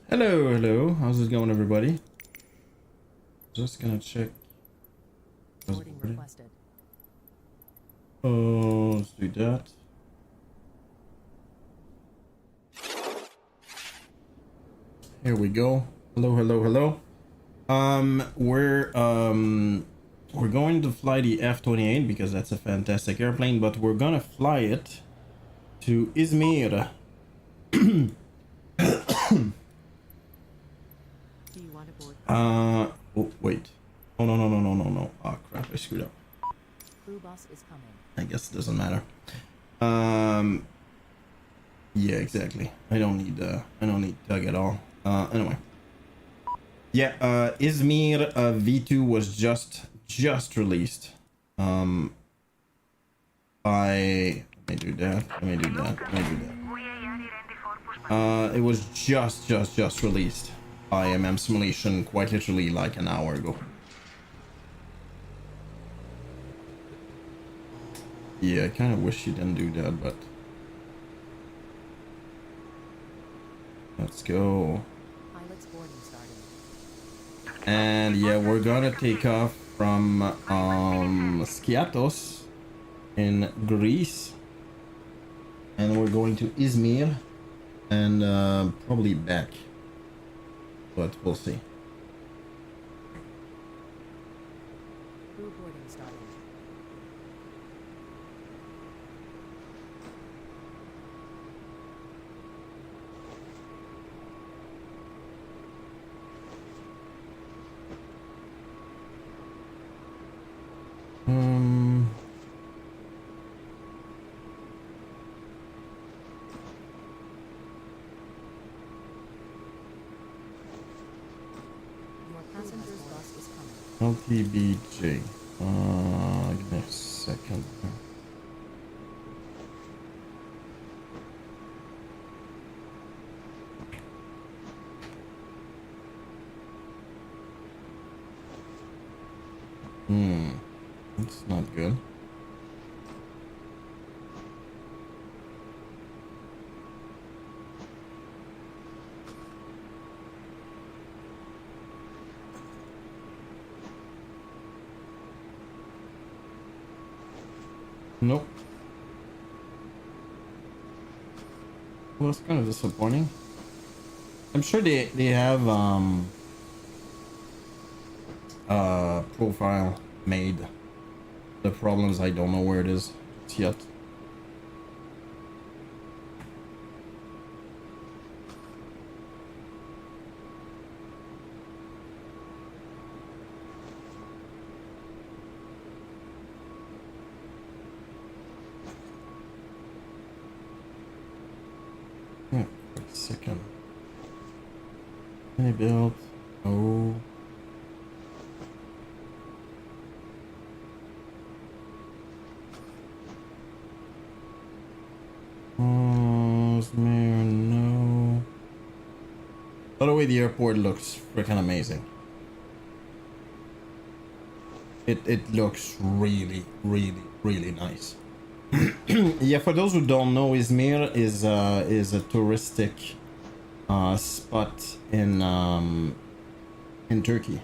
Hello, hello. How's it going, everybody? Just gonna check. Boarding requested. Oh, let's do that. Here we go. Hello, hello, hello. We're going to fly the F-28 because that's a fantastic airplane, but we're gonna fly it to Izmir. Do you want to board? Oh, wait. Oh, no, no, no, no, no, no. Oh, crap, I screwed up. Crew bus is coming. I guess it doesn't matter. Yeah, exactly. I don't need Doug at all. Anyway. Yeah, Izmir V2 was just released. By let me do that. Let me do that. Let me do that. It was just released by Simulation quite literally like an hour ago. Yeah, I kind of wish you didn't do that, but let's go. Pilot's boarding starting. And yeah, we're gonna take off from Skiathos in Greece, and we're going to Izmir and probably back, but we'll see. Crew boarding starting. Your passenger's bus is coming. LTBJ. Give me a second. That's not good. Nope. Well, that's kind of disappointing. I'm sure they have profile made. The problem is I don't know where it is yet. Yeah, wait a second. Any build? Oh. Izmir, no. By the way, the airport looks freaking amazing. It looks really nice. Yeah, for those who don't know, Izmir is a touristic spot in Turkey.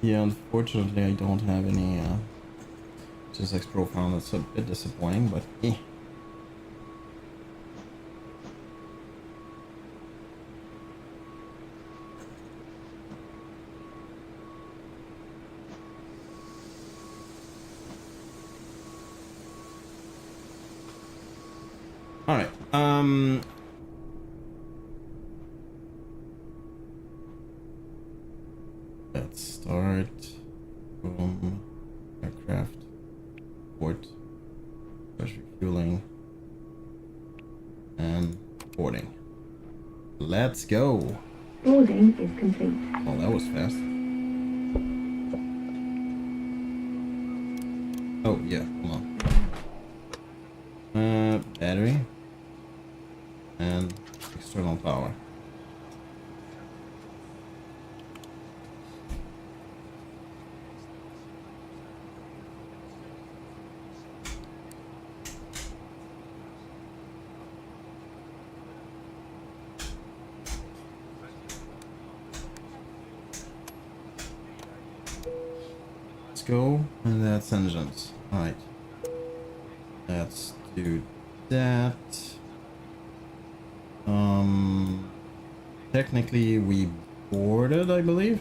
Yeah, unfortunately, I don't have any GSX profile. That's a bit disappointing, but eh. All right. Let's start. Boom. Aircraft. Port. Fresh refueling. And boarding. Let's go. Boarding is complete. Oh, that was fast. Oh, yeah. Hold on. Battery. And external power. go. And that's engines. Alright. Let's do that. Technically we boarded, I believe.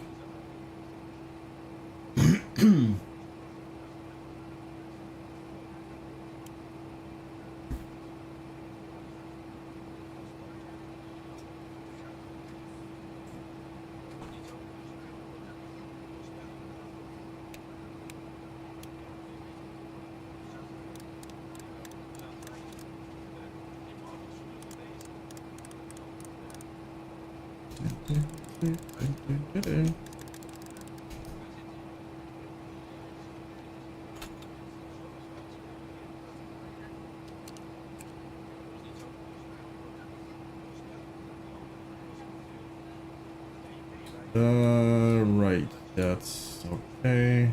Right, that's okay.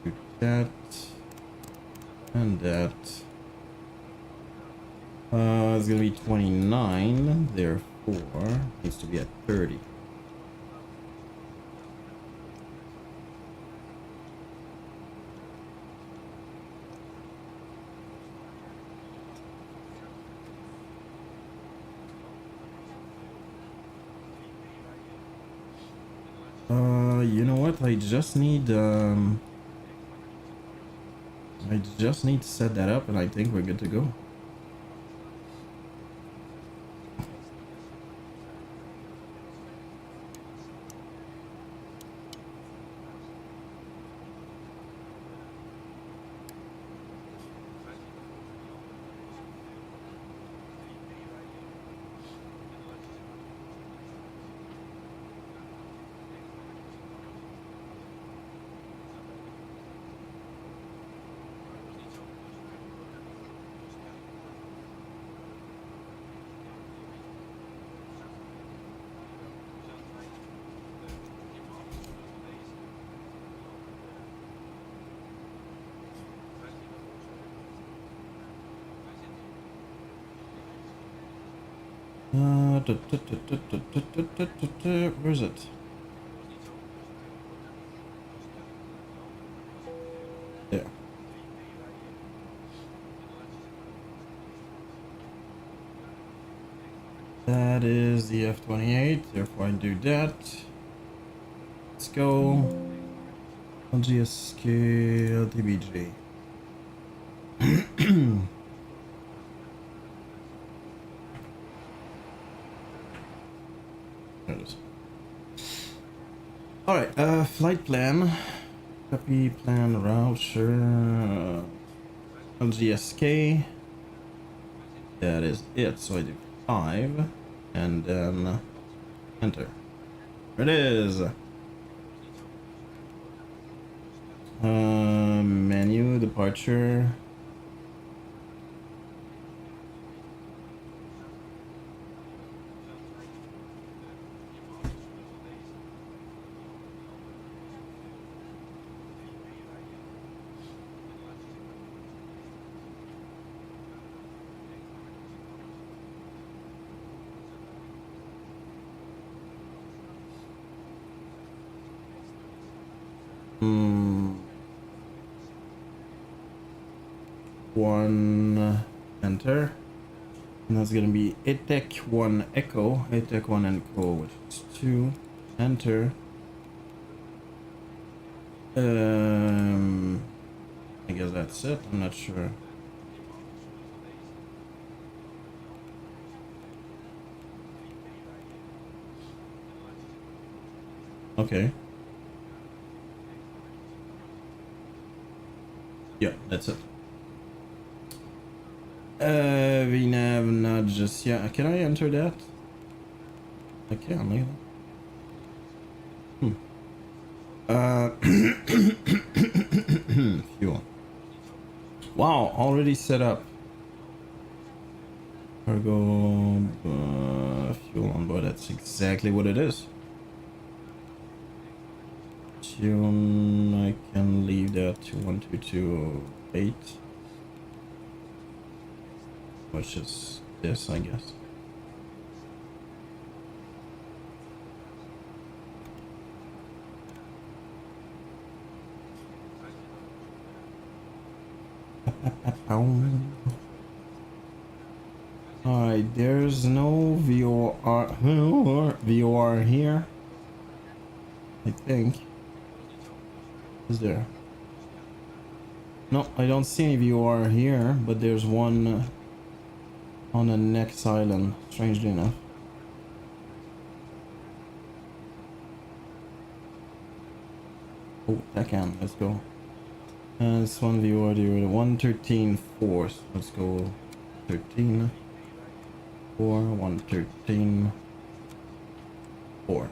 Do that and that. It's gonna be 29, therefore needs to be at 30. You know what? I just need to set that up, and I think we're good to go. Where is it? Yeah. That is the F28, therefore I do that. Let's go. LGSK LTBG. There it is. Alright, flight plan. Copy plan route, sure. LGSK. That is it. So I do 5 and then enter. There it is. Menu, departure. One enter, and that's gonna be ATEC 1 echo, ATEC 1 echo, which is 2 enter. I guess that's it. I'm not sure. Okay. Yeah, that's it. VNAV not just yeah. Can I enter that? I can, look at that. Fuel. Wow, already set up. Cargo fuel on board. That's exactly what it is. Tune. I can leave that to 12208. Which is this, I guess. Alright, there's no VOR here. I think. Is there? No, I don't see any VOR here, but there's one on the next island, strangely enough. Oh, that can. Let's go. It's one VOR, 113 4. Let's go 13 4, 113 4.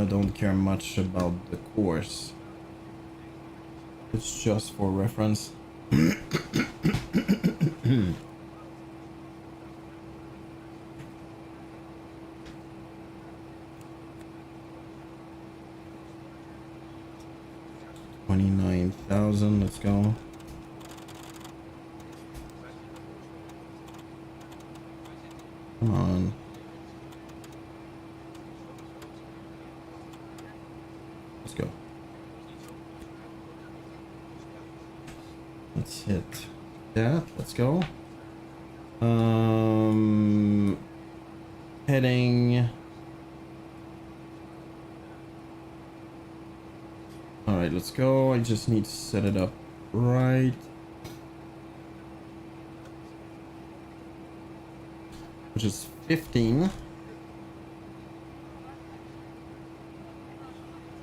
Don't care much about the course. It's just for reference. 29,000, let's go. Come on. Let's go. Let's hit that. Let's go. Heading. All right, let's go. I just need to set it up right. Which is 15.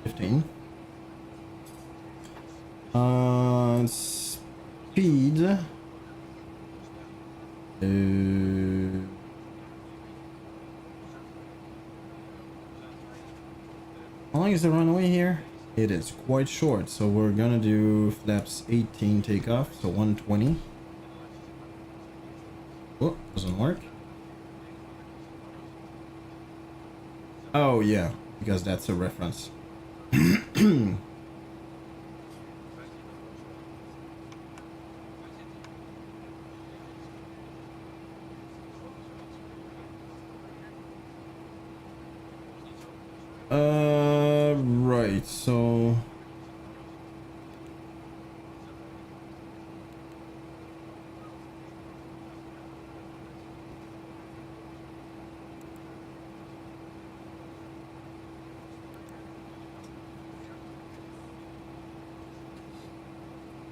15. Speed. How long is the runway here? It is quite short, so we're gonna do flaps 18 takeoff, so 120. Oh, doesn't work. Oh yeah, because that's a reference. Right, so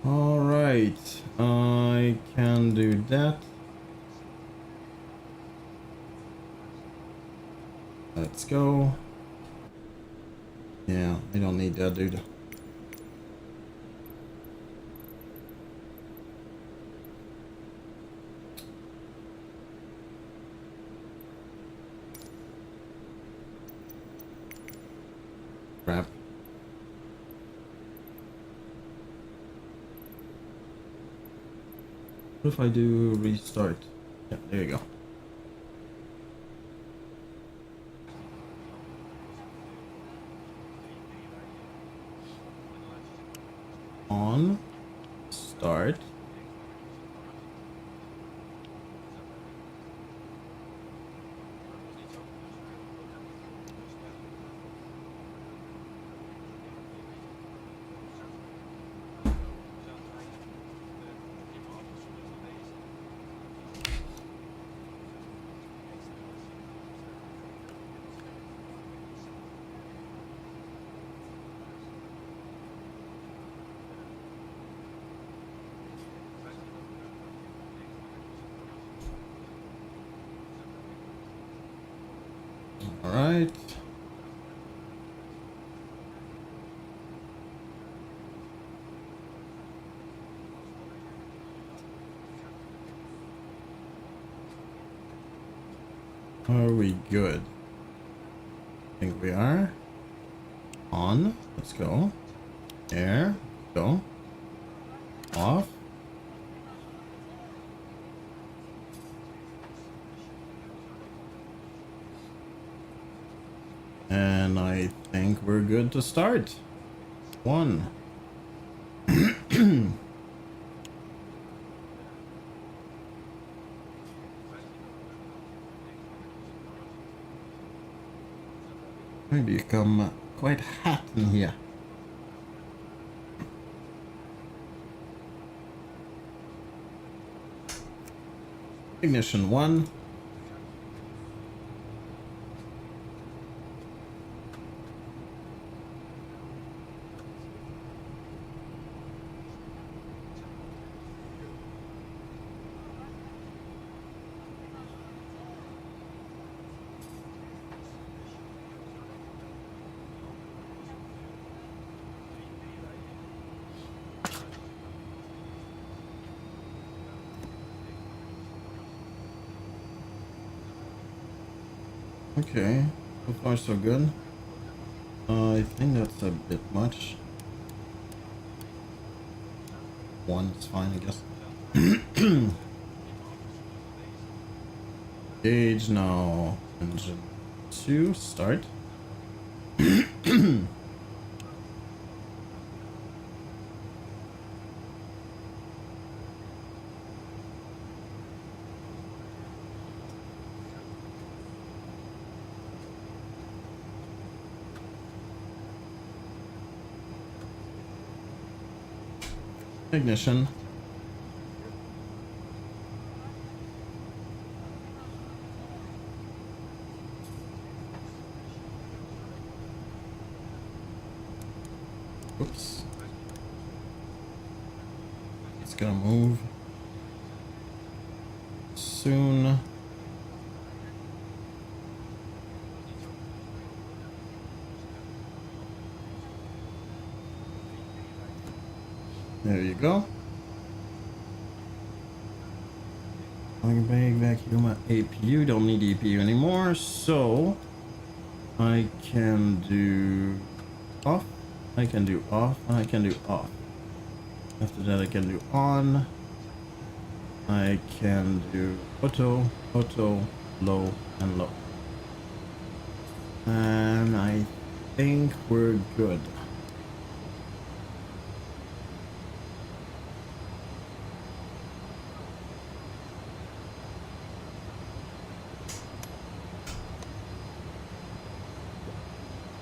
all right, I can do that. Let's go. Yeah, I don't need that, dude. Crap. What if I do restart? Yeah, there you go. On start. All right. Are we good? I think we are. On. Let's go. There. Go. Off. And I think we're good to start. One. Maybe become quite hot in here. Ignition 1. Okay, so far so good. I think that's a bit much. One is fine, I guess. Gauge now. Engine 2, start. Ignition. Oops. It's gonna move soon. There you go. Plug bag vacuum APU. Don't need APU anymore, so I can do off. I can do off. I can do off. After that, I can do on. I can do auto, auto, low, and low. And I think we're good.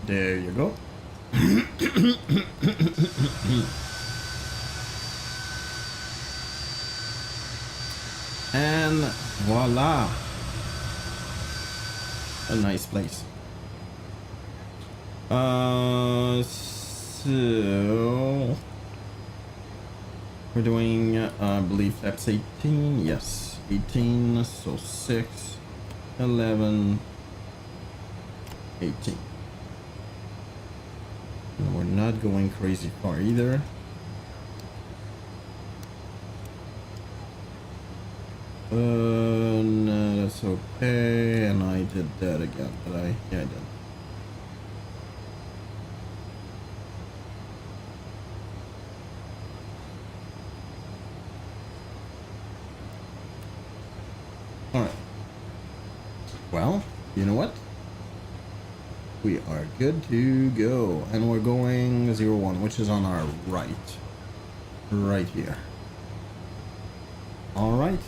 There you go. And voila. A nice place. So we're doing, I believe that's 18. Yes, 18. So 6, 11, 18. And we're not going crazy far either. No, that's okay. And I did that again, but yeah, I did. All right. Well, you know what? We are good to go, and we're going 01, which is on our right here. All right.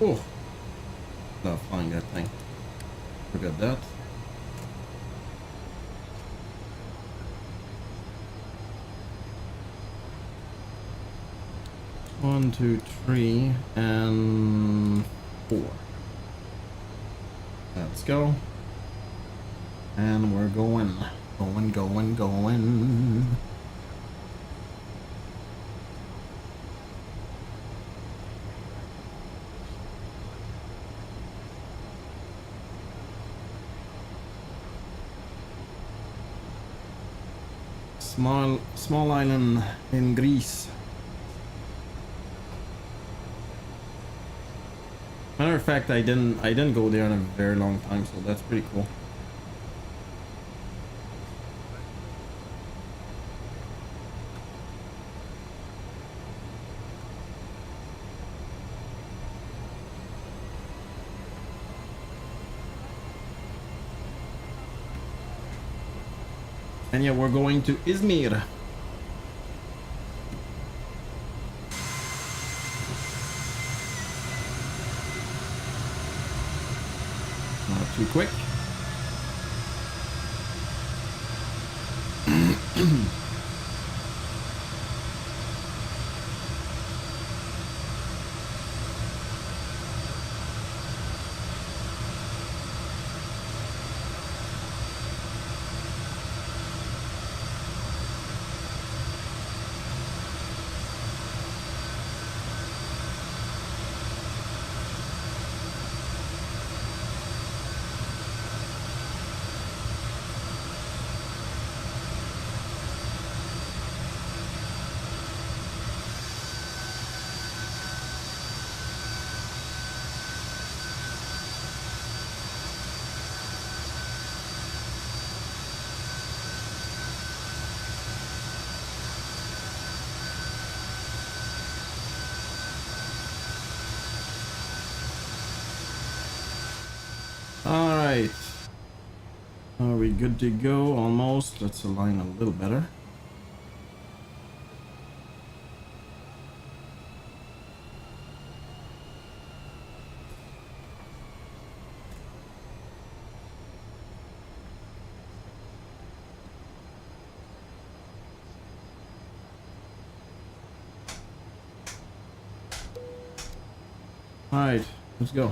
Oh, not flying that thing. Forgot that. One, 2, 3, and 4. Let's go. And we're going. Small island in Greece. Matter of fact, I didn't go there in a very long time, so that's pretty cool. And yeah, we're going to Izmir. too quick. All right. Are we good to go? Almost. Let's align a little better. All right, let's go.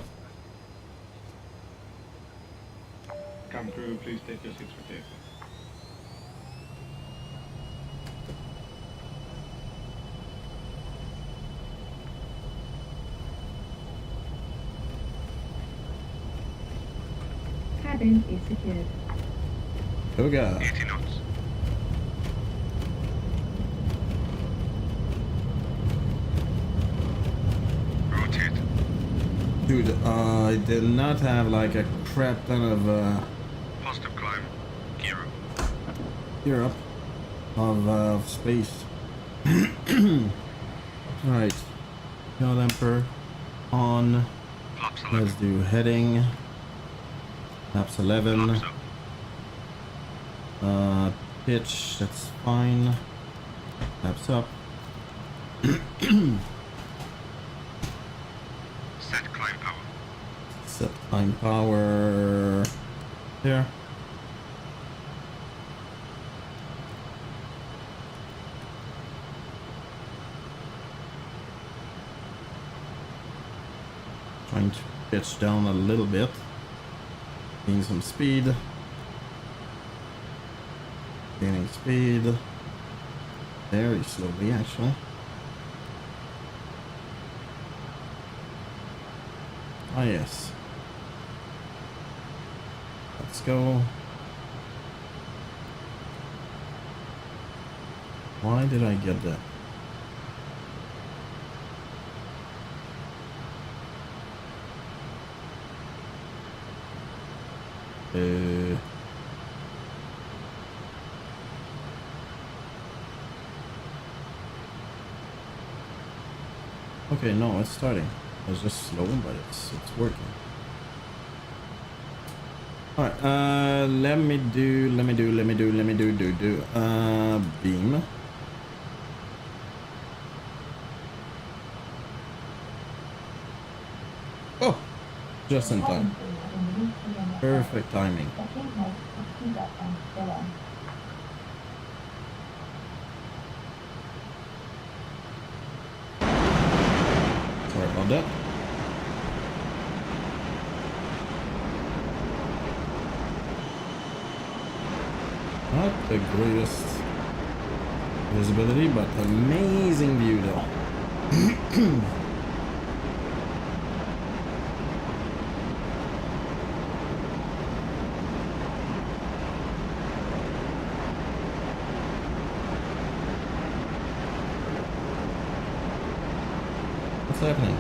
Come crew, please take your seats for takeoff. Cabin is secured. Toga. 80 knots. Rotate. Dude, I did not have like a crap ton of Positive climb. Gear up. gear up of space. All right, fuel damper on. Flaps 11. Let's do heading. Flaps 11. Flaps up. Pitch, that's fine. Flaps up. Set climb power. Set climb power there. Trying to pitch down a little bit. Gain some speed. Gaining speed. Very slowly actually. Ah yes. Let's go. Why did I get that? Okay, no, it's starting. It's just slow, but it's working. All right, let me do beam. Oh, just in time. Perfect timing. Sorry about that. Not the greatest visibility, but amazing view though. What's happening?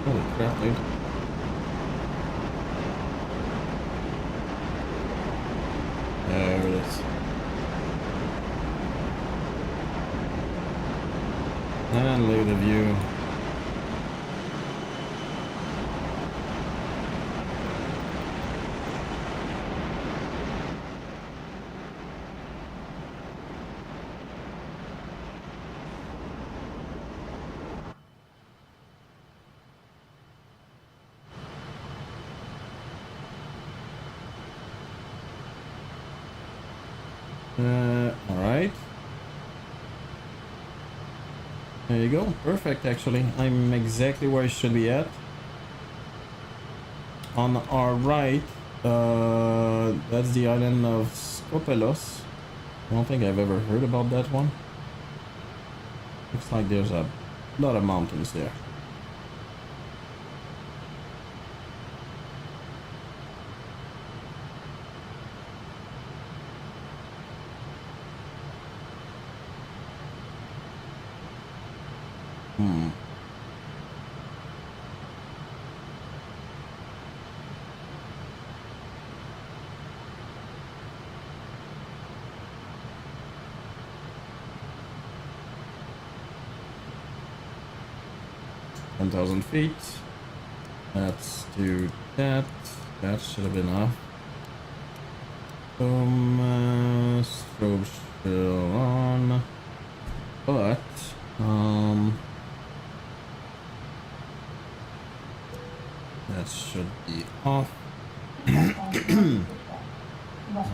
Holy crap, dude. There it is. And look at the view. All right. There you go. Perfect, actually. I'm exactly where I should be at. On our right, that's the island of Skopelos. I don't think I've ever heard about that one. Looks like there's a lot of mountains there. Hmm. $10,000 feet. Let's do that. That should have been enough. Strobe still on, but that should be off.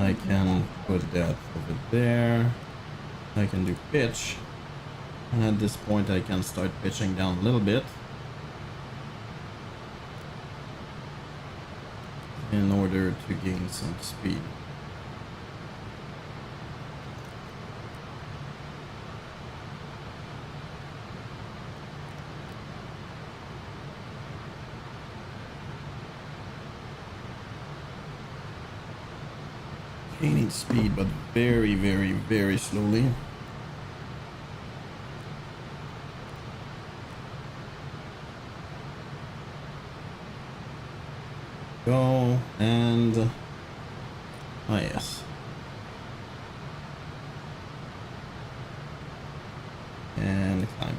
I can put that over there. I can do pitch, and at this point I can start pitching down a little bit in order to gain some speed. Gaining speed, but very, very, very slowly. Go and ah, yes. And climb.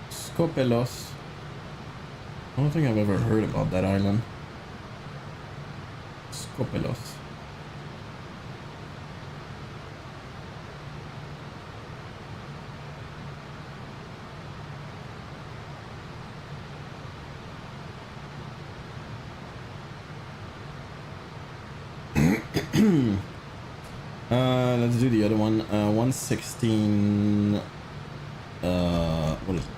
Skopelos. I don't think I've ever heard about that island. Skopelos. Let's do the other one. 116. What is it?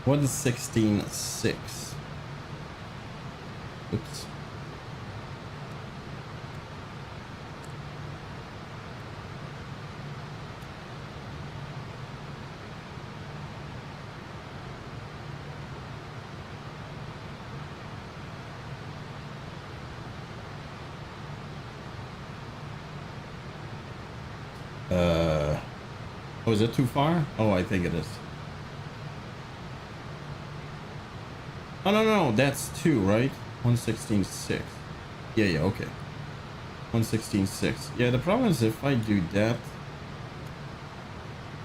116.6. Oops. Oh, is it too far? Oh, I think it is. Oh, no, that's 2, right? 116.6. Yeah, okay. 116.6. Yeah, the problem is if I do that...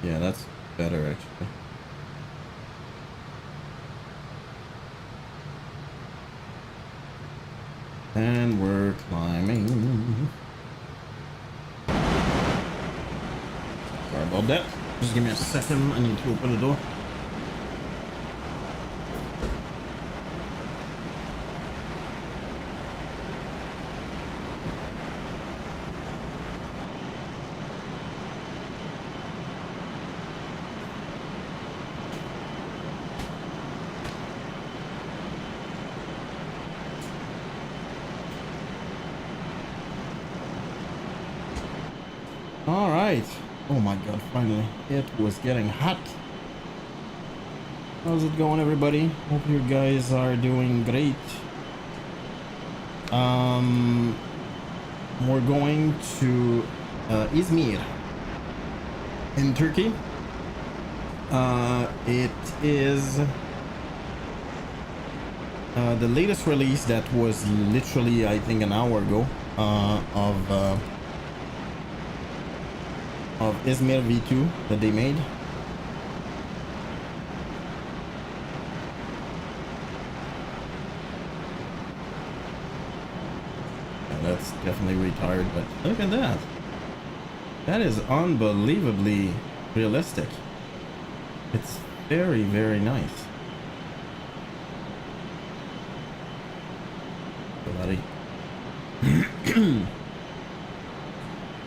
Yeah, that's better, actually. And we're climbing. Sorry about that. Just give me a second. I need to open the door. All right. Oh my god, finally. It was getting hot. How's it going, everybody? Hope you guys are doing great. We're going to Izmir in Turkey. It is the latest release that was literally, I think, an hour ago of Izmir V2 that they made. definitely retired, but look at that. That is unbelievably realistic. It's very, very nice. Buddy.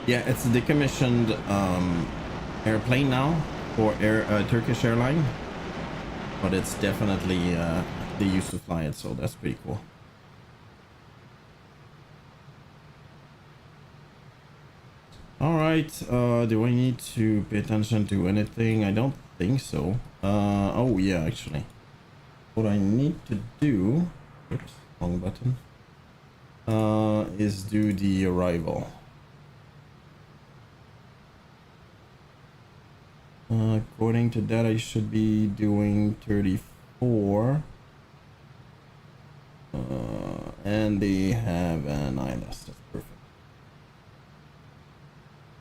Yeah, it's a decommissioned airplane now for Turkish airline, but it's definitely they used to fly it, so that's pretty cool. All right, do I need to pay attention to anything? I don't think so. Oh yeah, actually, what I need to do, oops, wrong button, is do the arrival. According to that, I should be doing 34. And they have an ILS. That's perfect.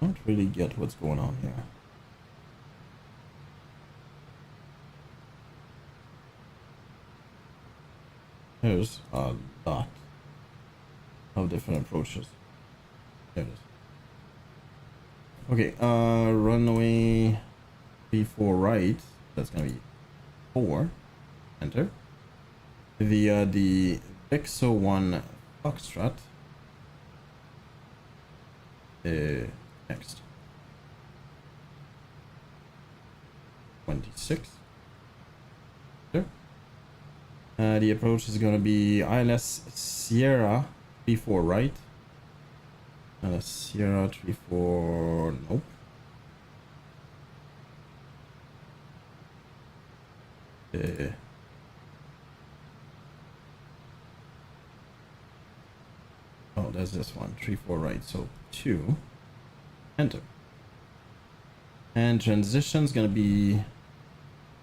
Don't really get what's going on here. There's a lot of different approaches. There it is. Okay, runway 34 right. That's gonna be 4. Enter. The FS20 Foxtrot. Next. 26. There. The approach is gonna be ILS Sierra 34 right. Sierra 34. Nope. Oh, there's this one. 34 right. So 2. Enter. And transition's gonna be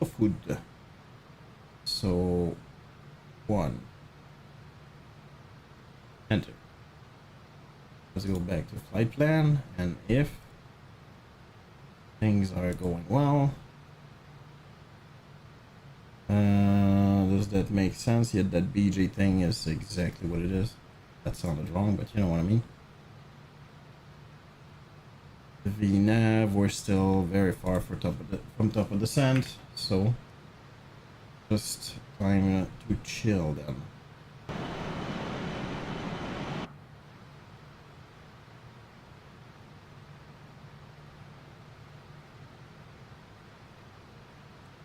food. So 1. Enter. Let's go back to flight plan, and if things are going well, does that make sense? Yet that BJ thing is exactly what it is. That sounded wrong, but you know what I mean. The VNAV, we're still very far from top of descent, so just time to chill then.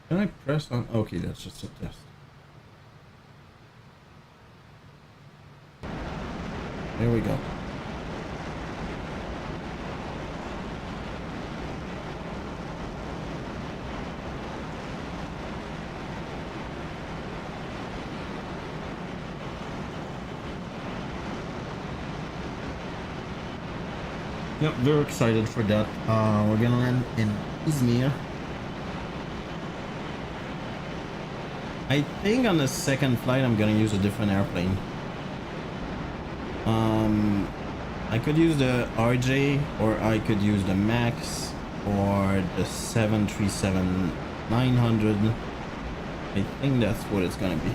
Can I press on? Okay, that's just a test. There we go. Yep, very excited for that. We're gonna land in Izmir. I think on the second flight I'm gonna use a different airplane. I could use the RJ, or I could use the Max, or the 737-900. I think that's what it's gonna be.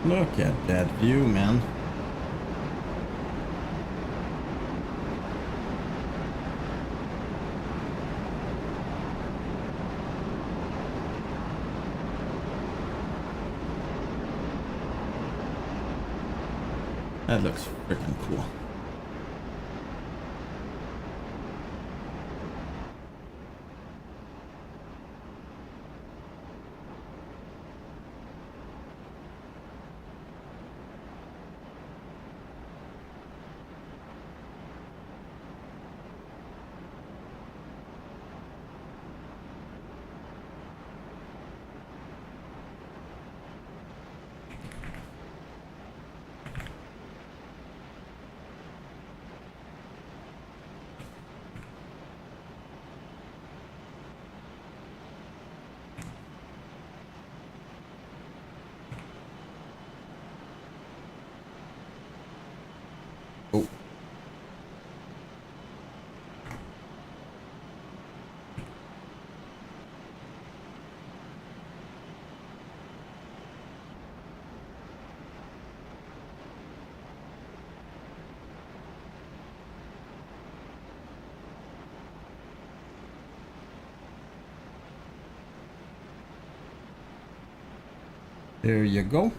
Look at that view, man. That looks freaking cool. There you go.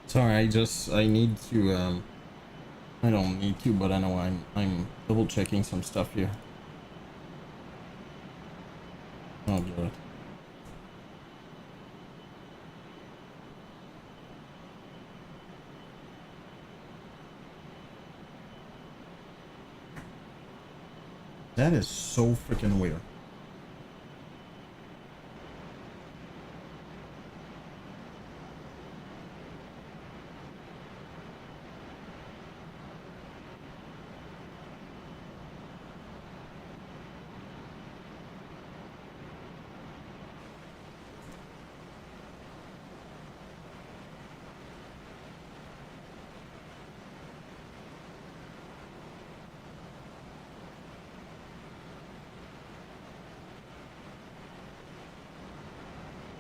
Sorry, I need to I don't need to, but I know I'm double checking some stuff here. Oh god. That is so freaking weird.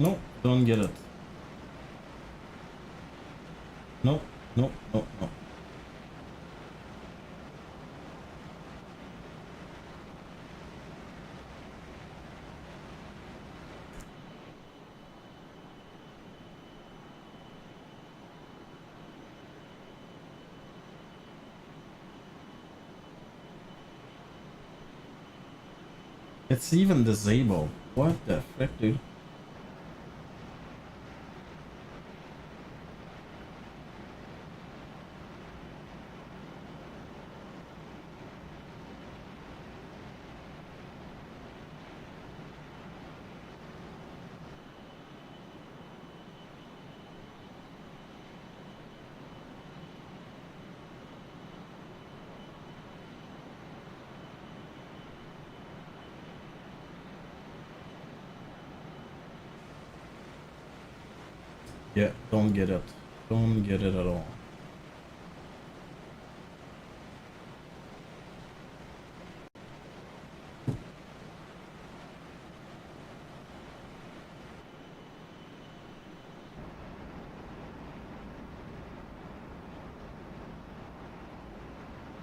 No, don't get it. No, no, no, no. It's even disabled. What the frick, dude? Yeah, don't get it. Don't get it at all.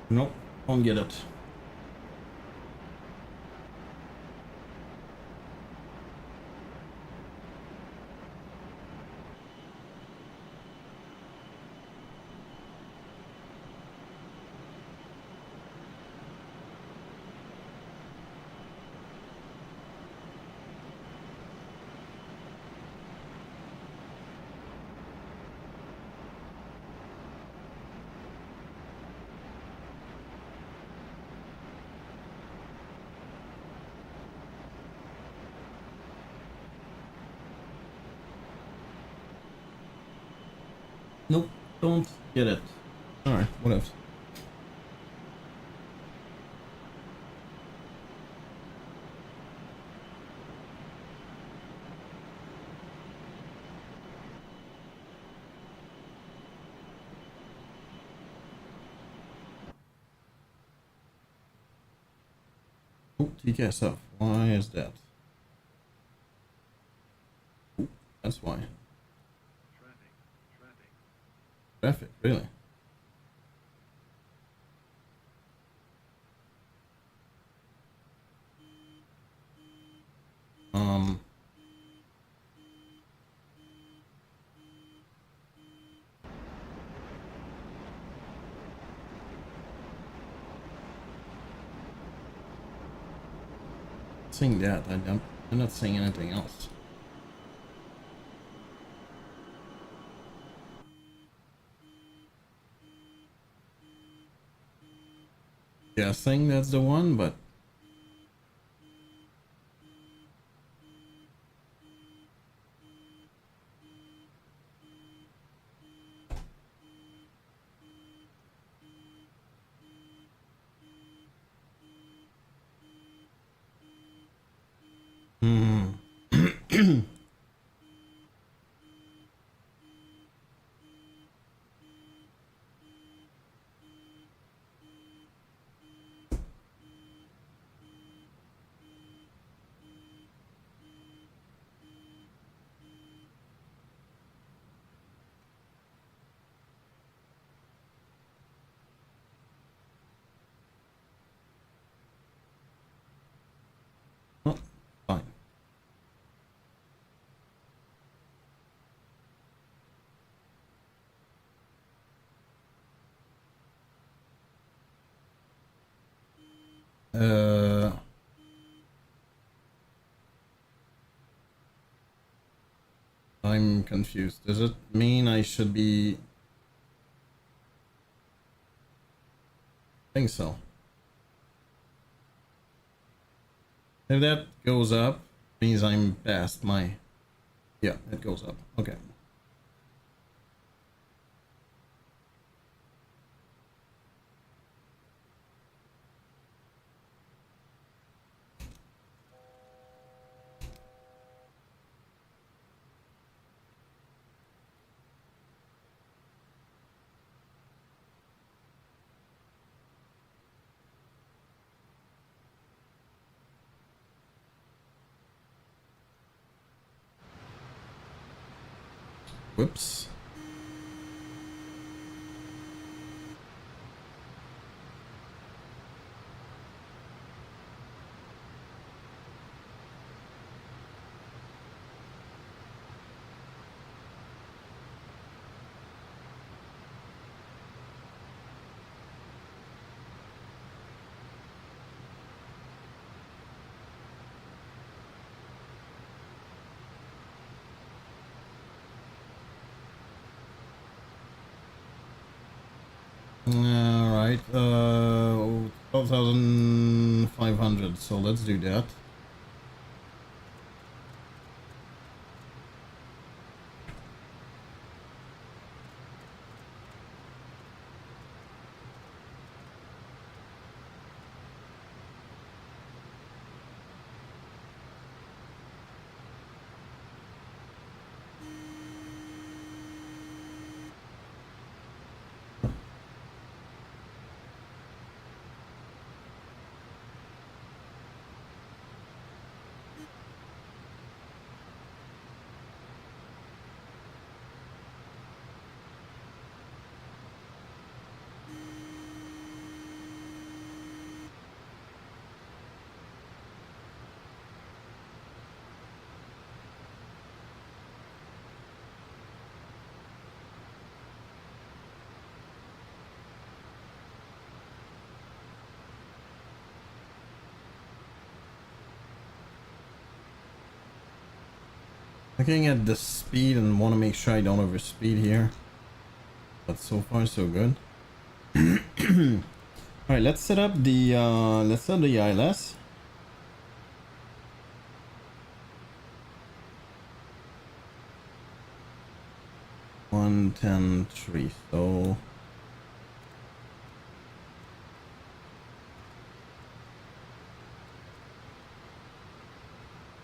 Nope, don't get it. Nope, don't get it. Alright, what else? Oh, TKSF. Why is that? Oh, that's why. Traffic, really? Um, seeing that, I don't. I'm not saying anything else. Guessing that's the one, but well, fine. I'm confused. Does it mean I should be? I think so. If that goes up, means I'm past my. Yeah, it goes up. Okay. Whoops. Alright, 12,500, so let's do that. Looking at the speed and want to make sure I don't overspeed here. But so far so good. Alright, let's set up the ILS. 110.3, so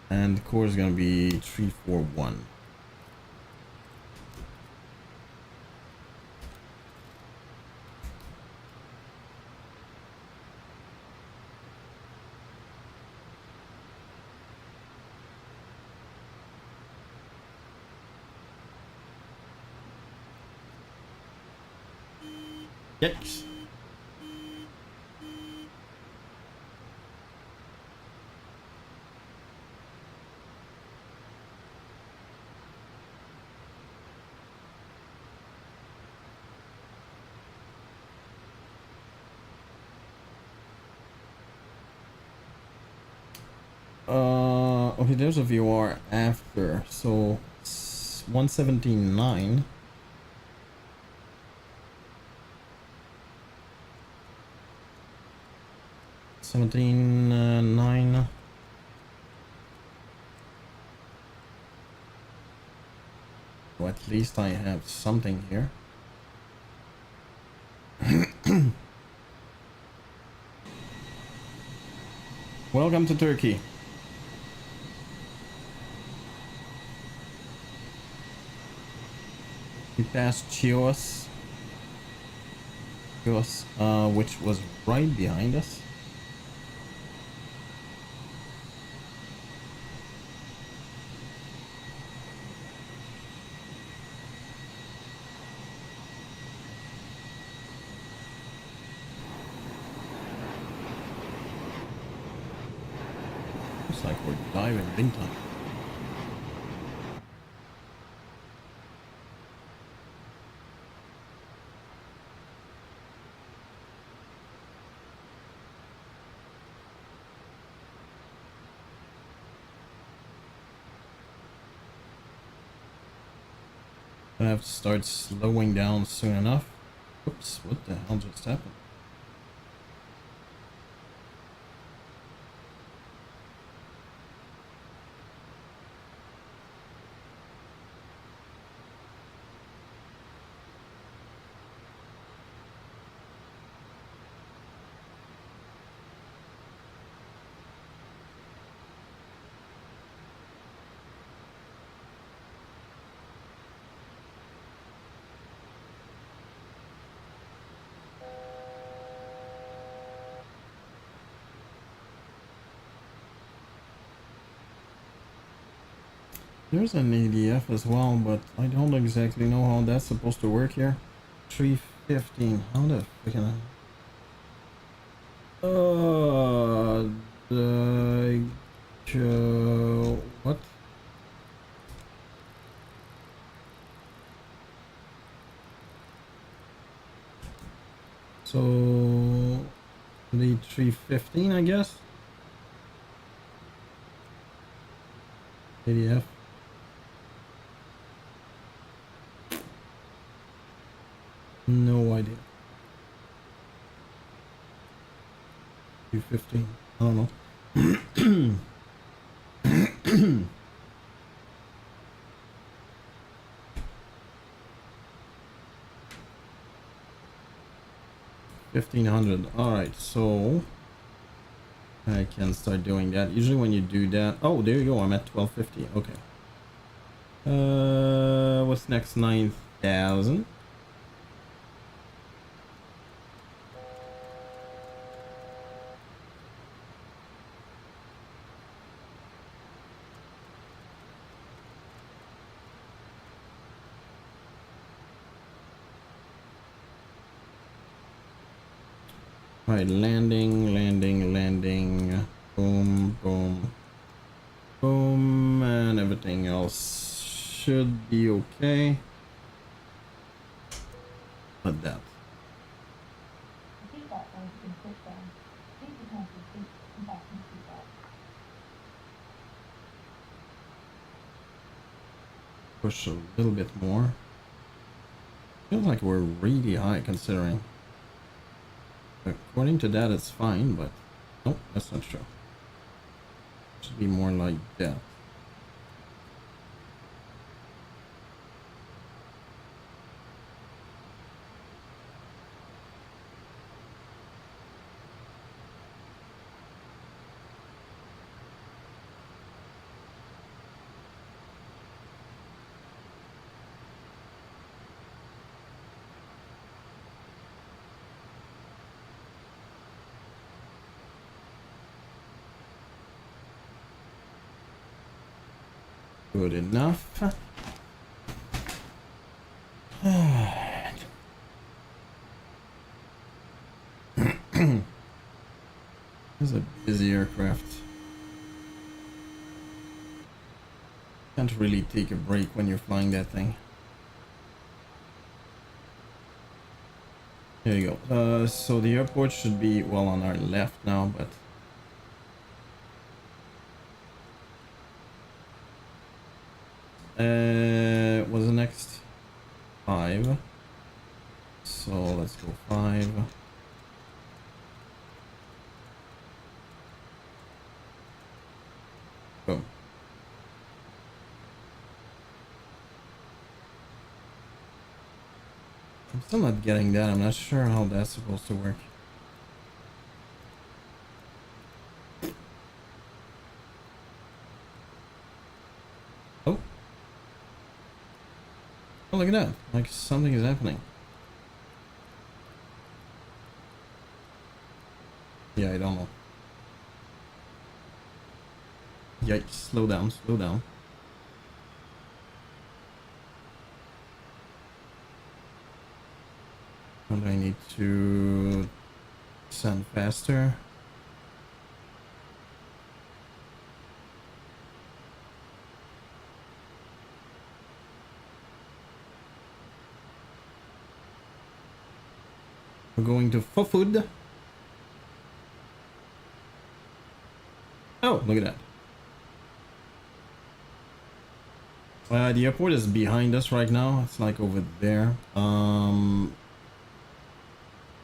and the core is gonna be 341. Yikes. Okay, there's a VR after, so it's 179. Seventeen nine. So at least I have something here. Welcome to Turkey. We passed Chios, which was right behind us. Looks like we're diving big time. I have to start slowing down soon enough. Oops, what the hell just happened? There's an ADF as well, but I don't exactly know how that's supposed to work here. 315. How the freaking... what? So the 315, I guess. ADF. No idea. 215. I don't know. 1500. Alright, so I can start doing that. Usually when you do that, oh, there you go, I'm at 1250. Okay. What's next? 9000. Alright, landing. Boom, boom, boom, and everything else should be okay. But that. Push a little bit more. Feels like we're really high considering. According to that, it's fine, but nope, that's not true. Should be more like that. Good enough. This is a busy aircraft. Can't really take a break when you're flying that thing. There you go. So the airport should be, well, on our left now, but Was the next 5. So let's go 5. Boom. I'm still not getting that. I'm not sure how that's supposed to work. Oh. Oh, look at that. Like something is happening. Yeah, I don't know. Yikes, slow down, slow down. And I need to send faster. We're going to for food. Oh, look at that. The airport is behind us right now. It's like over there.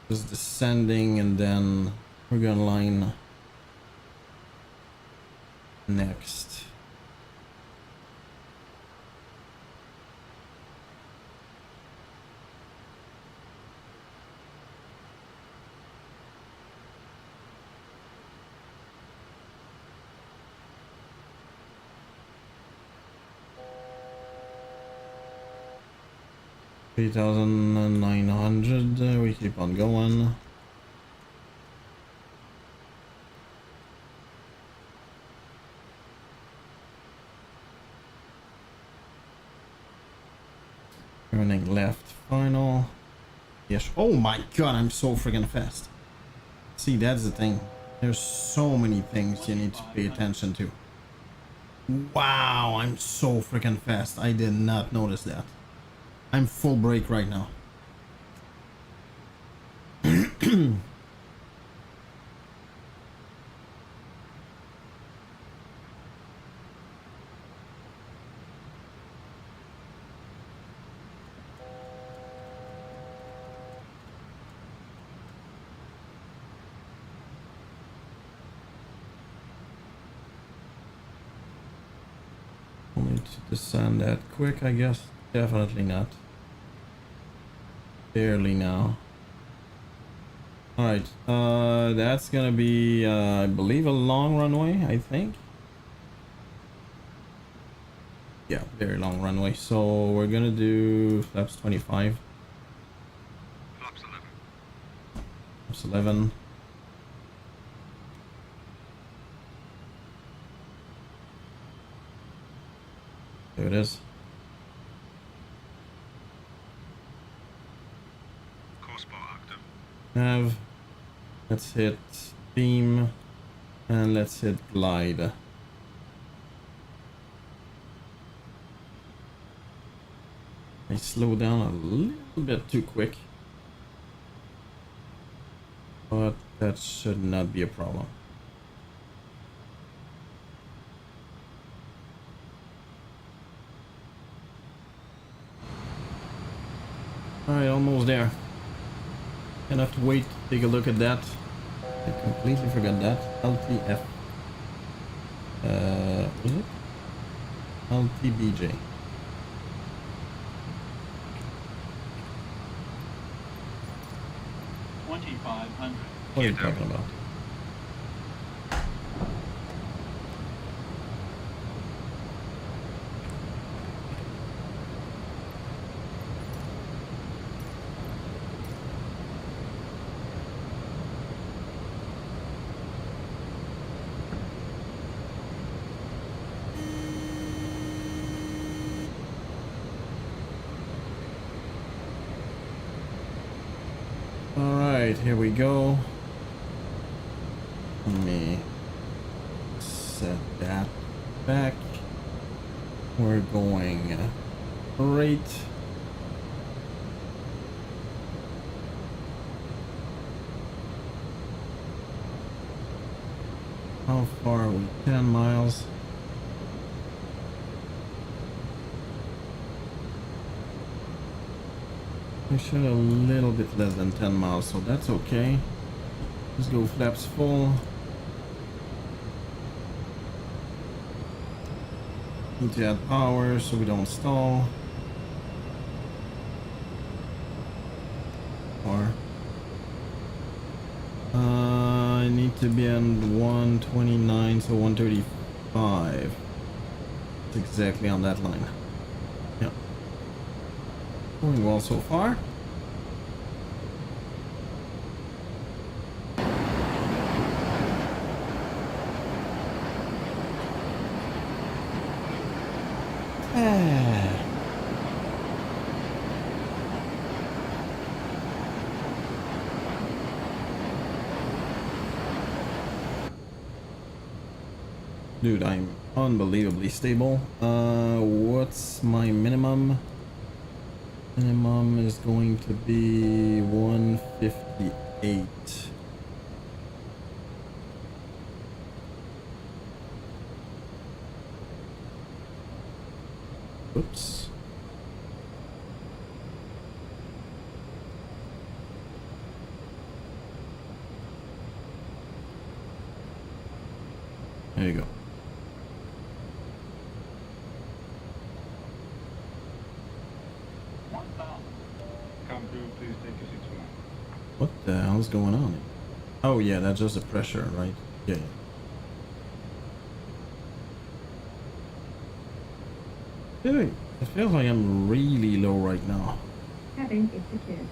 Just descending and then we're gonna line next. $3,900. We keep on going. Turning left, final. Yes. Oh my god, I'm so freaking fast. See, that's the thing. There's so many things you need to pay attention to. Wow, I'm so freaking fast. I did not notice that. I'm full brake right now. Only to descend that quick, I guess. Definitely not. Barely now. Alright, that's gonna be, I believe, a long runway, I think. Yeah, very long runway. So we're gonna do flaps 25. Flaps 11. Flaps 11. There it is. Course bar active. Nav. Let's hit beam. And let's hit glide. I slow down a little bit too quick. But that should not be a problem. Alright, almost there. Gonna have to wait, take a look at that. I completely forgot that. LTF. Was it? LTBJ. What are you talking about? Alright, here we go. Let me set that back. We're going right. How far are we? 10 miles. We should a little bit less than 10 miles, so that's okay. Let's go flaps full. Need to add power so we don't stall. Or I need to be on 129, so 135. It's exactly on that line. Yep. Going well so far. Dude, I'm unbelievably stable. What's my minimum? Minimum is going to be 158. Oops. There you go. Come through, please take your seats for now. What the hell's going on here? Oh yeah, that's just the pressure, right? Yeah. Dude, it feels like I'm really low right now. Cabin is secured.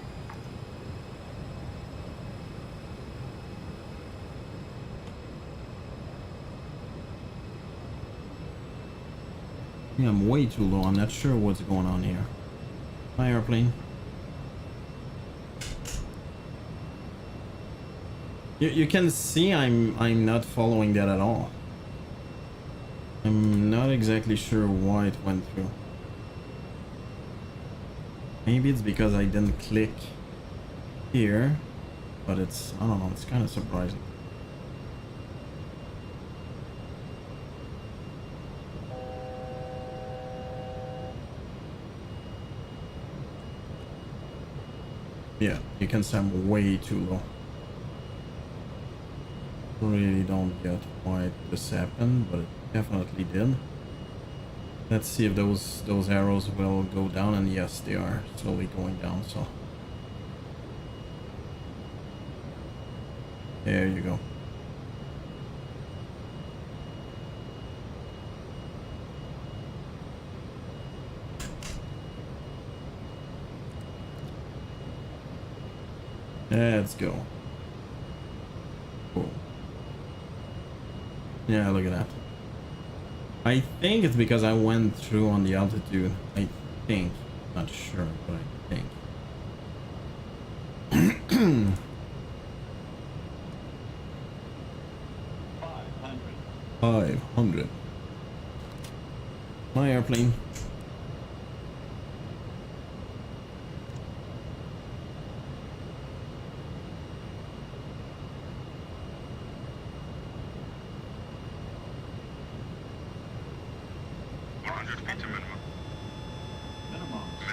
Yeah, I'm way too low. I'm not sure what's going on here. My airplane. You can see I'm not following that at all. I'm not exactly sure why it went through. Maybe it's because I didn't click here, but it's, I don't know, it's kind of surprising. Yeah, you can see I'm way too low. Really don't get why this happened, but it definitely did. Let's see if those arrows will go down, and yes, they are slowly going down, so. There you go. Let's go. Cool. Yeah, look at that. I think it's because I went through on the altitude. I think. Not sure, but I think. 500. My airplane.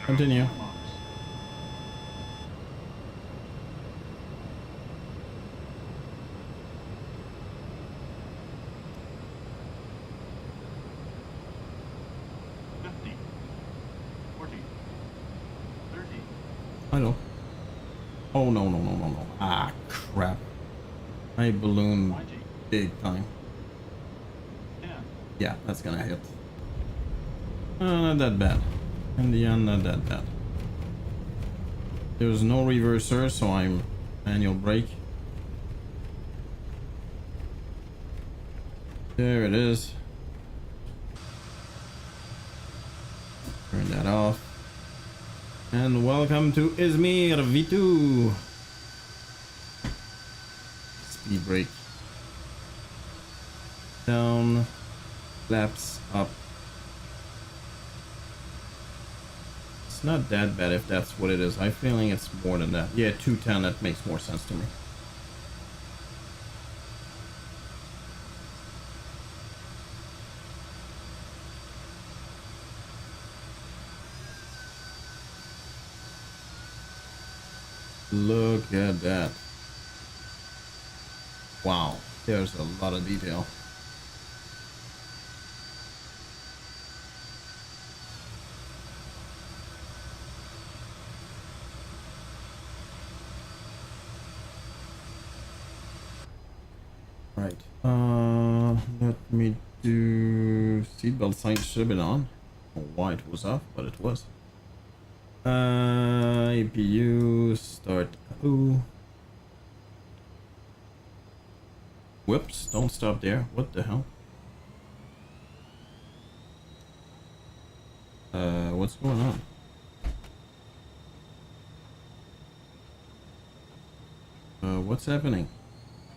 Continue. I know. Oh no. Ah crap. I ballooned big time. Yeah, that's gonna hit. Not that bad. In the end, not that bad. There's no reverser, so I'm manual brake. There it is. Turn that off. And welcome to Izmir V2. Speed brake. Down. Flaps up. It's not that bad if that's what it is. I'm feeling it's more than that. Yeah, 210, that makes more sense to me. Look at that. Wow, there's a lot of detail. Right. Let me do seatbelt sign should have been on. I don't know why it was off, but it was. APU start. Ooh. Whoops! Don't stop there. What the hell? What's going on? What's happening?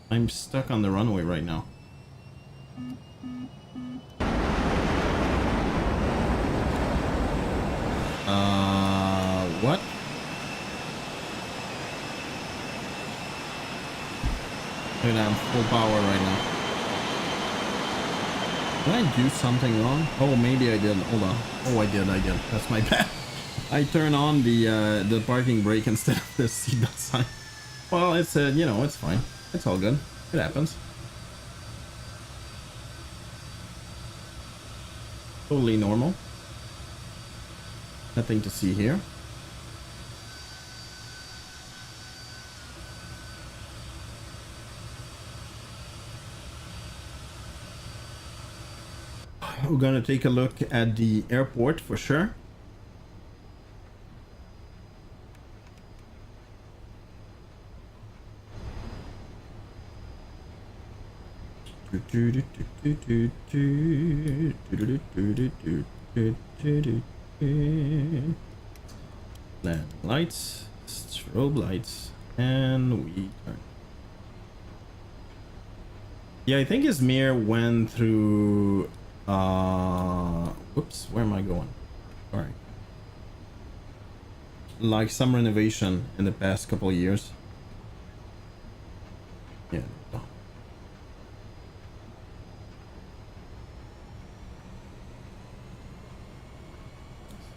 I'm stuck on the runway right now. What? Dude, I'm full power right now. Did I do something wrong? Oh, maybe I did. Hold on. Oh, I did. That's my bad. I turn on the parking brake instead of the seatbelt sign. Well, it's you know, it's fine. It's all good. It happens. Totally normal. Nothing to see here. We're gonna take a look at the airport for sure. Land lights, strobe lights, and we turn. Yeah, I think Izmir went through whoops, where am I going? Alright. Like some renovation in the past couple of years. Yeah.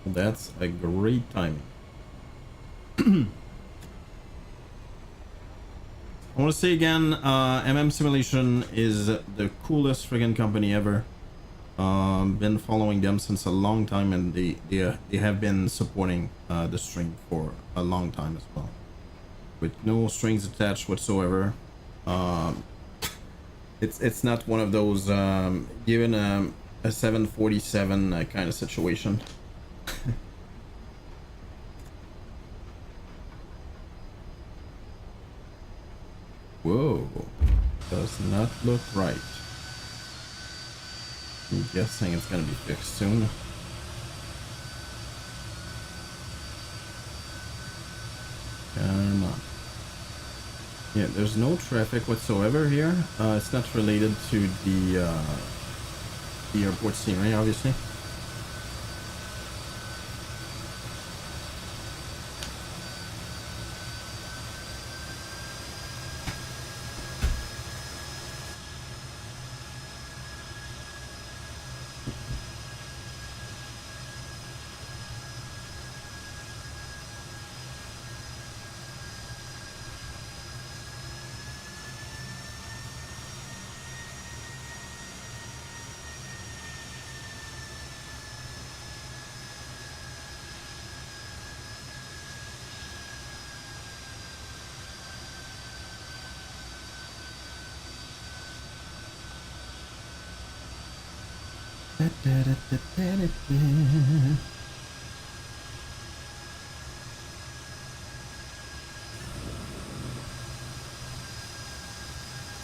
That's a great timing. I want to say again, Simulation is the coolest friggin' company ever. Been following them since a long time, and they have been supporting the stream for a long time as well, with no strings attached whatsoever. It's not one of those given a 747 kind of situation. Whoa, does not look right. I'm guessing it's gonna be fixed soon. Come on. Yeah, there's no traffic whatsoever here. It's not related to the airport scenery, obviously.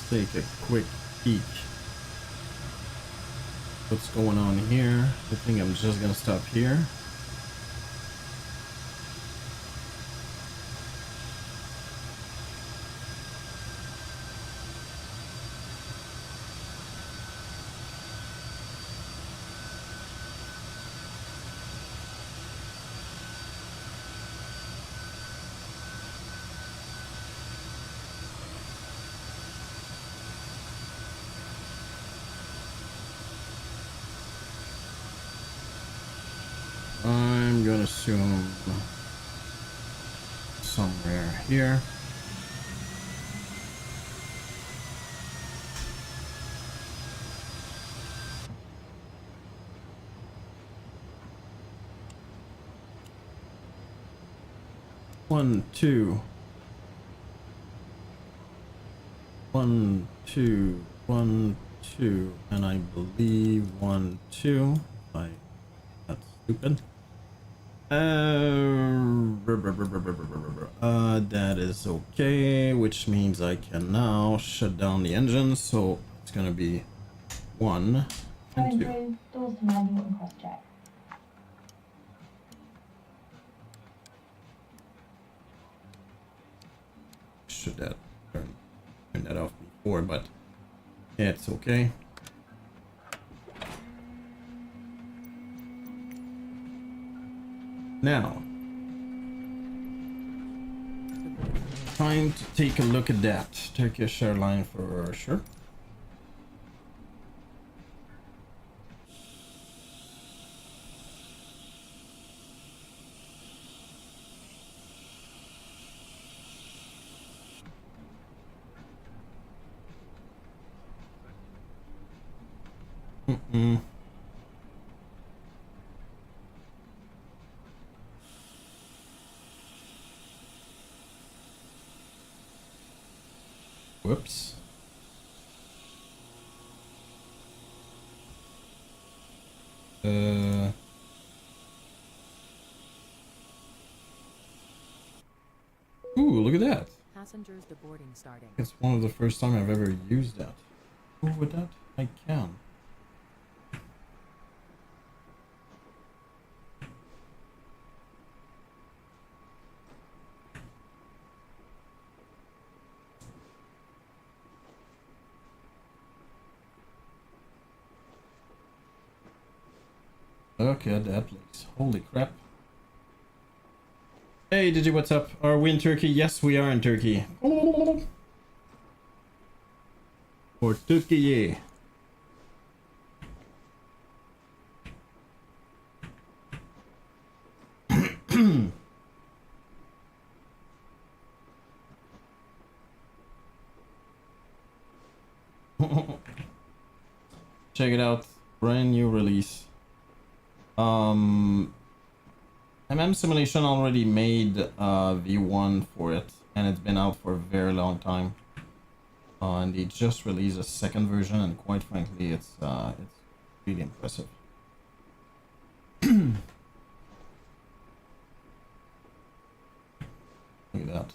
Take a quick peek. What's going on here? I think I'm just gonna stop here. I'm gonna assume somewhere here. One, two. 1, 2, 1, 2, and I believe 1, 2. That's stupid. That is okay, which means I can now shut down the engine. So it's gonna be 1 and 2. Doors to manual and cross check. Should that turn that off before, but yeah, it's okay. Now, time to take a look at that. Turkish airline for sure. Whoops. Ooh, look at that. Passengers deboarding starting. It's one of the first time I've ever used that. Oh, with that, I can. Look at that place. Holy crap. Hey, Digi, what's up? Are we in Turkey? Yes, we are in Turkey. For Turkey. Check it out. Brand new release. Simulation already made V1 for it, and it's been out for a very long time. And they just released a second version, and quite frankly, it's really impressive. Look at that.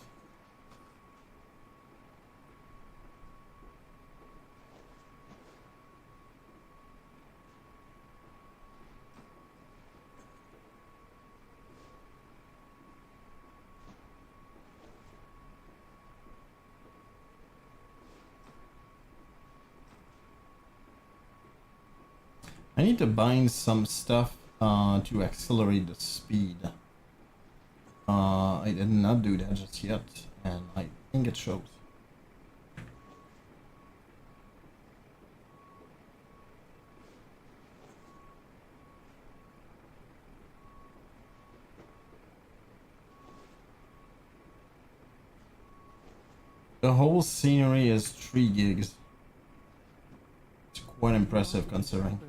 I need to bind some stuff to accelerate the speed. I did not do that just yet, and I think it shows. The whole scenery is 3 gigs. It's quite impressive considering.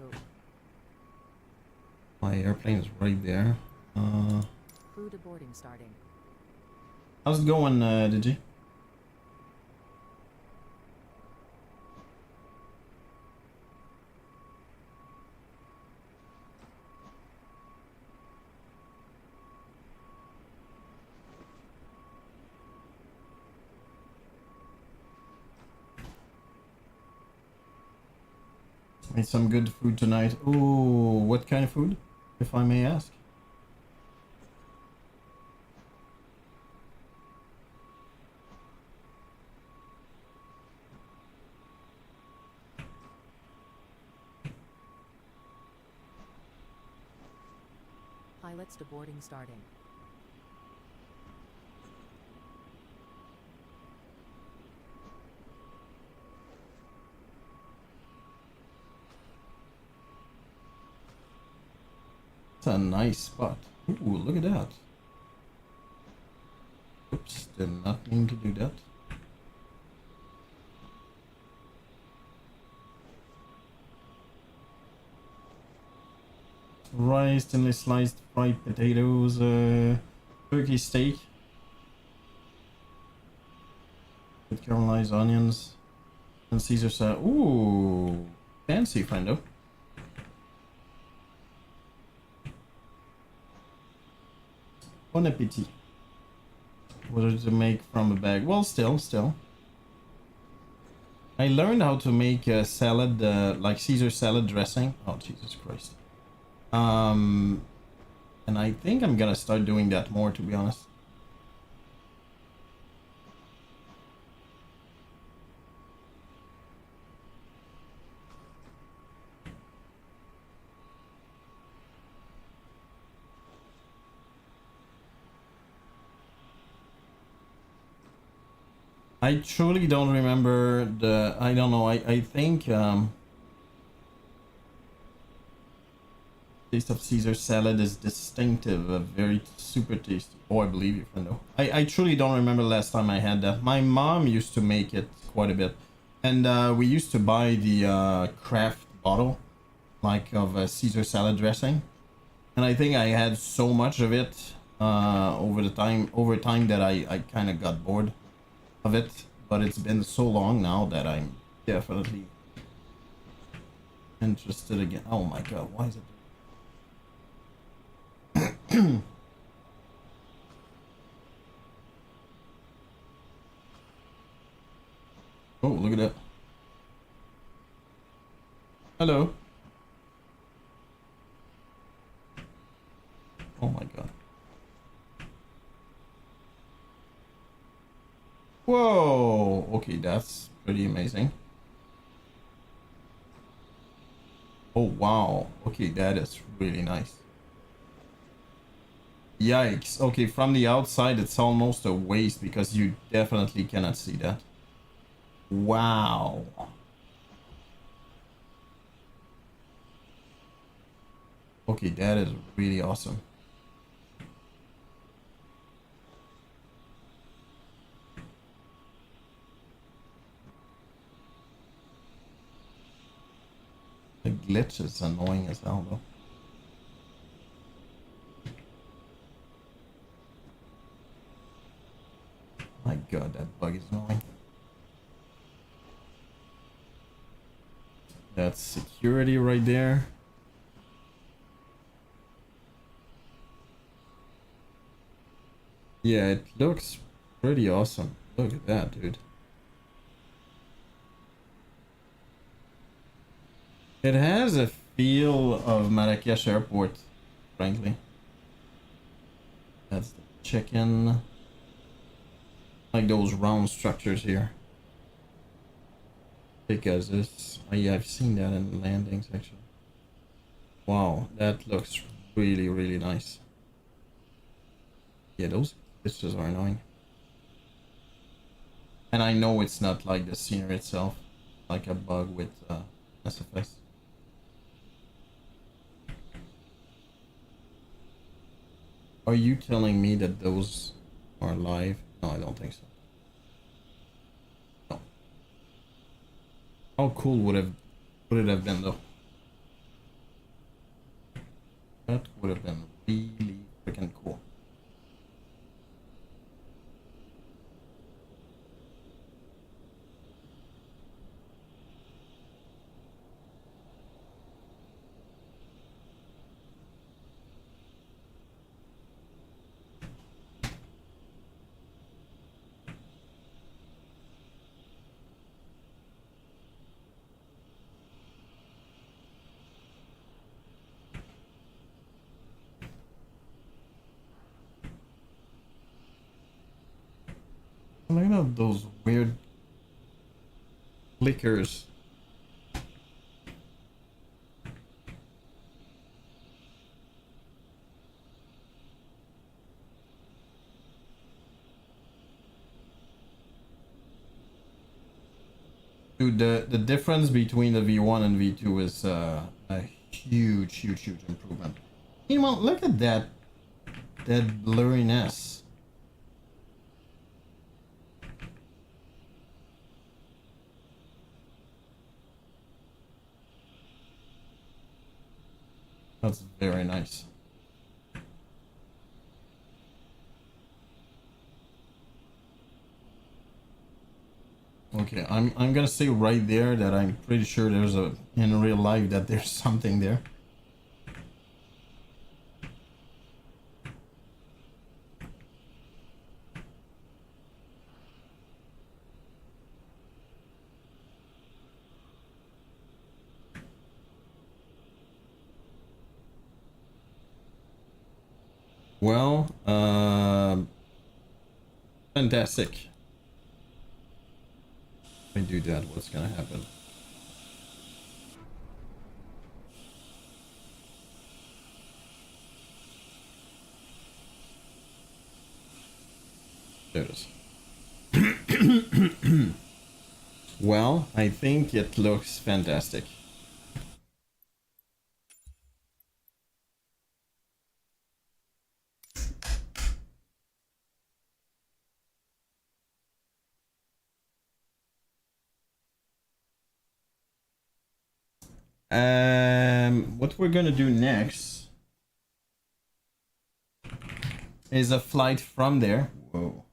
My airplane is right there. Crew deboarding starting. How's it going, Digi? Made some good food tonight. Ooh, what kind of food, if I may ask? Pilots deboarding starting. It's a nice spot. Ooh, look at that. Oops, Did not mean to do that. Rice, thinly sliced fried potatoes, turkey steak with caramelized onions and Caesar salad. Ooh, fancy, friendo. Bon appetit. What did you make from a bag? Well, still. I learned how to make a salad, like Caesar salad dressing. Oh, Jesus Christ. And I think I'm gonna start doing that more, to be honest. I truly don't remember the, I don't know, I think, taste of Caesar salad is distinctive, very super tasty. Oh, I believe you, friendo. I truly don't remember the last time I had that. My mom used to make it quite a bit. And we used to buy the craft bottle, like of Caesar salad dressing. And I think I had so much of it over time that I kind of got bored of it, but it's been so long now that I'm definitely interested again. Oh my god, why is it? Oh, look at that. Hello. Oh my god. Whoa, okay, that's pretty amazing. Oh wow, okay, that is really nice. Yikes. Okay, from the outside it's almost a waste because you definitely cannot see that. Wow. Okay, that is really awesome. The glitch is annoying as hell though. My god, that bug is annoying. That's security right there. Yeah, it looks pretty awesome. Look at that, dude. It has a feel of Marrakesh Airport, frankly. That's the chicken. Like those round structures here. Because this, I've seen that in the landing section. Wow, that looks really, really nice. Yeah, those glitches are annoying. And I know it's not like the scenery itself, like a bug with SFX. Are you telling me that those are live? No, I don't think so. No. How cool would it have been though? That would have been really freaking cool. Look at those weird flickers. Dude, the difference between the V1 and V2 is a huge improvement. Meanwhile, look at that blurriness. That's very nice. Okay, I'm gonna say right there that I'm pretty sure there's a in real life that there's something there. Well, fantastic. If I do that, what's gonna happen? There it is. Well, I think it looks fantastic. What we're gonna do next is a flight from there. Whoa.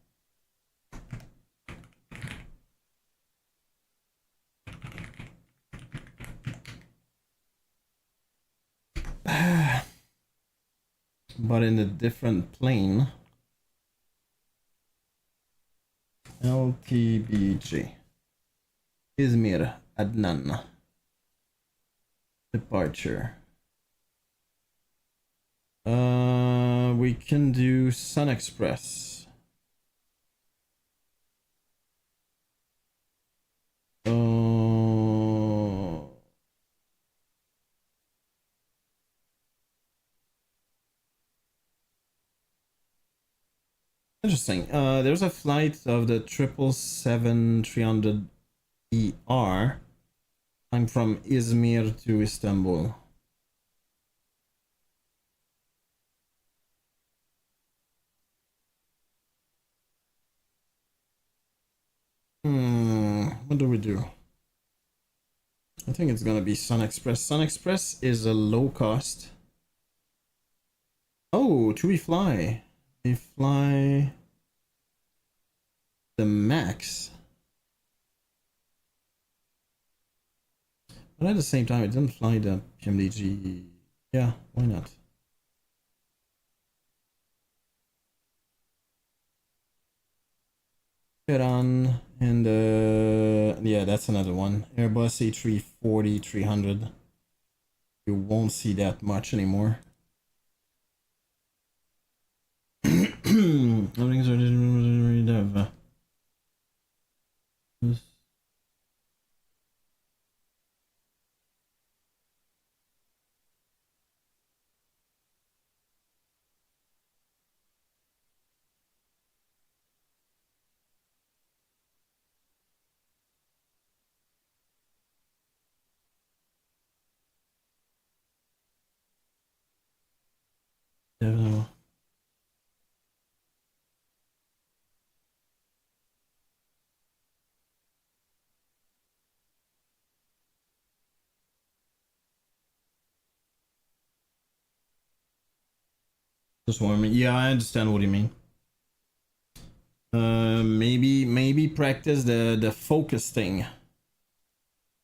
But in a different plane. LTBG. Izmir Adnan. Departure. We can do Sun Express. Interesting. There's a flight of the 777-300ER. I'm from Izmir to Istanbul. What do we do? I think it's gonna be Sun Express. Sun Express is a low cost. Oh, do we fly? They fly the max. But at the same time, it didn't fly the PMDG. Yeah, why not? Iran and yeah, that's another one. Airbus A340 300. You won't see that much anymore. Everything's already Definitely. Just warming. Yeah, I understand what you mean. Maybe practice the focus thing.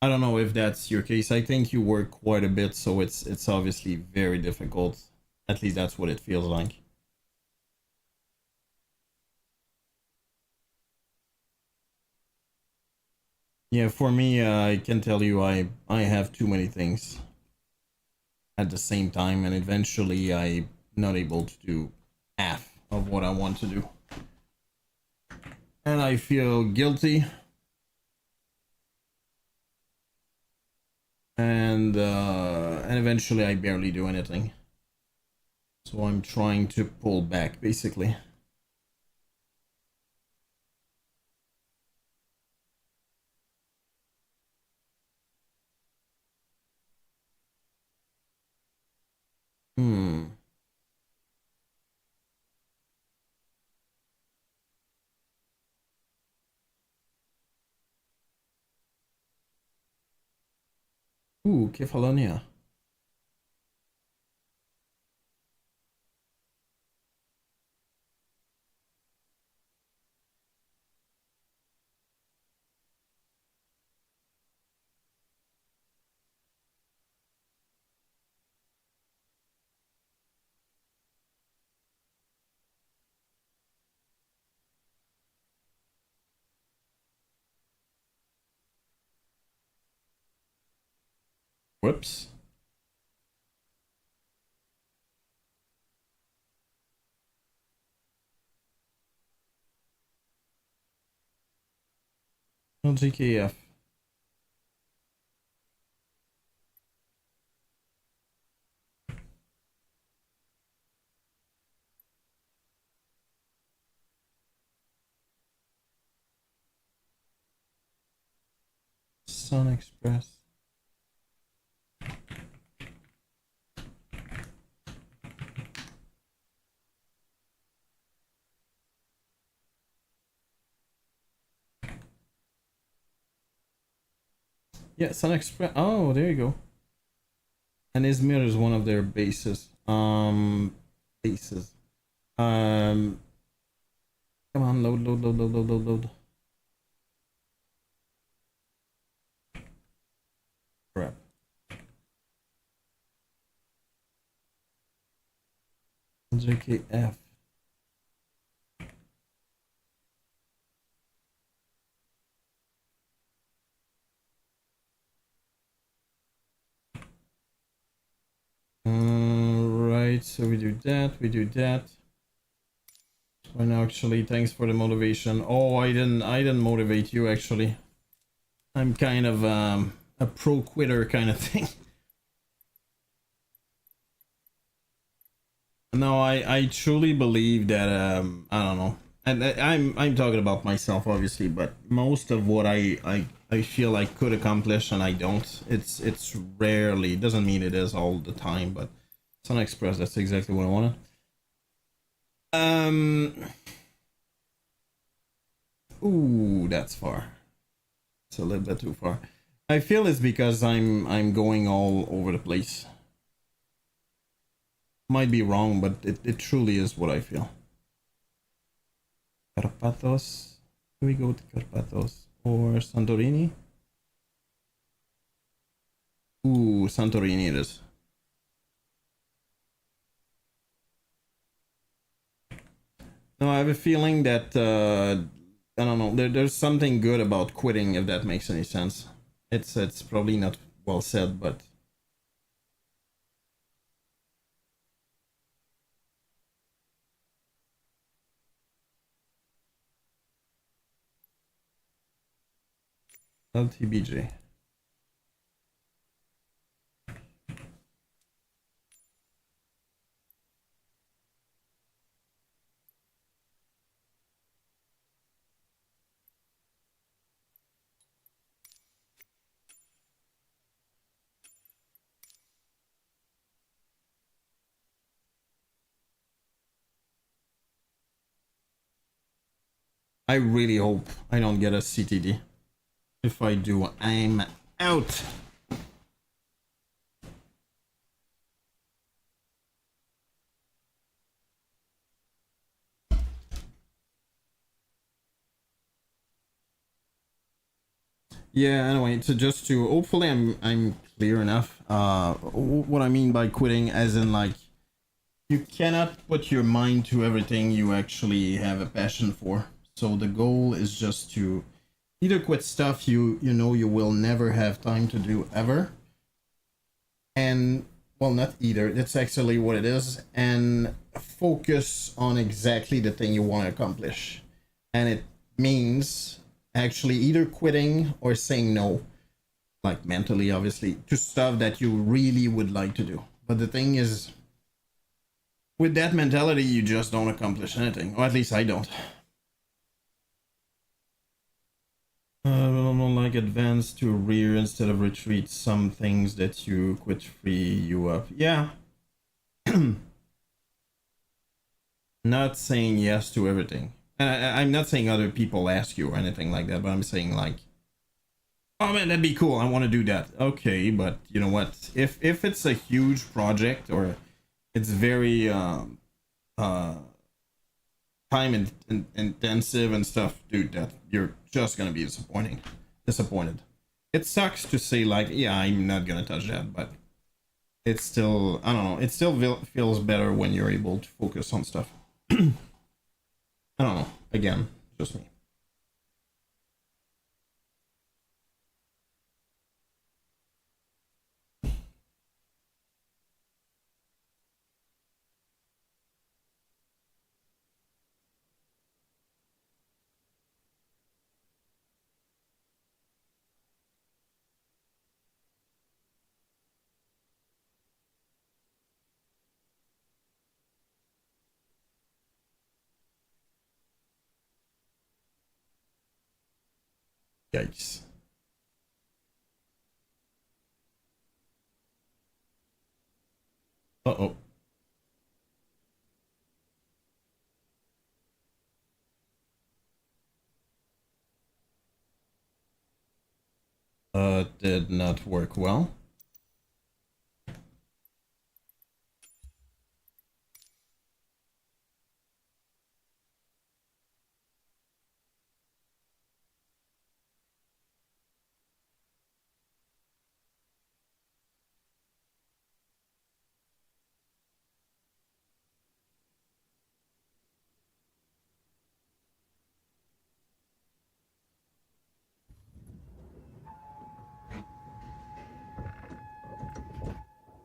I don't know if that's your case. I think you work quite a bit, so it's obviously very difficult. At least that's what it feels like. Yeah, for me, I can tell you I have too many things at the same time, and eventually I'm not able to do half of what I want to do. And I feel guilty. And eventually I barely do anything. So I'm trying to pull back, basically. Ooh, Kefalonia. Whoops. LGKF. Sun Express. Yeah, Sun Express. Oh, there you go. And Izmir is one of their bases. Bases. Come on, load. Crap. JKF. Right, so we do that. And actually, thanks for the motivation. Oh, I didn't motivate you actually. I'm kind of a pro quitter kind of thing. No, I truly believe that I don't know. And I'm talking about myself obviously, but most of what I feel I could accomplish and I don't. It's rarely, it doesn't mean it is all the time, but Sun Express, that's exactly what I wanted. Ooh, that's far. It's a little bit too far. I feel it's because I'm going all over the place. Might be wrong, but it truly is what I feel. Carpathos. Can we go to Carpathos or Santorini? Ooh, Santorini it is. No, I have a feeling that I don't know. There's something good about quitting, if that makes any sense. It's probably not well said, but LTBJ. I really hope I don't get a CTD. If I do, I'm out. Yeah, anyway, so just to hopefully I'm clear enough. What I mean by quitting, as in like you cannot put your mind to everything you actually have a passion for. So the goal is just to either quit stuff you know you will never have time to do ever, and well, not either, that's actually what it is, and focus on exactly the thing you want to accomplish. And it means actually either quitting or saying no, like mentally obviously, to stuff that you really would like to do. But the thing is, with that mentality you just don't accomplish anything, or at least I don't. I don't like advance to rear instead of retreat. Some things that you quit free you up. Yeah. Not saying yes to everything. And I'm not saying other people ask you or anything like that, but I'm saying like, oh man, that'd be cool, I want to do that. Okay, but you know what? If it's a huge project or it's very time intensive and stuff, dude, that you're just gonna be disappointed. It sucks to say like, yeah, I'm not gonna touch that, but it's still, I don't know, it still feels better when you're able to focus on stuff. I don't know, again, just me. Yikes. Uh-oh. Did not work well.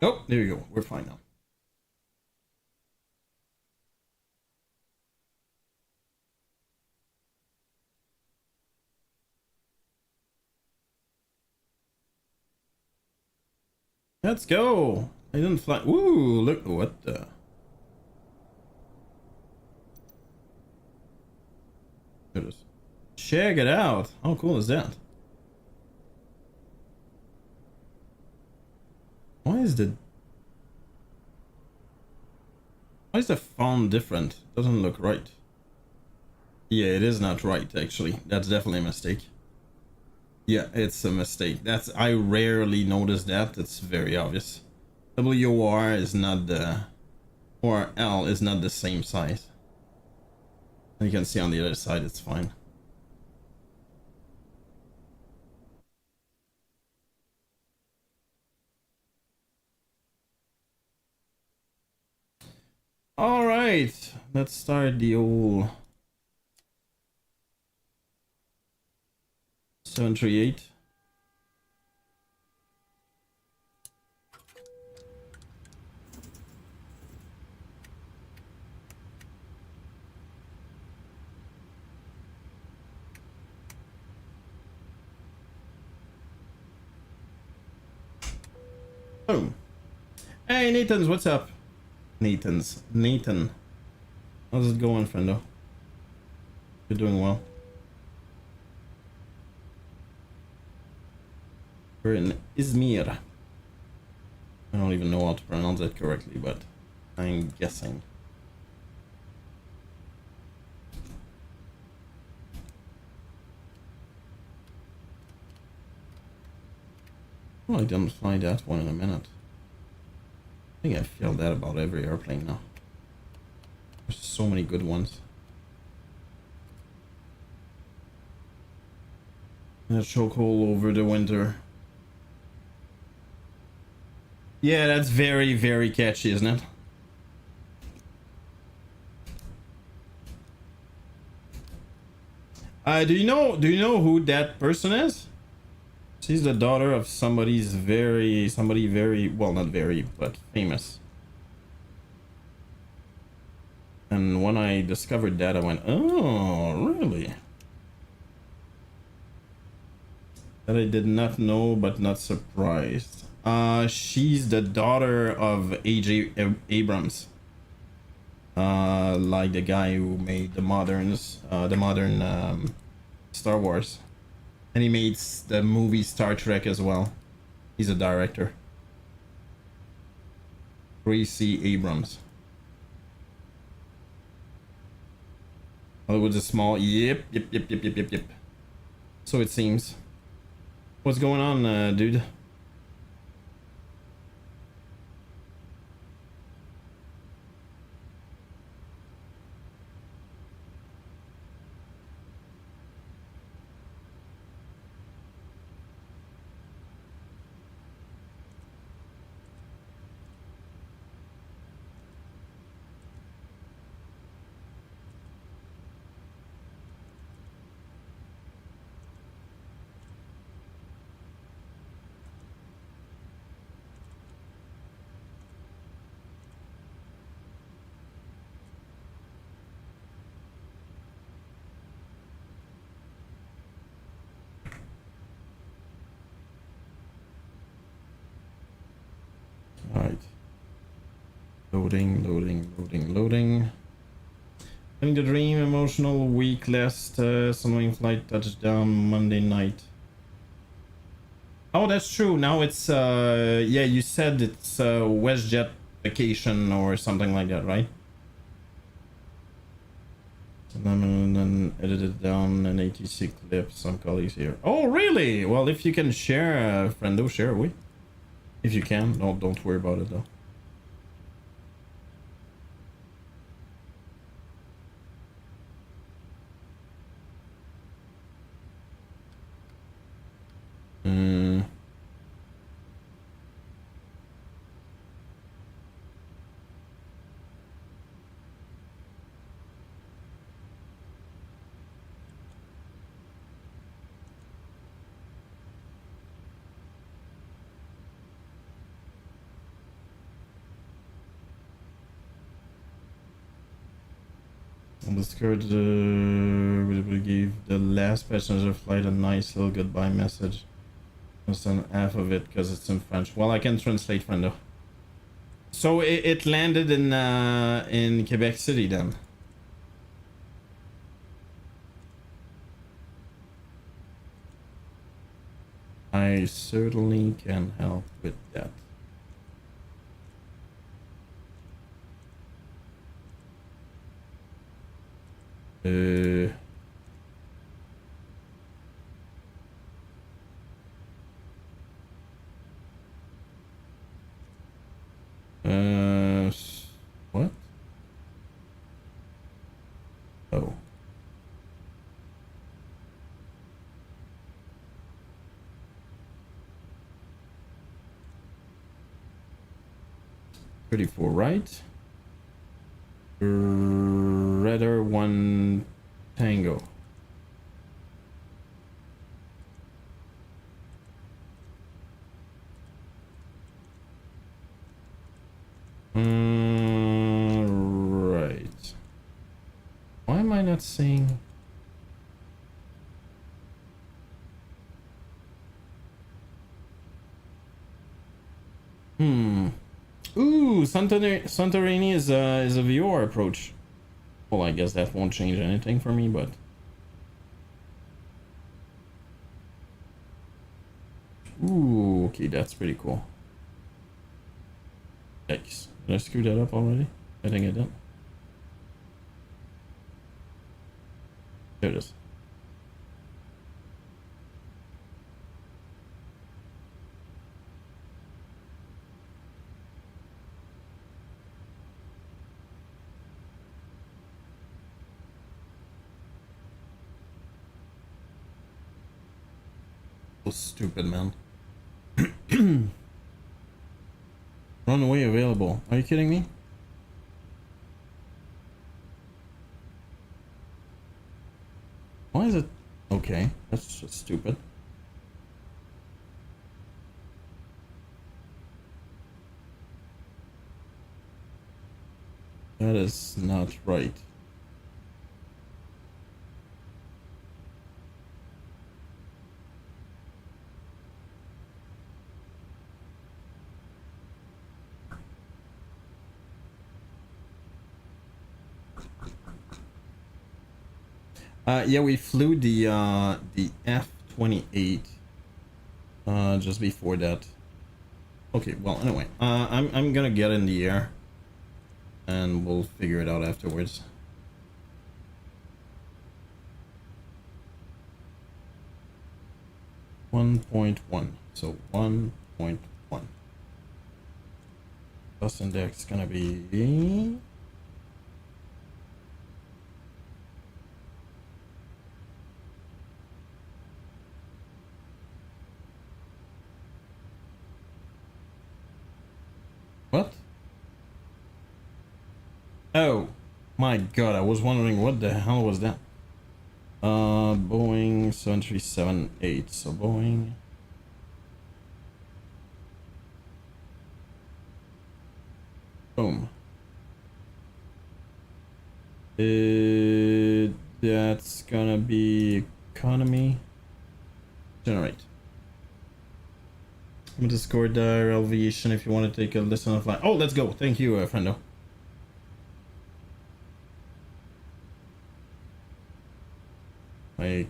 Oh, there you go. We're fine now. Let's go. I didn't fly. Ooh, look what the. Check it out. How cool is that? Why is the font different? Doesn't look right. Yeah, it is not right actually. That's definitely a mistake. Yeah, it's a mistake. I rarely notice that. It's very obvious. WR is not the, or L is not the same size. And you can see on the other side it's fine. All right, let's start the old 738. Boom. Hey, Nathan's, what's up? Nathan. How's it going, friendo? You're doing well. We're in Izmir. I don't even know how to pronounce it correctly, but I'm guessing. Oh, I didn't fly that one in a minute. I think I feel that about every airplane now. There's so many good ones. And a chokehold over the winter. Yeah, that's very, very catchy, isn't it? Do you know who that person is? She's the daughter of somebody very, well, not very, but famous. And when I discovered that, I went, oh, really? That I did not know, but not surprised. She's the daughter of A.J. Abrams. Like the guy who made the modern Star Wars. And he made the movie Star Trek as well. He's a director. Gracie Abrams. Hollywood's a small... Yep. So it seems. What's going on, dude? Alright. Loading. Having the dream, emotional week last, something flight touchdown Monday night. Oh, that's true. Now it's, yeah, you said it's WestJet vacation or something like that, right? And then edited down an ATC clip, some colleagues here. Oh, really? Well, if you can share, friendo, share we. If you can, no, don't worry about it though. On the skirt, we gave the last passenger flight a nice little goodbye message. Just an half of it because it's in French. Well, I can translate, friendo. So it landed in Quebec City then. I certainly can help with that. What? Oh. $34, right? Rather one tango. Right. Why am I not seeing? Ooh, Santorini is a VR approach. Well, I guess that won't change anything for me, but ooh, okay, that's pretty cool. Yikes. Did I screw that up already? I think I did. There it is. So stupid, man. Runway available. Are you kidding me? Why is it? Okay, that's just stupid. That is not right. Yeah, we flew the F28 just before that. Okay, well, anyway, I'm gonna get in the air and we'll figure it out afterwards. .1, so 1.1. Bus index gonna be what? Oh my god, I was wondering what the hell was that. Boeing 737-8, so Boeing. Boom. That's gonna be economy. Generate. I'm gonna Discord Aviation if you want to take a listen offline. Oh, let's go. Thank you, friendo.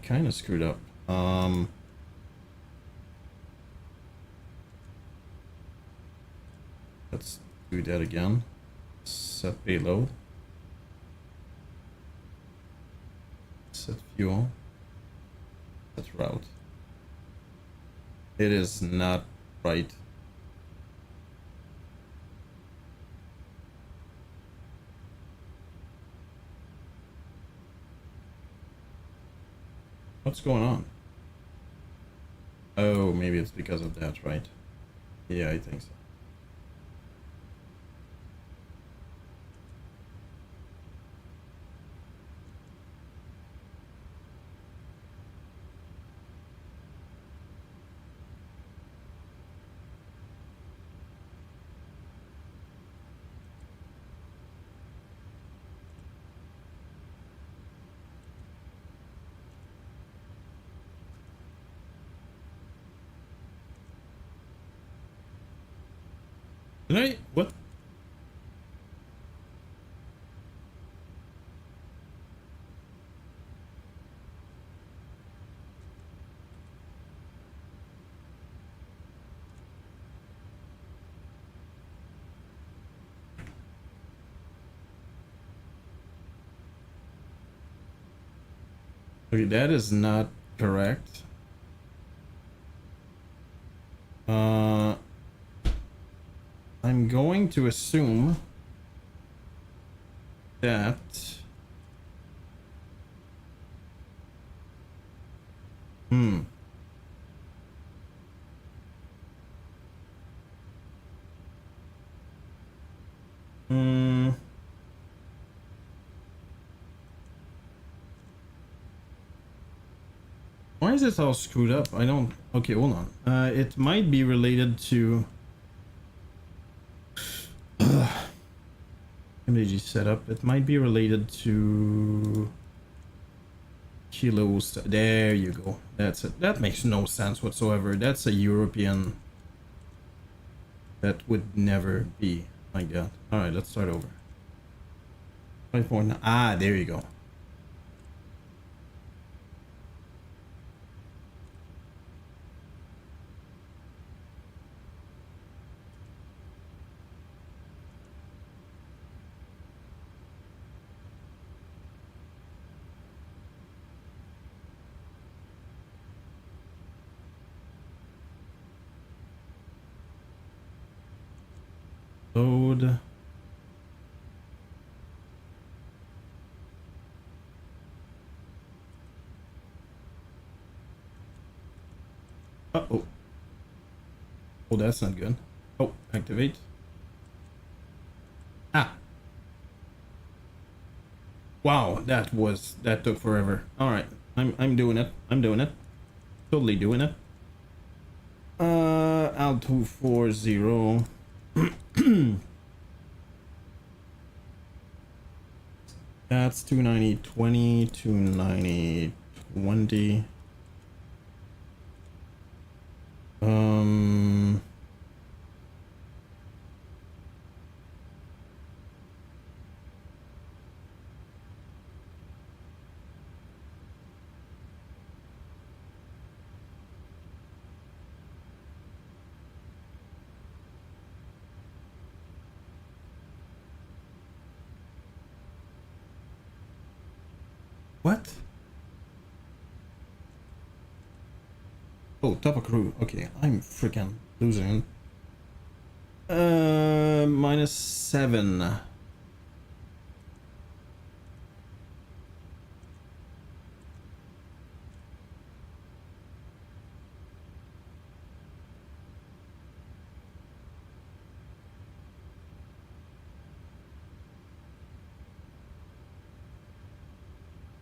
kind of screwed up. Let's do that again. Set payload. Set fuel. Set route. It is not right. What's going on? Oh, maybe it's because of that, right? Yeah, I think so. Did I? What? Okay, that is not correct. I'm going to assume that hmm. Why is this all screwed up? I don't... Okay, hold on. It might be related to... MDG setup. It might be related to... Kilos. There you go. That's it. That makes no sense whatsoever. That's a European... That would never be like that. Alright, let's start over. 5.9. Ah, there you go. Load. Uh-oh. Oh, that's not good. Oh, activate. Ah. Wow, that took forever. All right. I'm doing it. I'm doing it. Totally doing it. Alt 240. That's 290 20, 290 20. What? Oh, top of crew. Okay, I'm freaking losing. -7.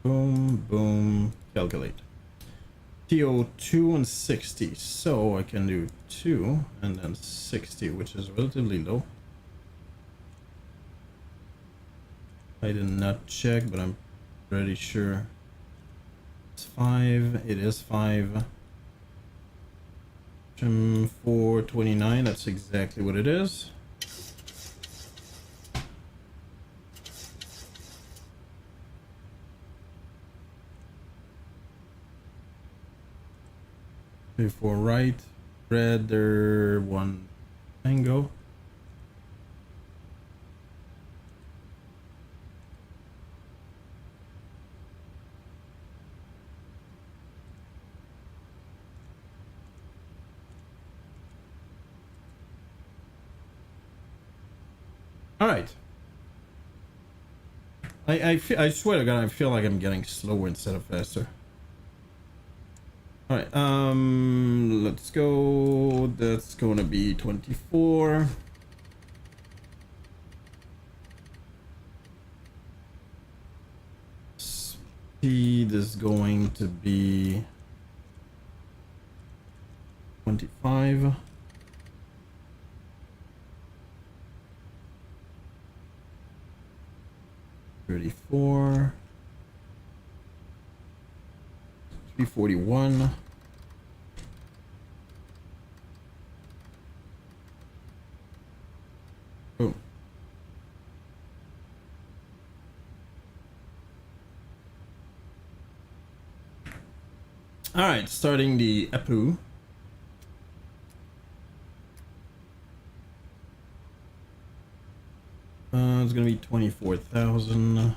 Boom, boom, calculate. TO2 and 60, so I can do 2 and then 60, which is relatively low. I did not check, but I'm pretty sure it's 5. It is 5. Trim 429, that's exactly what it is. Okay, for right, red, there, one tango. All right. I swear to God, I feel like I'm getting slower instead of faster. All right. Let's go. That's gonna be 24. Speed is going to be 25. $34. 341. Boom. All right, starting the Apu. It's gonna be 24,000.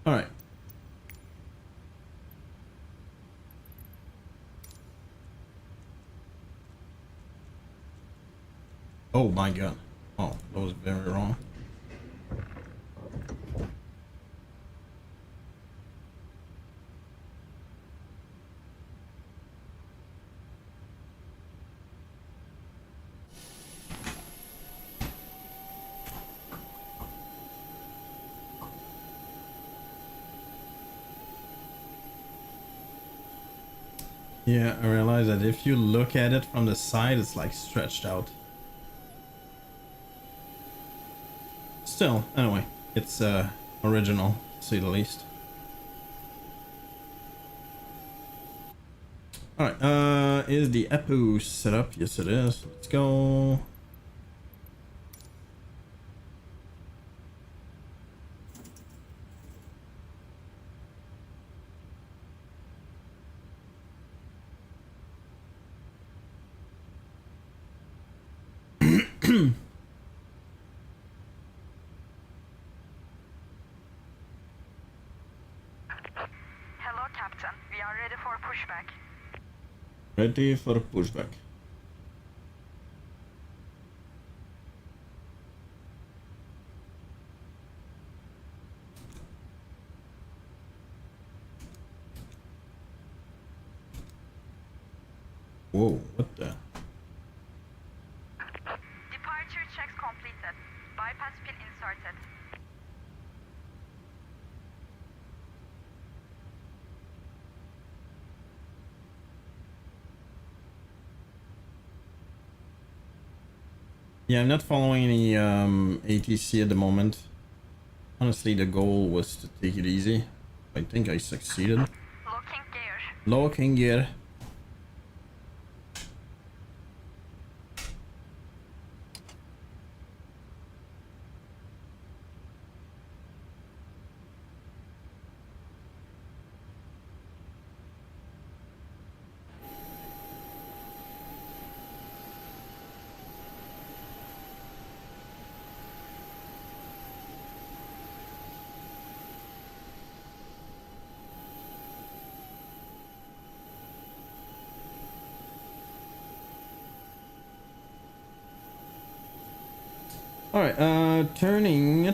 All right. Oh my God. Oh, that was very wrong. Yeah, I realize that if you look at it from the side, it's like stretched out. Still, anyway, it's original, to say the least. Alright, is the Apu set up? Yes, it is. Let's go. Hello, Captain. We are ready for pushback. Ready for pushback. Whoa, what the? Departure checks completed. Bypass pin inserted. Yeah, I'm not following any ATC at the moment. Honestly, the goal was to take it easy. I think I succeeded. Locking gear. Locking gear. Alright, turning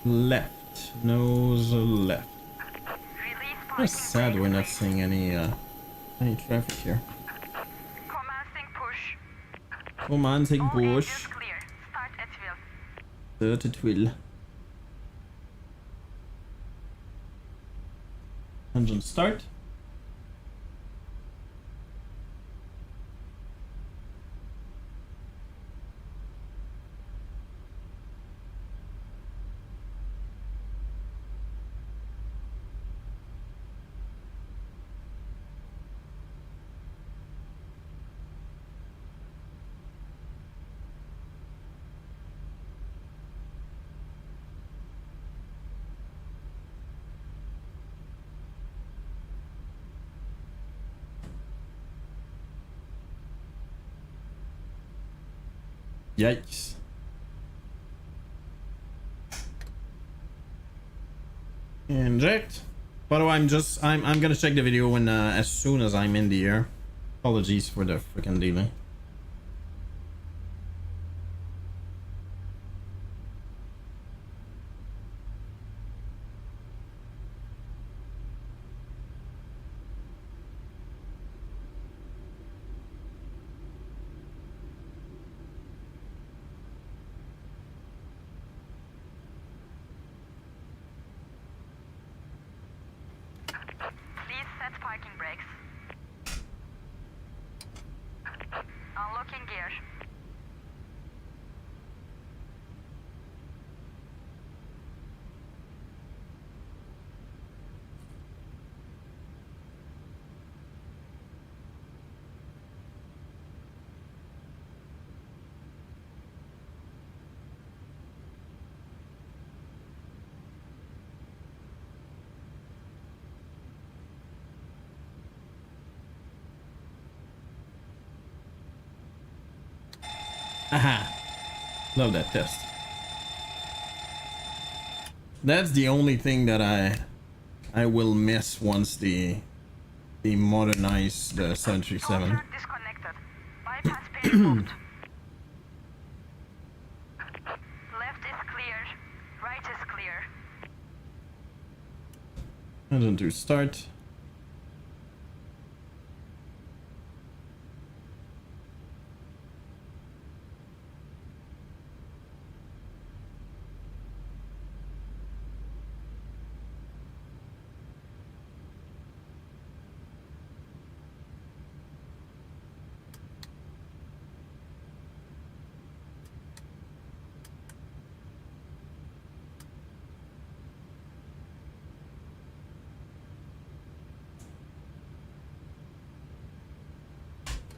left. Nose left. Release Kind parking of sad we're not brake. seeing any traffic here. Commencing push. Romantic All engines bush. clear. Start at wheel. Dirty twill. Engine start. Yikes. Inject. By the way, I'm gonna check the video when as soon as I'm in the air. Apologies for the freaking delay. Please set parking brakes. Unlocking gear. Aha. Love that test. That's the only thing that I will miss once they modernize the 737. Contact disconnected. Bypass pin moved. Left is clear. Right is clear. Engine to start.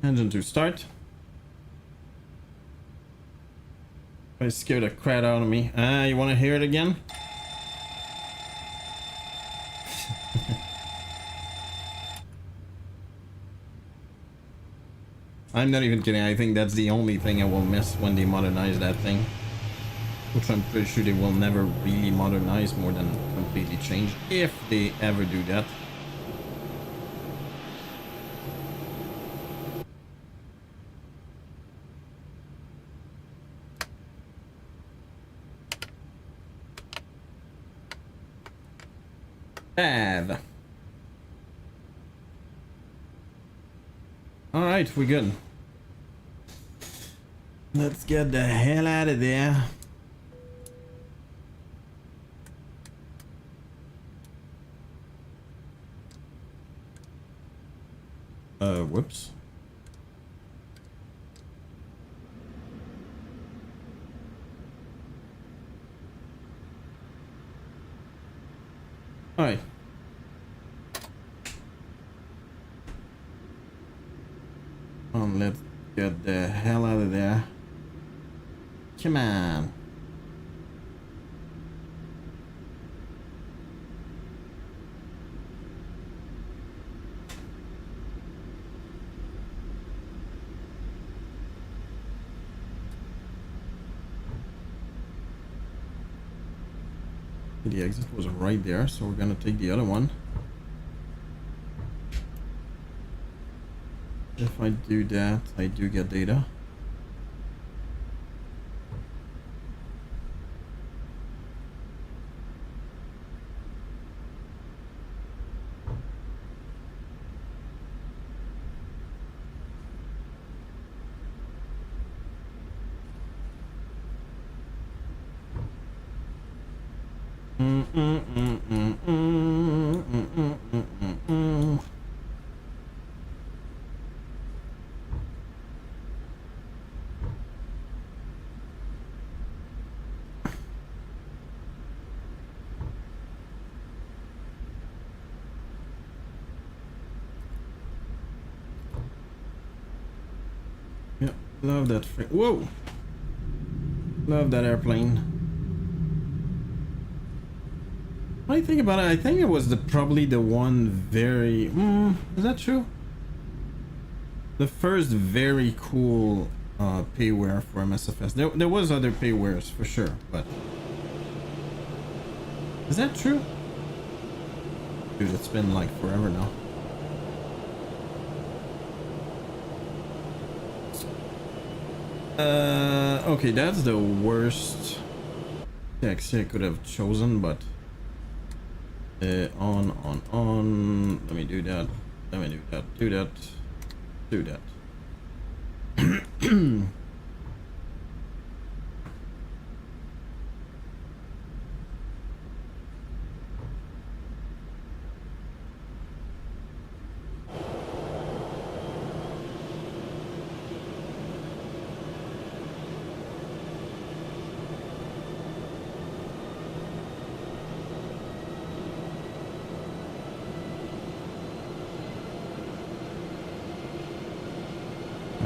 Engine to start. I scared the crap out of me. You want to hear it again? I'm not even kidding. I think that's the only thing I will miss when they modernize that thing. Which I'm pretty sure they will never really modernize more than completely change, if they ever do that. Bad. Alright, we're good. Let's get the hell out of there. Whoops. Alright. Let's get the hell out of there. Come on. The exit was right there, so we're gonna take the other one. If I do that, I do get data. Yeah, love that. Whoa! Love that airplane. What do you think about it? I think it was probably the one very... is that true? The first very cool payware for MSFS. There was other paywares for sure, but is that true? Dude, it's been like forever now. Okay, that's the worst taxi I could have chosen, but on. Let me do that. Let me do that. Do that. Do that.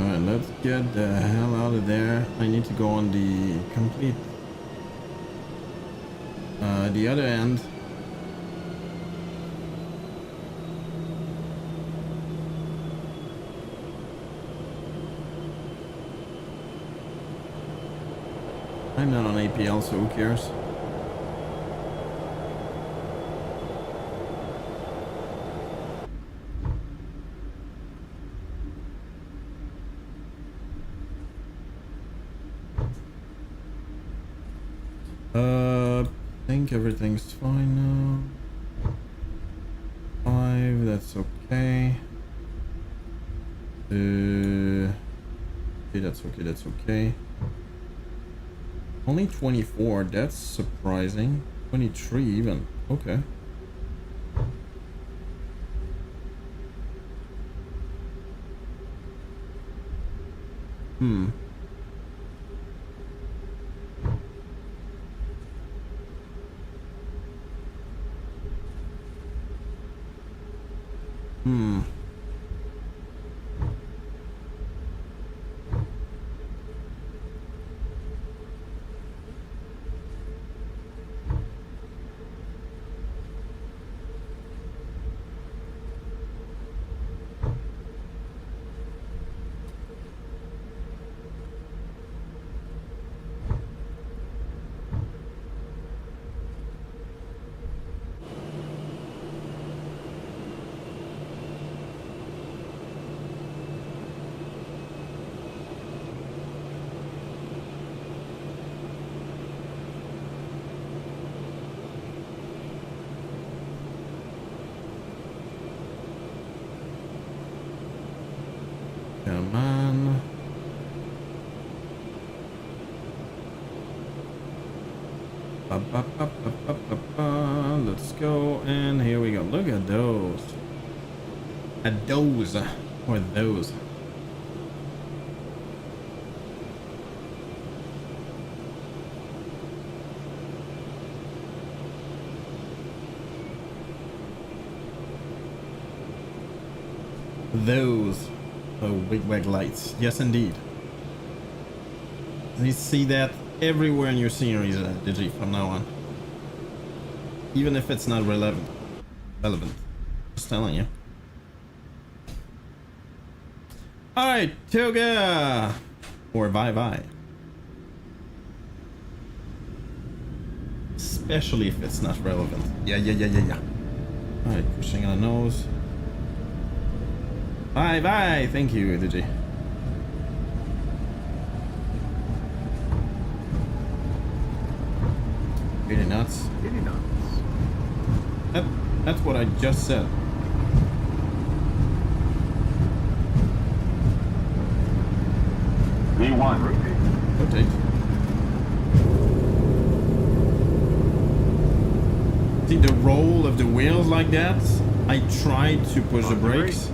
Alright, let's get the hell out of there. I need to go on the complete the other end. I'm not on APL, so who cares? I think everything's fine now. 5, that's okay. Okay, that's okay, that's okay. Only 24, that's surprising. 23 even, okay. Hmm. Come on. Ba, ba, ba, ba, ba, ba, ba. Let's go, and here we go. Look at those. At those. Or those. Those. Oh, wig lights. Yes, indeed. You see that everywhere in your sceneries, Digi, from now on. Even if it's not relevant. Just telling you. Alright, Toga! Or bye. Especially if it's not relevant. Yeah. Alright, pushing on the nose. Bye. Thank you, Digi. Really nuts. That's what I just said. V1. Rotate. See the roll of the wheels like that? I tried to push the brakes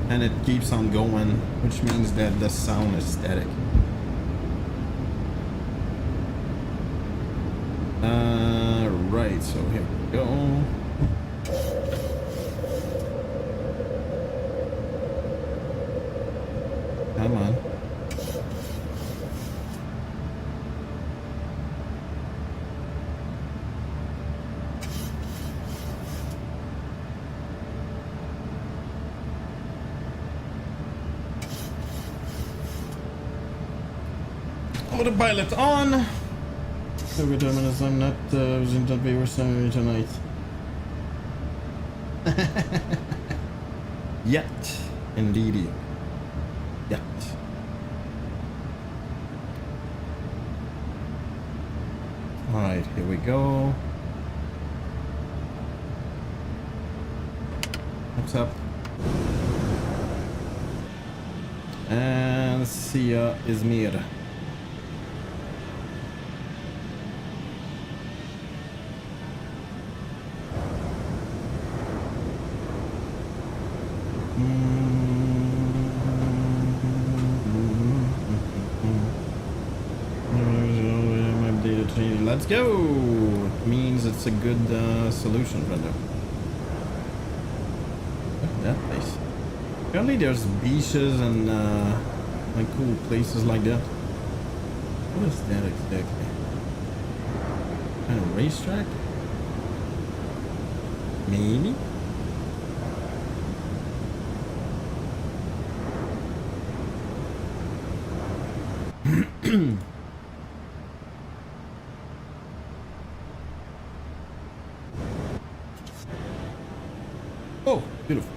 and it keeps on going, which means that the sound is static. Right, so here we go. Come on. Autopilot on. So good minutes. I'm not using that paper summary tonight. Yet, indeed. Yet. All right, here we go. What's up? And see ya, Izmir. Let's go. It means it's a good solution, friend. Look at that place. Apparently there's beaches and like cool places like that. What is that exactly? Kind of racetrack? Maybe? Oh, beautiful.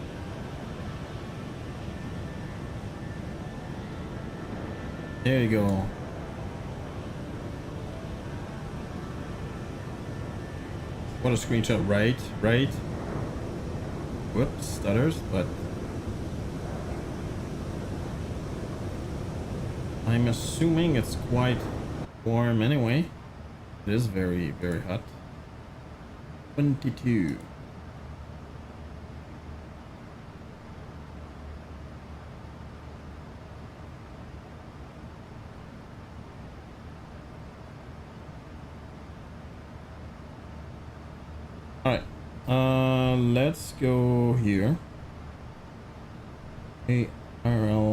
There you go. What a screenshot, right? Right? Whoops, stutters, but I'm assuming it's quite warm anyway. It is very, very hot. 22. Alright, let's go here. ARL,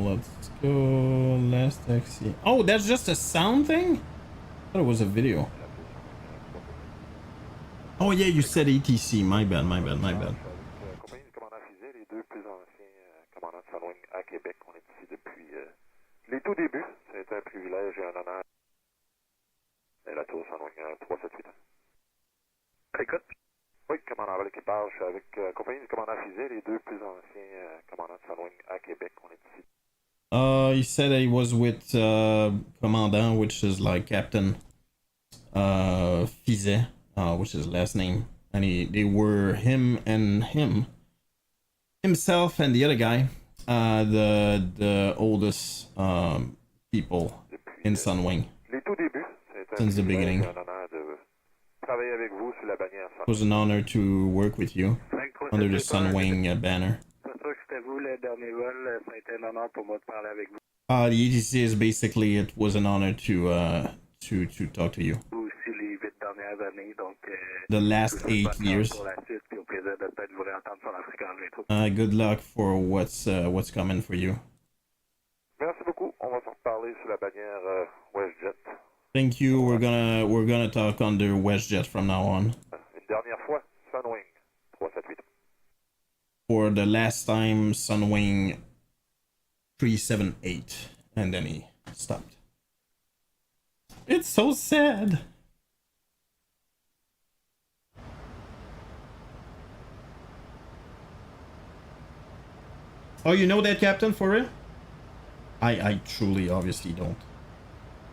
let's go, last taxi. Oh, that's just a sound thing? I thought it was a video. Oh yeah, you said ETC, my bad, my bad, my bad. Les tout débuts, c'est un privilège et un honneur. Et la tour Sunwing 378. Écoute. Oui, commandant à l'équipage, je suis avec compagnie du commandant Fizet, les deux plus anciens commandants de Sunwing à Québec, on est ici. He said he was with commandant, which is like Captain Fizet, which is his last name, and they were himself and the other guy, the oldest people in Sunwing since the beginning. It was an honor to work with you under the Sunwing banner. The ETC is basically, it was an honor to talk to you. The last 8 years. Good luck for what's coming for you. Merci beaucoup. On va se reparler sur la bannière WestJet. Thank you. We're gonna talk under WestJet from now on. Une dernière fois, Sunwing 378. For the last time, Sunwing 378, and then he stopped. It's so sad. Oh, you know that, Captain, for real? I truly, obviously don't.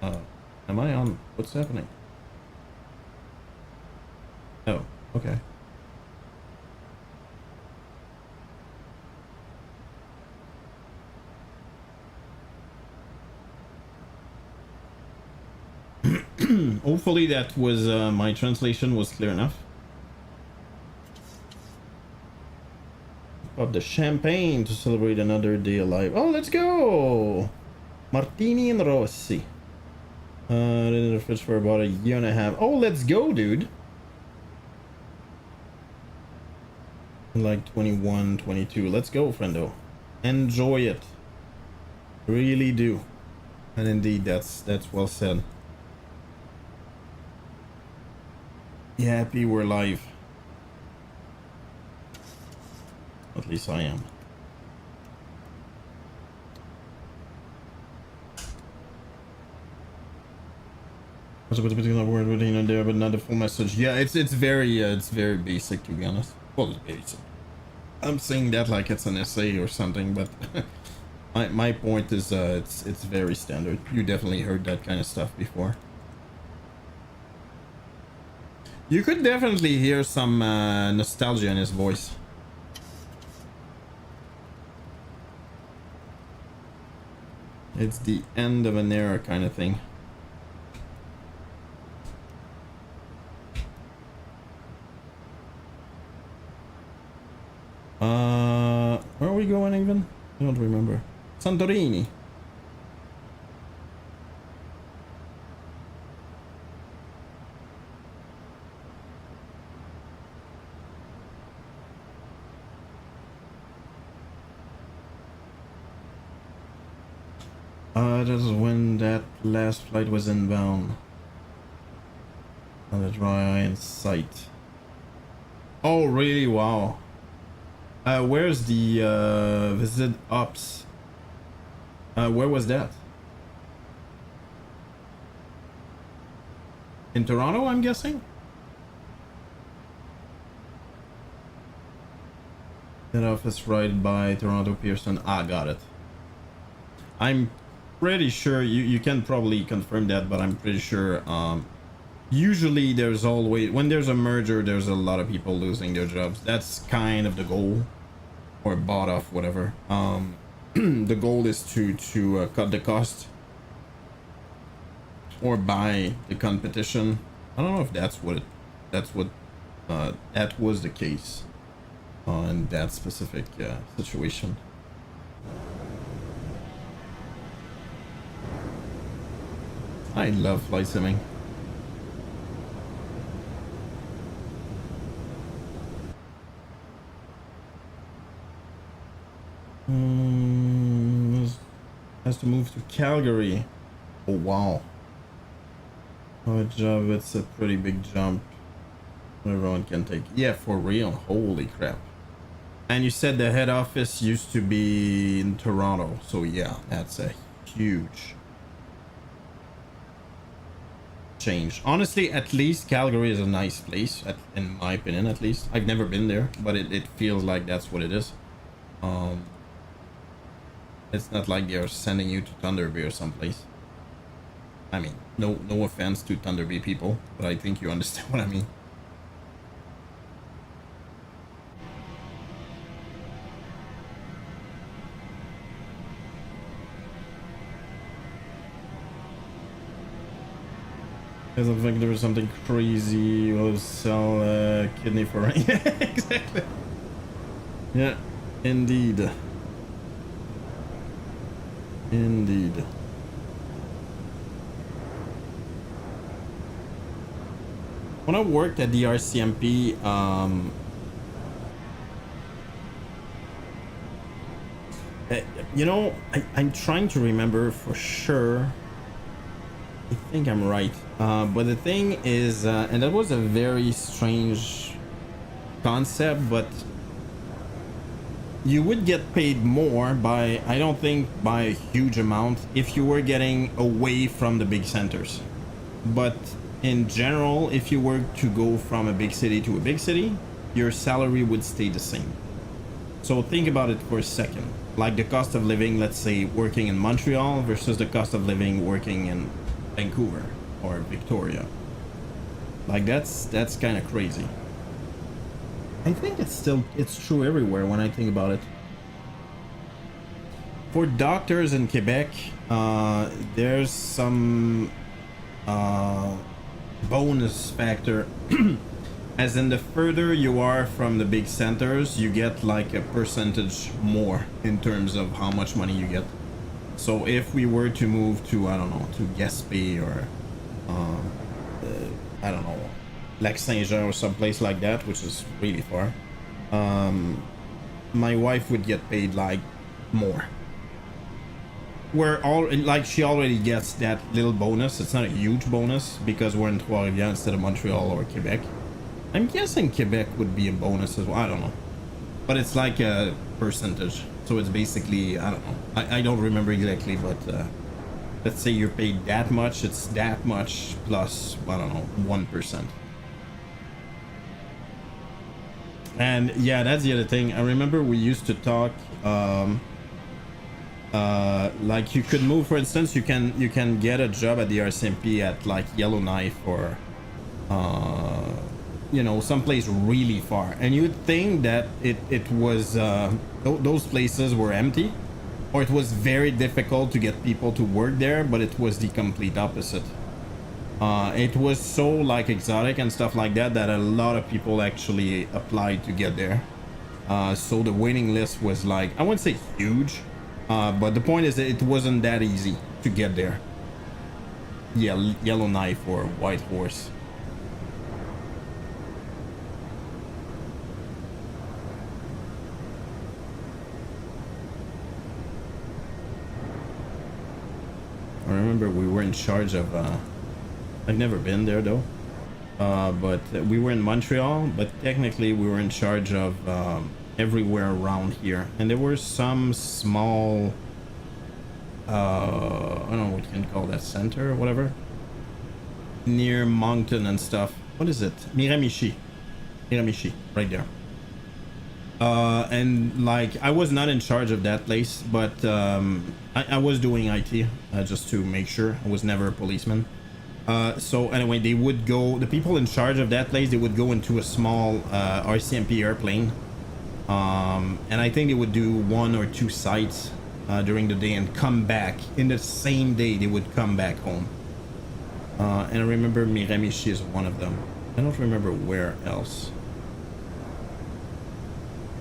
Am I on? What's happening? Oh, okay. Hopefully that was my translation was clear enough. Pop the champagne to celebrate another day alive. Oh, let's go! Martini and Rossi. In the fridge for about a year and a half. Oh, let's go, dude. Like 21, 22. Let's go, friendo. Enjoy it. Really do. And indeed, that's well said. Yeah, happy we're live. At least I am. Was a particular word within there, but not the full message. Yeah, it's very basic, to be honest. Well, it's basic. I'm saying that like it's an essay or something, but my point is it's very standard. You definitely heard that kind of stuff before. You could definitely hear some nostalgia in his voice. It's the end of an era kind of thing. Where are we going even? I don't remember. Santorini. That is when that last flight was inbound. On the dry eye in sight. Oh, really? Wow. Where's the visit ops? Where was that? In Toronto, I'm guessing? Head office right by Toronto Pearson. Ah, got it. I'm pretty sure you can probably confirm that, but I'm pretty sure usually there's always, when there's a merger, there's a lot of people losing their jobs. That's kind of the goal, or bought off, whatever. The goal is to cut the cost or buy the competition. I don't know if that was the case in that specific situation. I love flight simming. Has to move to Calgary. Oh wow. Oh, job. It's a pretty big jump. Everyone can take. Yeah, for real. Holy crap. And you said the head office used to be in Toronto. So yeah, that's a huge change. Honestly, at least Calgary is a nice place, in my opinion. At least I've never been there, but it feels like that's what it is. It's not like they're sending you to Thunder Bay or someplace. I mean, no offense to Thunder Bay people, but I think you understand what I mean. I don't think there was something crazy. We'll sell a kidney for yeah, exactly. Yeah, indeed. Indeed. When I worked at the RCMP, you know, I'm trying to remember for sure. I think I'm right. But the thing is, and that was a very strange concept, but you would get paid more by, I don't think by a huge amount, if you were getting away from the big centers. But in general, if you were to go from a big city to a big city, your salary would stay the same. So think about it for a second. Like the cost of living, let's say, working in Montreal versus the cost of living working in Vancouver or Victoria. Like that's kind of crazy. I think it's true everywhere when I think about it. For doctors in Quebec, there's some bonus factor. As in, the further you are from the big centers, you get like a percentage more in terms of how much money you get. So if we were to move to, I don't know, to Gaspé or I don't know, Lac Saint-Jean or someplace like that, which is really far, my wife would get paid like more. We're all like, she already gets that little bonus. It's not a huge bonus because we're in Trois-Rivières instead of Montreal or Quebec. I'm guessing Quebec would be a bonus as well. I don't know, but it's like a percentage. So it's basically, I don't know. I don't remember exactly, but let's say you're paid that much, it's that much plus, I don't know, 1%. And yeah, that's the other thing. I remember we used to talk, like you could move, for instance, you can get a job at the RCMP at like Yellowknife or you know, someplace really far, and you'd think that it was those places were empty, or it was very difficult to get people to work there, but it was the complete opposite. It was so like exotic and stuff like that that a lot of people actually applied to get there. So the waiting list was like, I wouldn't say huge, but the point is that it wasn't that easy to get there. Yeah, Yellowknife or White Horse. I remember we were in charge of I've never been there though, but we were in Montreal, but technically we were in charge of everywhere around here, and there were some small I don't know what you can call that, center or whatever, near Moncton and stuff. What is it? Miramichi, right there. And like I was not in charge of that place, but I was doing IT just to make sure. I was never a policeman. So anyway, they would go, the people in charge of that place, they would go into a small RCMP airplane, and I think they would do 1 or 2 sites during the day and come back in the same day. They would come back home, and I remember Miramichi is one of them. I don't remember where else.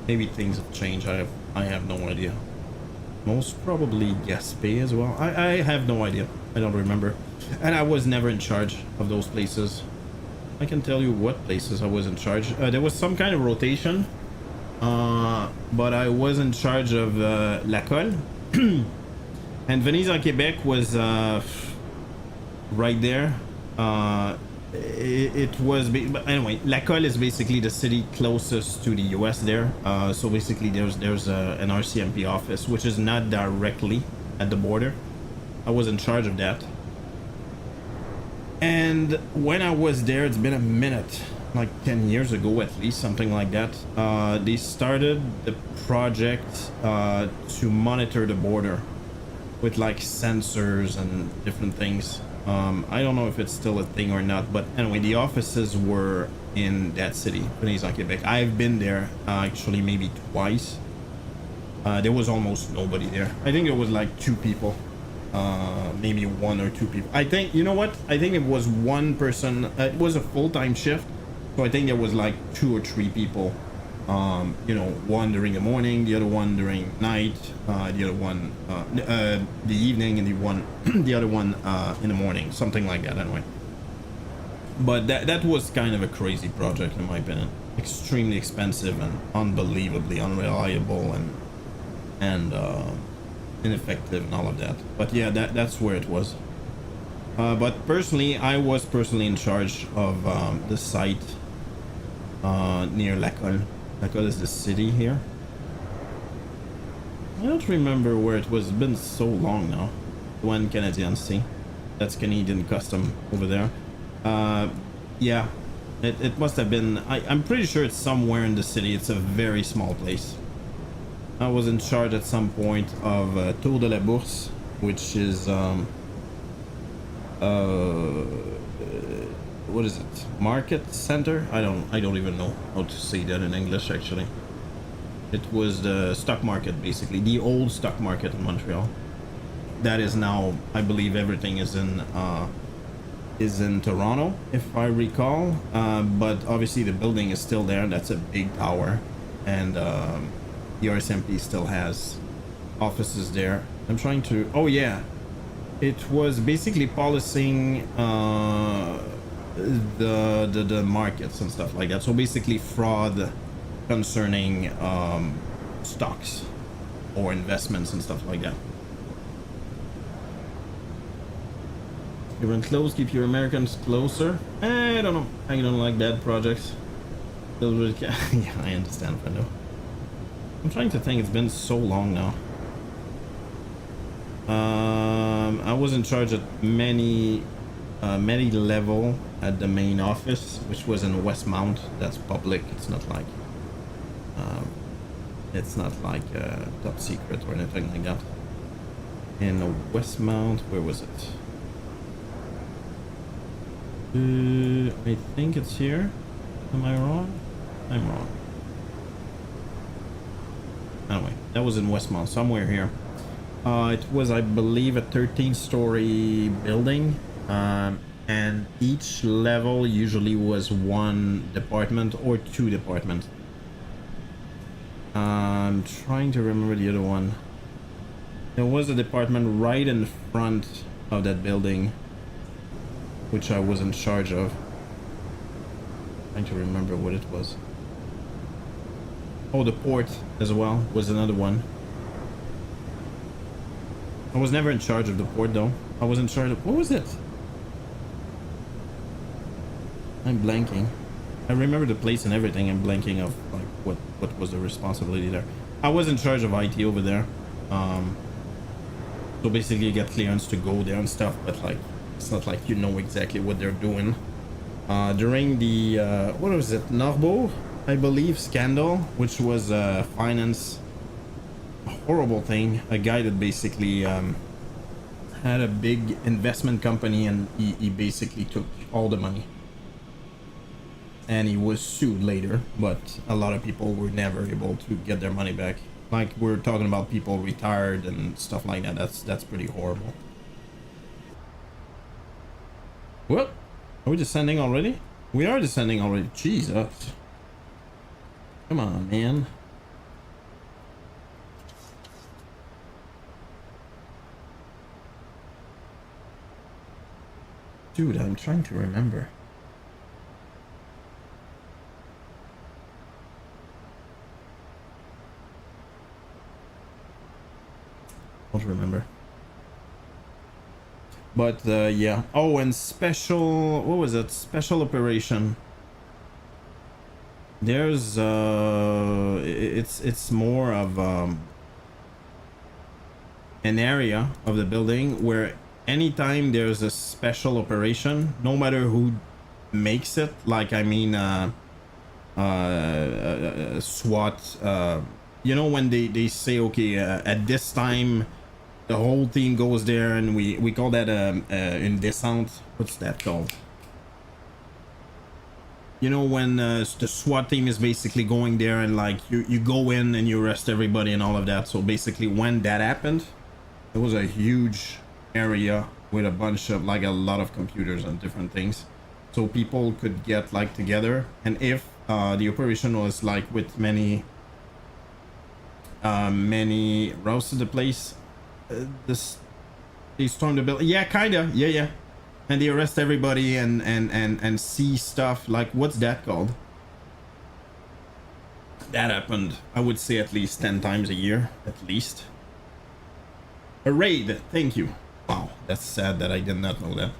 Maybe things have changed. I have no idea. Most probably Gaspé as well. I have no idea. I don't remember. And I was never in charge of those places. I can tell you what places I was in charge. There was some kind of rotation, but I was in charge of La Colle. And Venise en Québec was right there. It was, but anyway, La Colle is basically the city closest to the US there. So basically there's an RCMP office, which is not directly at the border. I was in charge of that. And when I was there, it's been a minute, like 10 years ago at least, something like that. They started the project to monitor the border with like sensors and different things. I don't know if it's still a thing or not, but anyway, the offices were in that city, Venise en Québec. I've been there actually maybe twice. There was almost nobody there. I think it was like 2 people, maybe 1 or 2 people. I think, you know what? I think it was 1 person. It was a full-time shift, so I think there was like 2 or 3 people. You know, one during the morning, the other one during night, the other one the evening, and the other one in the morning, something like that. Anyway, but that was kind of a crazy project in my opinion. Extremely expensive and unbelievably unreliable and ineffective and all of that. But yeah, that's where it was. But personally, I was personally in charge of the site near La Colle. La Colle is the city here. I don't remember where it was. It's been so long now. One Canadian Sea. That's Canadian custom over there. Yeah, it must have been. I'm pretty sure it's somewhere in the city. It's a very small place. I was in charge at some point of Tour de la Bourse, which is what is it? Market center? I don't even know how to say that in English actually. It was the stock market, basically the old stock market in Montreal. That is now, I believe, everything is in Toronto, if I recall. But obviously the building is still there. That's a big tower, and the RSMP still has offices there. I'm trying to. Oh yeah, it was basically policing the markets and stuff like that. So basically fraud concerning stocks or investments and stuff like that. You're in close, keep your Americans closer. I don't know. I don't like bad projects. Yeah, I understand, Fendo. I'm trying to think. It's been so long now. I was in charge of many level at the main office, which was in Westmount. That's public. It's not like top secret or anything like that. In Westmount, where was it? I think it's here. Am I wrong? I'm wrong. Anyway, that was in Westmount, somewhere here. It was, I believe, a 13-story building, and each level usually was one department or two departments. I'm trying to remember the other one. There was a department right in front of that building, which I was in charge of. Trying to remember what it was. Oh, the port as well was another one. I was never in charge of the port though. I was in charge of, what was it? I'm blanking. I remember the place and everything. I'm blanking of like what was the responsibility there. I was in charge of IT over there. So basically you get clearance to go there and stuff, but like it's not like you know exactly what they're doing. During the what was it, Norbo, I believe, scandal, which was finance, a horrible thing. A guy that basically had a big investment company, and he basically took all the money, and he was sued later, but a lot of people were never able to get their money back. Like, we're talking about people retired and stuff like that. That's pretty horrible. What? Are we descending already? We are descending already. Jesus. Come on, man. Dude, I'm trying to remember. Don't remember. But yeah. Oh, and special, what was it? Special operation. There's it's more of an area of the building where anytime there's a special operation, no matter who makes it, like, I mean SWAT, you know, when they say, okay, at this time the whole team goes there, and we call that in descent. What's that called? You know, when the SWAT team is basically going there, and like you go in and you arrest everybody and all of that. So basically when that happened, it was a huge area with a bunch of, like, a lot of computers and different things, so people could get like together. And if the operation was like with many routes to the place, they storm the building. Yeah, kinda. Yeah. And they arrest everybody and see stuff. Like, what's that called? That happened, I would say, at least 10 times a year, at least. A raid. Thank you. Wow, that's sad that I did not know that.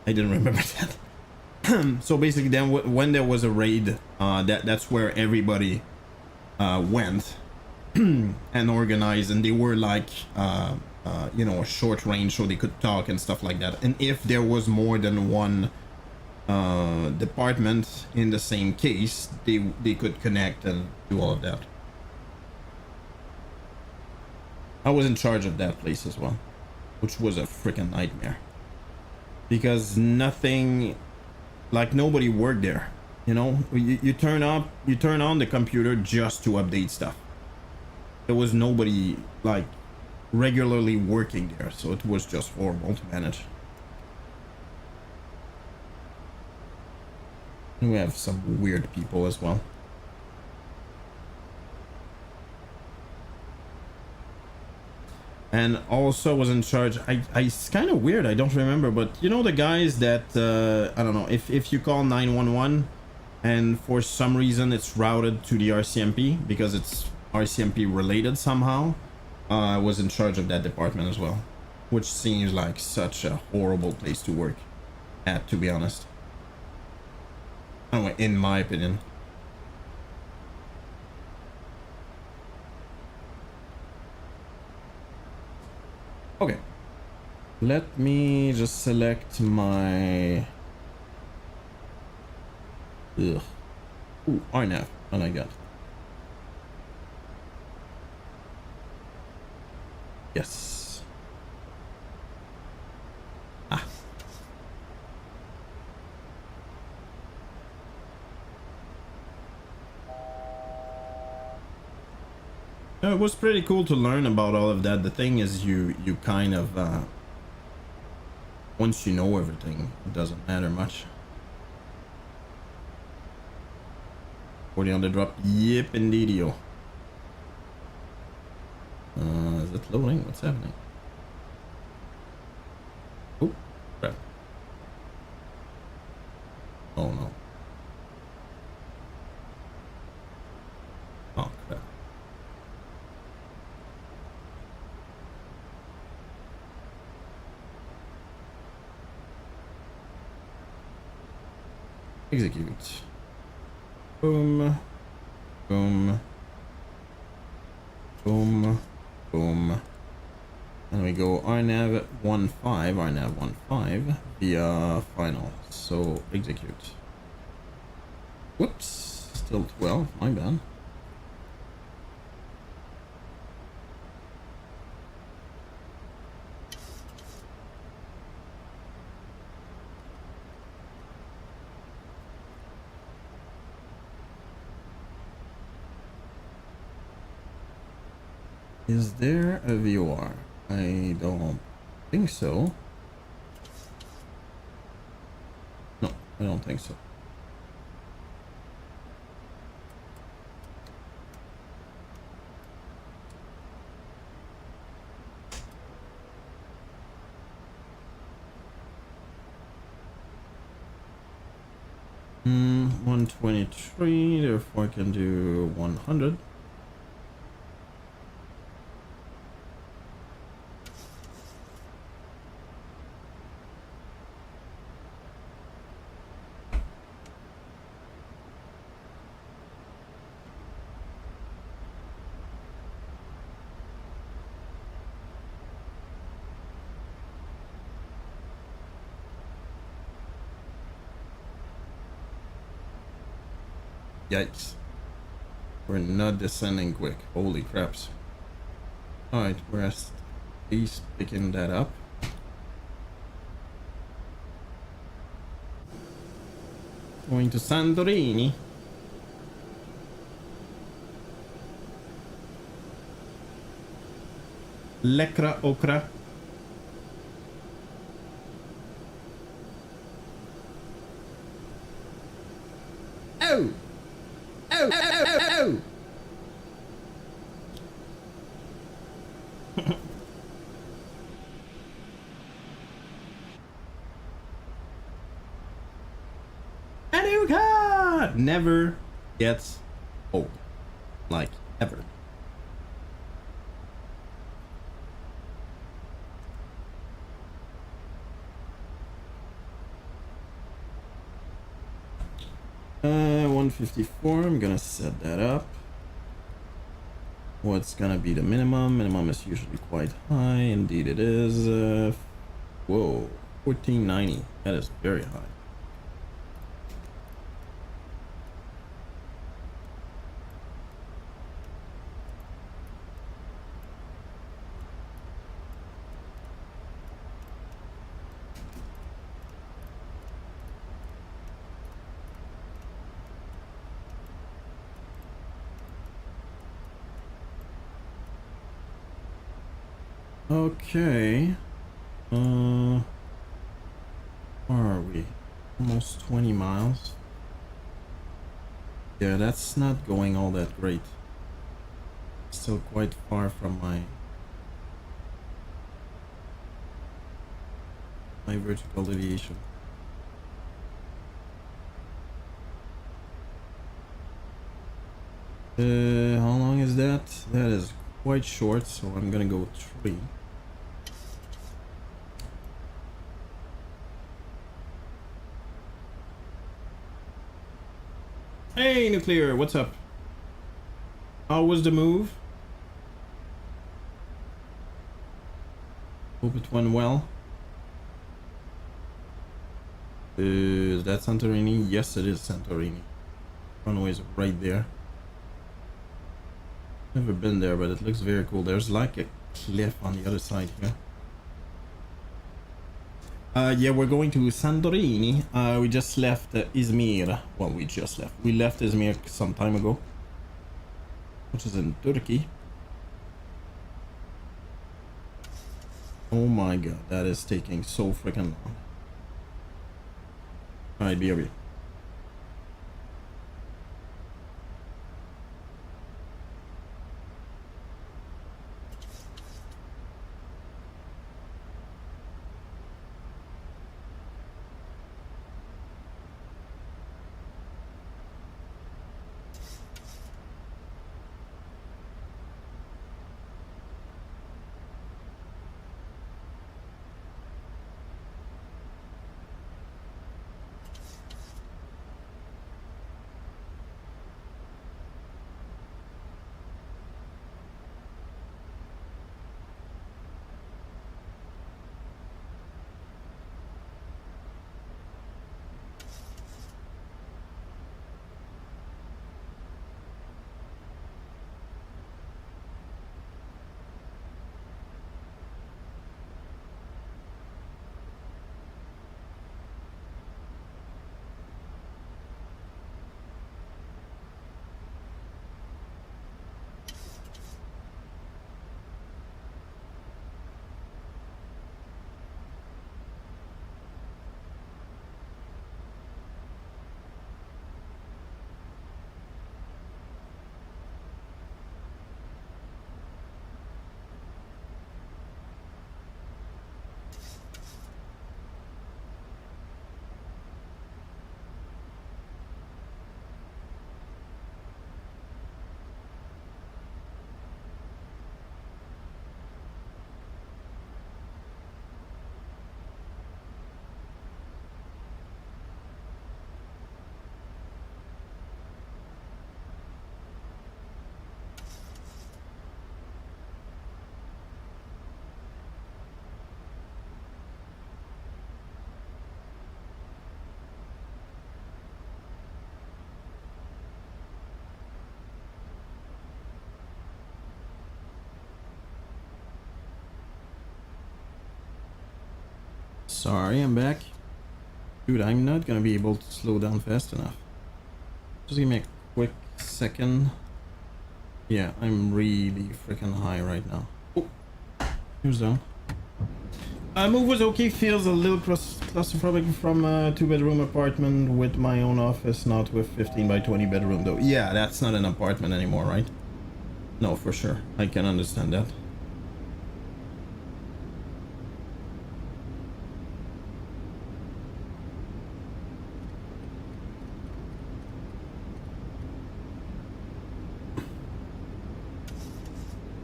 I didn't remember that. So basically, then when there was a raid, that's where everybody went and organized, and they were like you know, a short range, so they could talk and stuff like that. And if there was more than one department in the same case, they could connect and do all of that. I was in charge of that place as well, which was a freaking nightmare, because nothing, like, nobody worked there. You know, you turn on the computer just to update stuff. There was nobody like regularly working there, so it was just horrible to manage. And we have some weird people as well. And also was in charge, it's kind of weird, I don't remember, but you know the guys that I don't know, if you call 911 and for some reason it's routed to the RCMP because it's RCMP related somehow, I was in charge of that department as well, which seems like such a horrible place to work at, to be honest. Anyway, in my opinion. Okay, Let me just select my... Ugh. Ooh, RNAV. I like that. Yes. Ah. It was pretty cool to learn about all of that. The thing is, you kind of once you know everything, it doesn't matter much. 40 on the drop. Yep, indeedio. Is it loading? What's happening? Oh, crap. Oh no. Oh crap. Execute. Boom. Boom. Boom. Boom. And we go RNAV 15, RNAV 15 via final. So execute. Whoops. Still 12. My bad. Is there a VOR? I don't think so. No, I don't think so. Hmm, 123, therefore I can do 100. Yikes. We're not descending quick. Holy craps. Alright, we're at least picking that up. Going to Santorini. Lekra okra. Oh! Oh! Oh! Oh! Oh! Anuka never gets old. Like, ever. Uh, 154, I'm gonna set that up. What's gonna be the minimum? Minimum is usually quite high. Indeed it is. Whoa, 1490. That is very high. Okay. Where are we? Almost 20 miles. Yeah, that's not going all that great. Still quite far from my vertical deviation. How long is that? That is quite short, so I'm gonna go 3. Hey, Nuclear, what's up? How was the move? Hope it went well. Is that Santorini? Yes, it is Santorini. Runway is right there. Never been there, but it looks very cool. There's like a cliff on the other side here. Yeah, we're going to Santorini. We just left Izmir. Well, we just left. We left Izmir some time ago, which is in Turkey. Oh my god, that is taking so freaking long. Alright, BRB. Sorry, I'm back. Dude, I'm not gonna be able to slow down fast enough. Just give me a quick second. Yeah, I'm really freaking high right now. Oh, here's down. Move was okay. Feels a little claustrophobic from a 2-bedroom apartment with my own office, not with 15 by 20 bedroom though. Yeah, that's not an apartment anymore, right? No, for sure. I can understand that.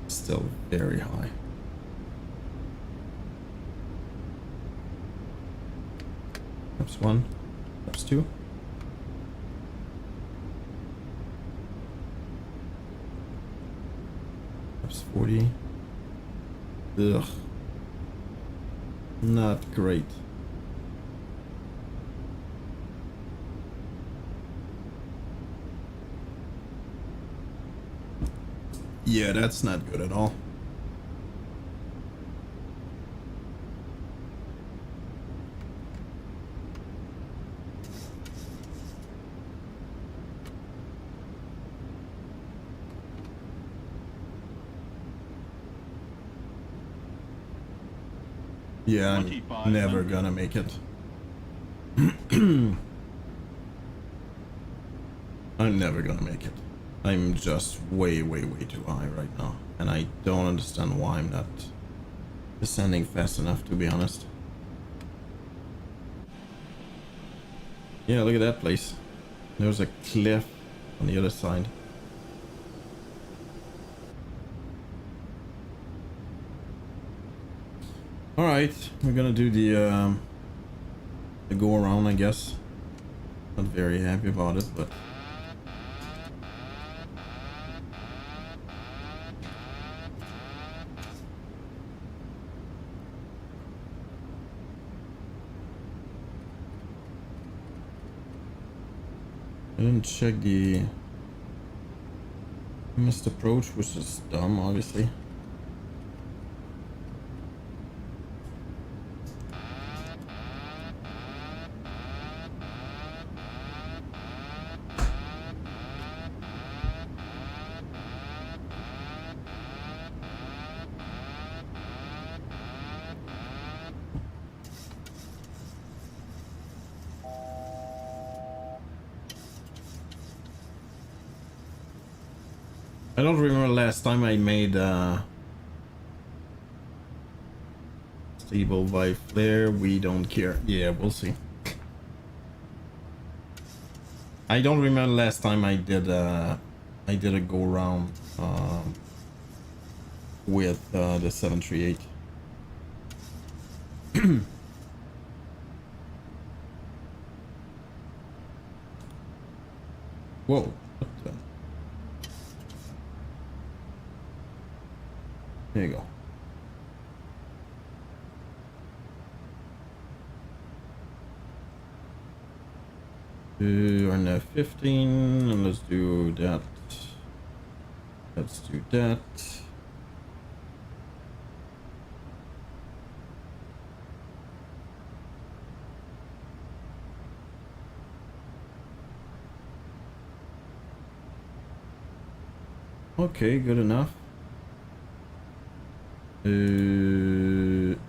Still very high. Perhaps 1, perhaps 2. Perhaps 40. Ugh. Not great. Yeah, that's not good at all. Yeah, I'm never gonna make it. I'm never gonna make it. I'm just way too high right now. And I don't understand why I'm not descending fast enough, to be honest. Yeah, look at that place. There's a cliff on the other side. Alright, we're gonna do the go around, I guess. Not very happy about it, but... didn't check the missed approach, which is dumb, obviously. I don't remember last time I made stable by flare. We don't care. Yeah, we'll see. I don't remember last time I did a go round with the 738. Whoa. What the? There you go. We're now 15, and let's do that. Let's do that. Okay, good enough.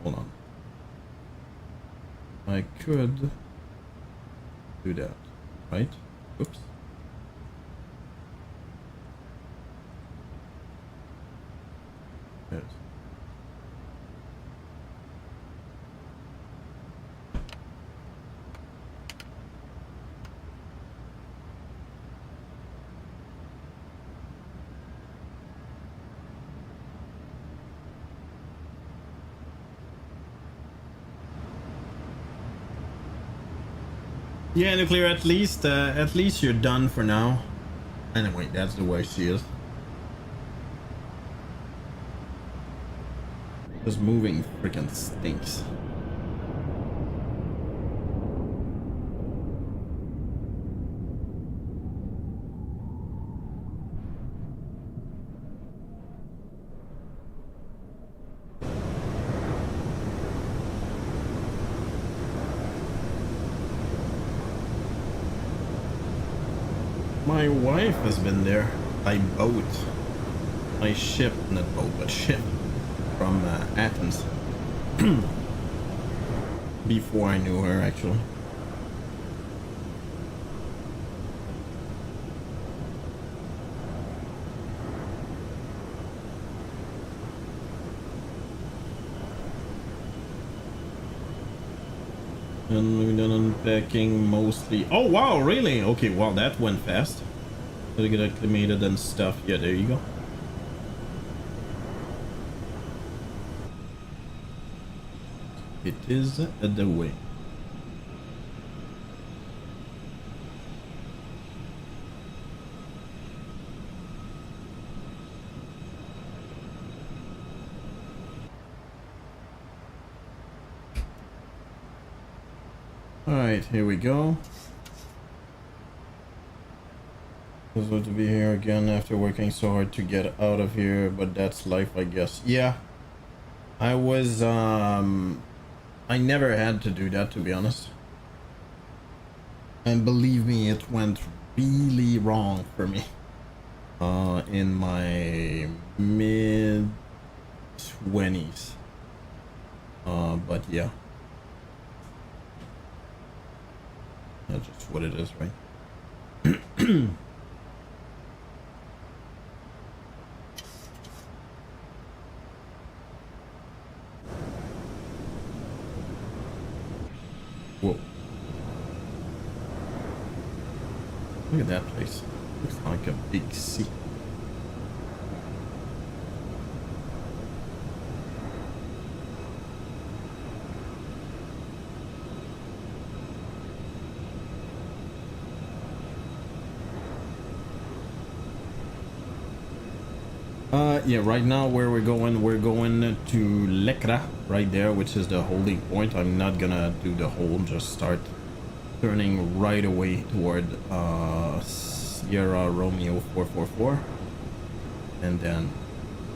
Hold on. I could do that, right? Oops. Yes. Yeah, nuclear. At least you're done for now. Anyway, that's the way she is. This moving freaking stinks. My wife has been there by boat. My ship, not boat, but ship from Athens. Before I knew her, actually. And we're done unpacking mostly. Oh wow, really? Okay, well that went fast. Gotta get acclimated and stuff. Yeah, there you go. It is the way. Alright, here we go. It's good to be here again after working so hard to get out of here, but that's life, I guess. Yeah. I was, I never had to do that, to be honest. And believe me, it went really wrong for me. In my mid-20s. But yeah. That's just what it is, right? Whoa. Look at that place. Looks like a big sea. Yeah, right now where we're going to Lekra, right there, which is the holding point. I'm not gonna do the whole, just start turning right away toward Sierra Romeo 444, and then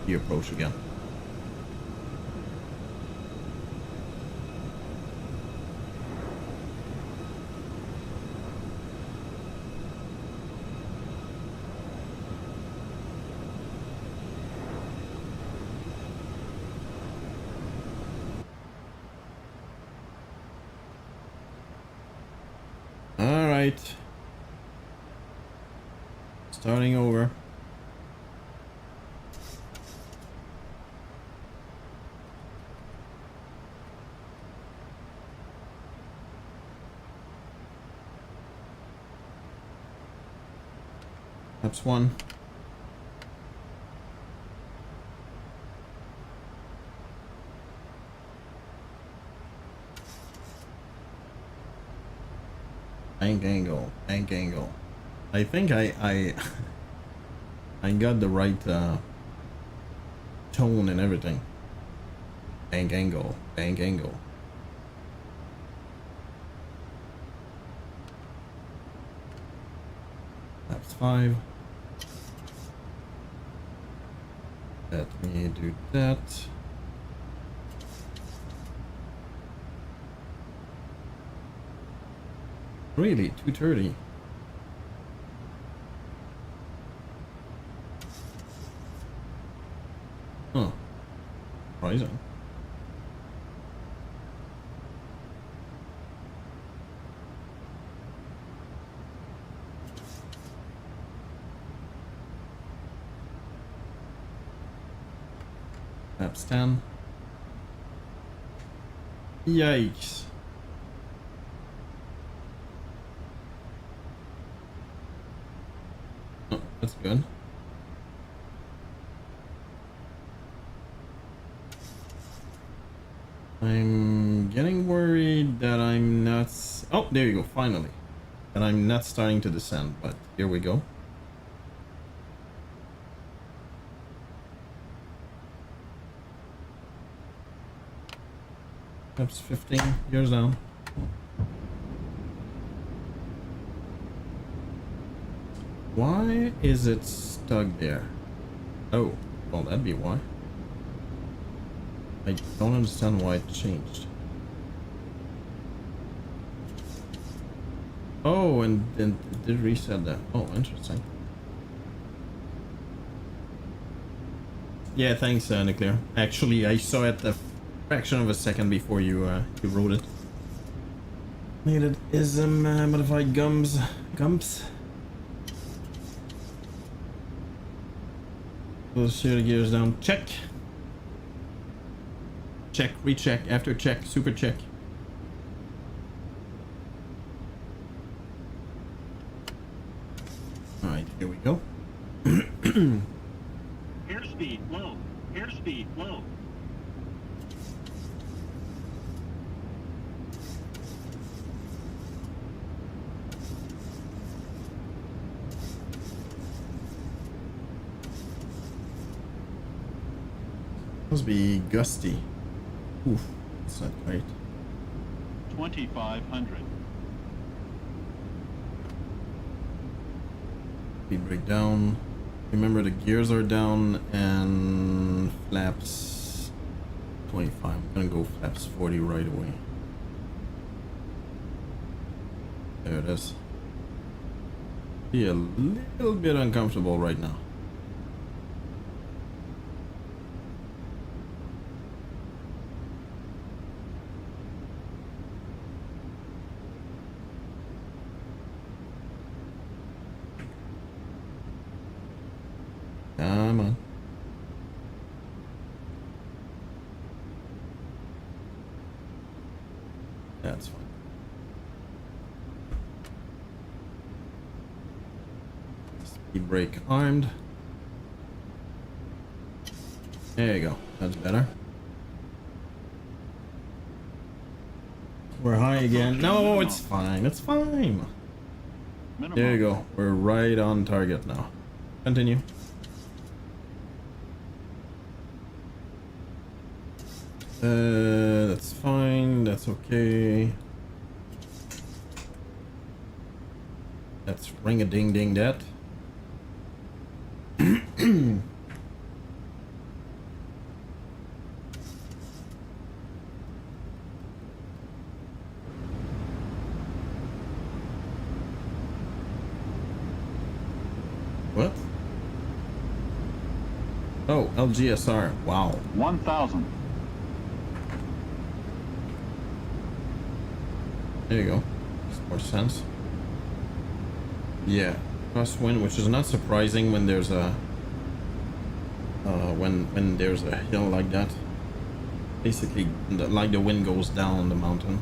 you approach again. All right, starting over. That's one. Bank angle, bank angle. I think I I got the right tone and everything. Bank angle, bank angle. That's 5. Let me do that. Really, 230. Huh. Surprising. Laps 10. Yikes. Oh, that's good. I'm getting worried that I'm not... Oh, there you go, finally. And I'm not starting to descend, but here we go. That's 15 years down. Why is it stuck there? Oh, well, that'd be why. I don't understand why it changed. Oh, and then it did reset that. Oh, interesting. Yeah, thanks, Nuclear. Actually, I saw it a fraction of a second before you you wrote it. Made it ism modified gumps. We'll share the gears down. Check. Check, recheck, after check, super check. Alright, here we go. Airspeed low. Airspeed low. Must be gusty. Oof, that's not great. 2,500. Speed brake down. Remember the gears are down and flaps 25. I'm gonna go flaps 40 right away. There it is. Be a little bit uncomfortable right now. Come on. That's fine. Speed brake armed. There you go. That's better. We're high again. No, it's fine. It's fine. There you go. We're right on target now. Continue. That's fine. That's okay. Let's ring a ding ding that. What? Oh, LGSR. Wow. 1,000. There you go. Makes more sense. Yeah. Crosswind, which is not surprising when there's a when there's a hill like that. Basically, like the wind goes down the mountain.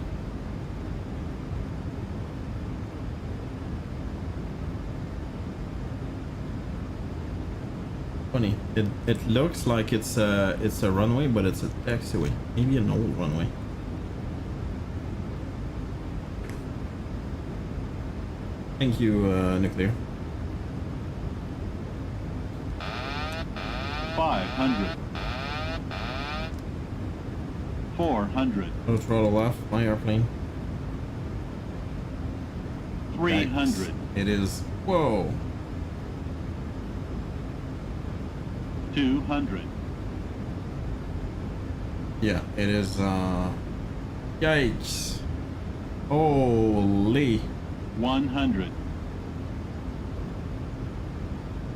Funny. It looks like it's a runway, but it's a taxiway. Maybe an old runway. Thank you, Nuclear. 500. 400. Oh, throttle off my airplane. 300. It is. Whoa. 200. Yeah, it is. Yikes. Holy. 100.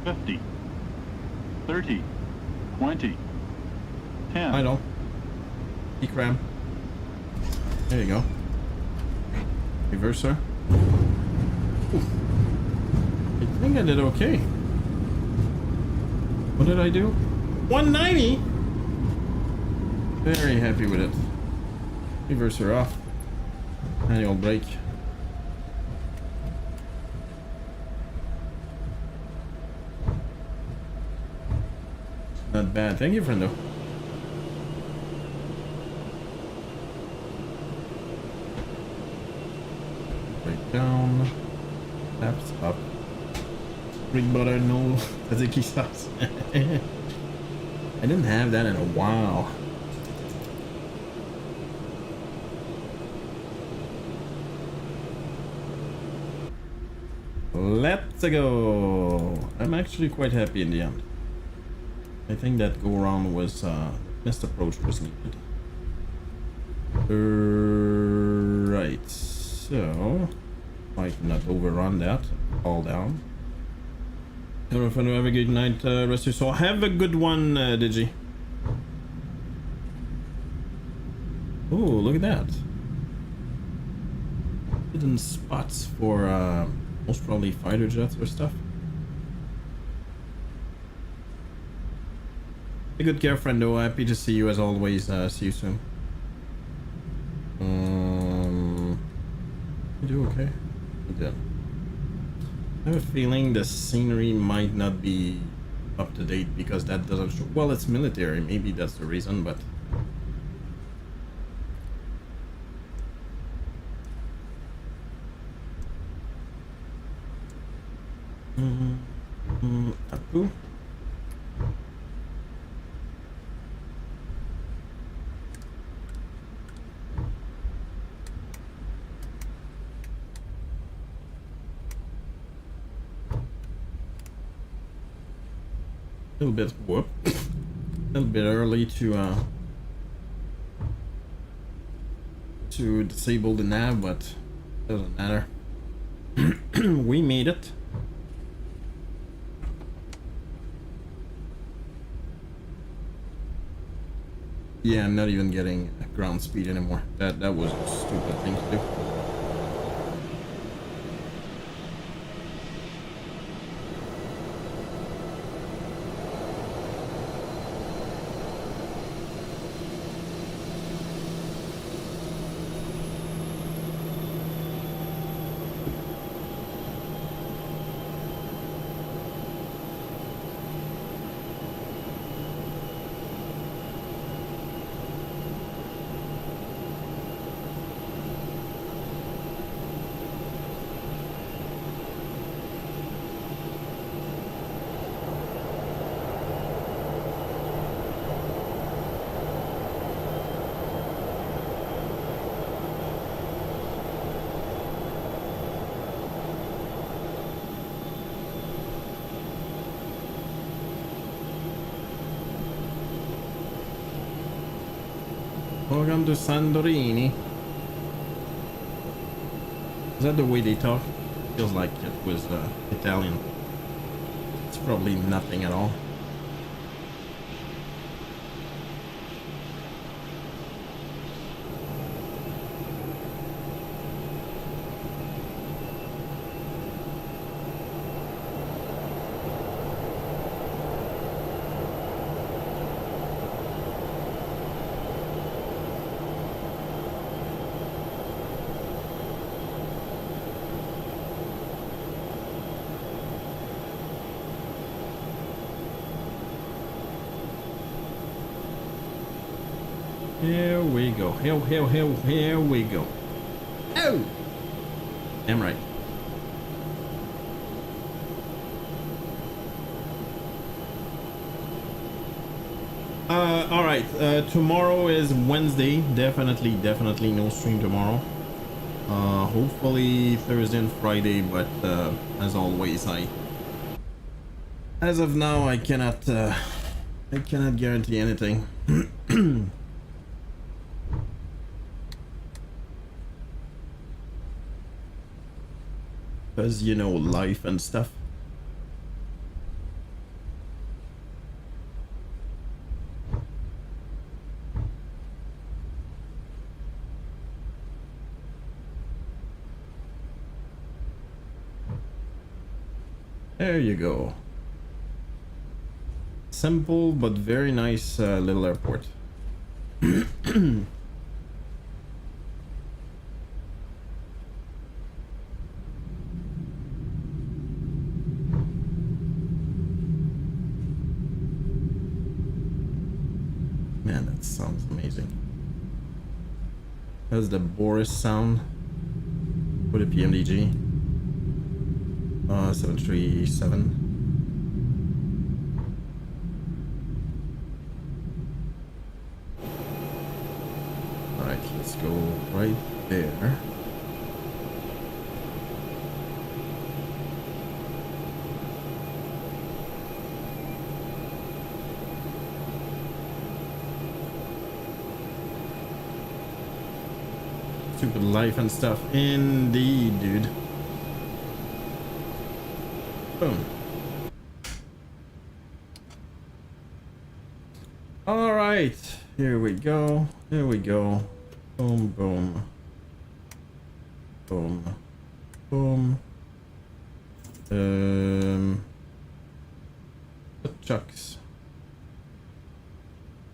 50. 30. 20. 10. I know. Peak ram. There you go. Reverser. Ooh. I think I did okay. What did I do? 190? Very happy with it. Reverser off. Manual brake. Not bad. Thank you, friendo. Right down. Taps up. Big butter, no tzatziki sauce. I didn't have that in a while. Let's go. I'm actually quite happy in the end. I think that go around was missed approach was needed. Right, so might not overrun that. Fall down. Everyone have a good night, rest your soul. Have a good one, Digi. Oh, look at that. Hidden spots for most probably fighter jets or stuff. A good care, friendo. Happy to see you as always. See you soon. You do okay? You did. I have a feeling the scenery might not be up to date because that doesn't show. Well, it's military. Maybe that's the reason, but. Apu. A little bit, whoop, a little bit early to disable the nav, but doesn't matter. We made it. Yeah, I'm not even getting ground speed anymore. That was a stupid thing to do. Welcome to Santorini. Is that the way they talk? Feels like it was Italian. It's probably nothing at all. Here we go. Here we go. Oh! Damn right. Alright. Tomorrow is Wednesday. Definitely no stream tomorrow. Hopefully Thursday and Friday, but as always, as of now, I cannot guarantee anything. Because, you know, life and stuff. There you go. Simple but very nice little airport. Man, that sounds amazing. That's the Boris sound for the PMDG. 737. Alright, let's go right there. Stupid life and stuff. Indeed, dude. Boom. All right, here we go. Here we go. Boom, boom, boom, boom. Chucks.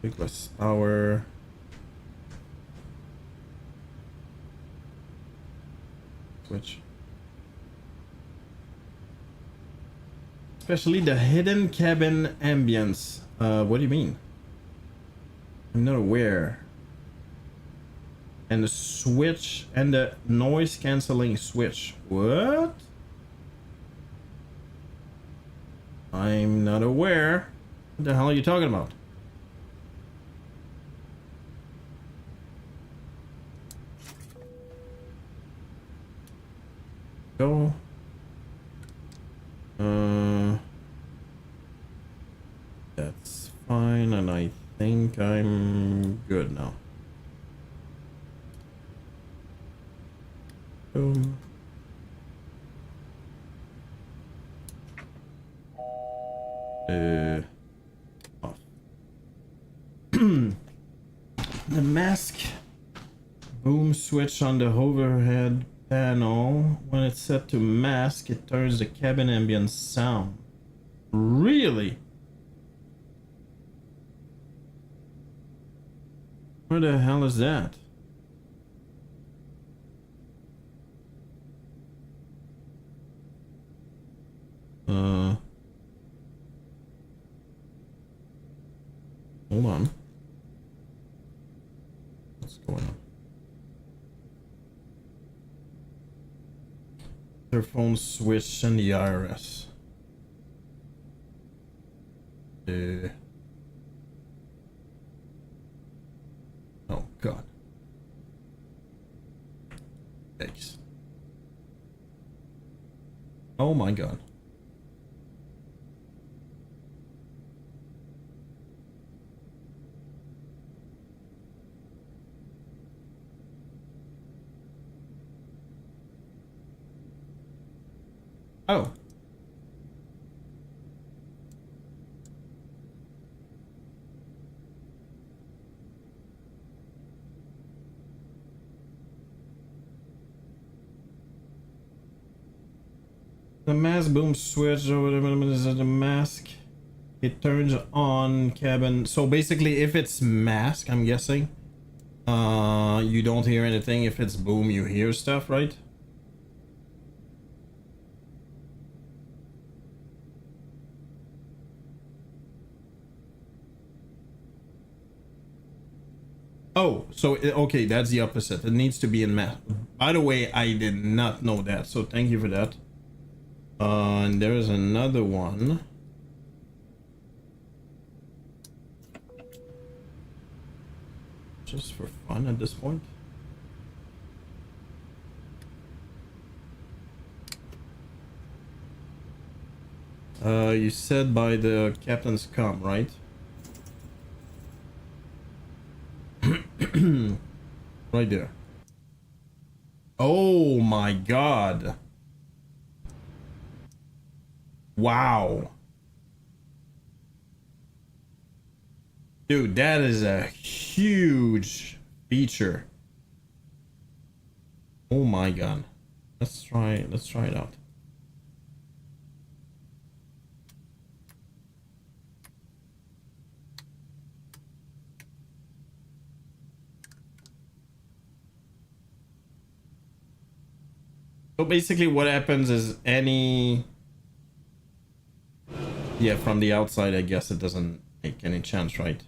Big less power. Switch. Especially the hidden cabin ambience. What do you mean? I'm not aware. And the switch and the noise cancelling switch. What? I'm not aware. What the hell are you talking about? Go. That's fine, and I think I'm good now. Boom. Off. The mask boom switch on the overhead panel, when it's set to mask, it turns the cabin ambience sound. Really? Where the hell is that? Hold on. What's going on? Their phone switch and the IRS. Oh God. Thanks. Oh my God. Oh. The mask boom switch or whatever is the mask. It turns on cabin. So basically if it's mask, I'm guessing, you don't hear anything. If it's boom, you hear stuff, right? Oh, so okay, that's the opposite. It needs to be in mask. By the way, I did not know that, so thank you for that. And there is another one. Just for fun at this point. You said by the captain's com, right? Right there. Oh my god. Wow. Dude, that is a huge feature. Oh my god. Let's try it out. So basically what happens is yeah, from the outside I guess it doesn't make any chance, right?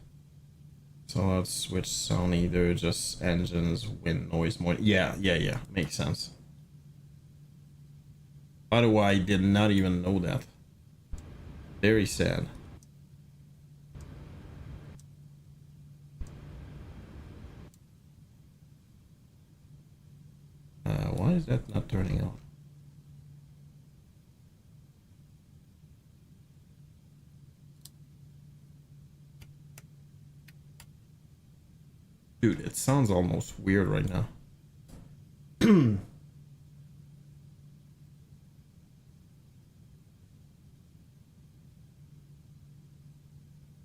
So let's switch sound, either just engines, wind noise, more. Yeah, makes sense. By the way, I did not even know that. Very sad. Why is that not turning on? Dude, it sounds almost weird right now.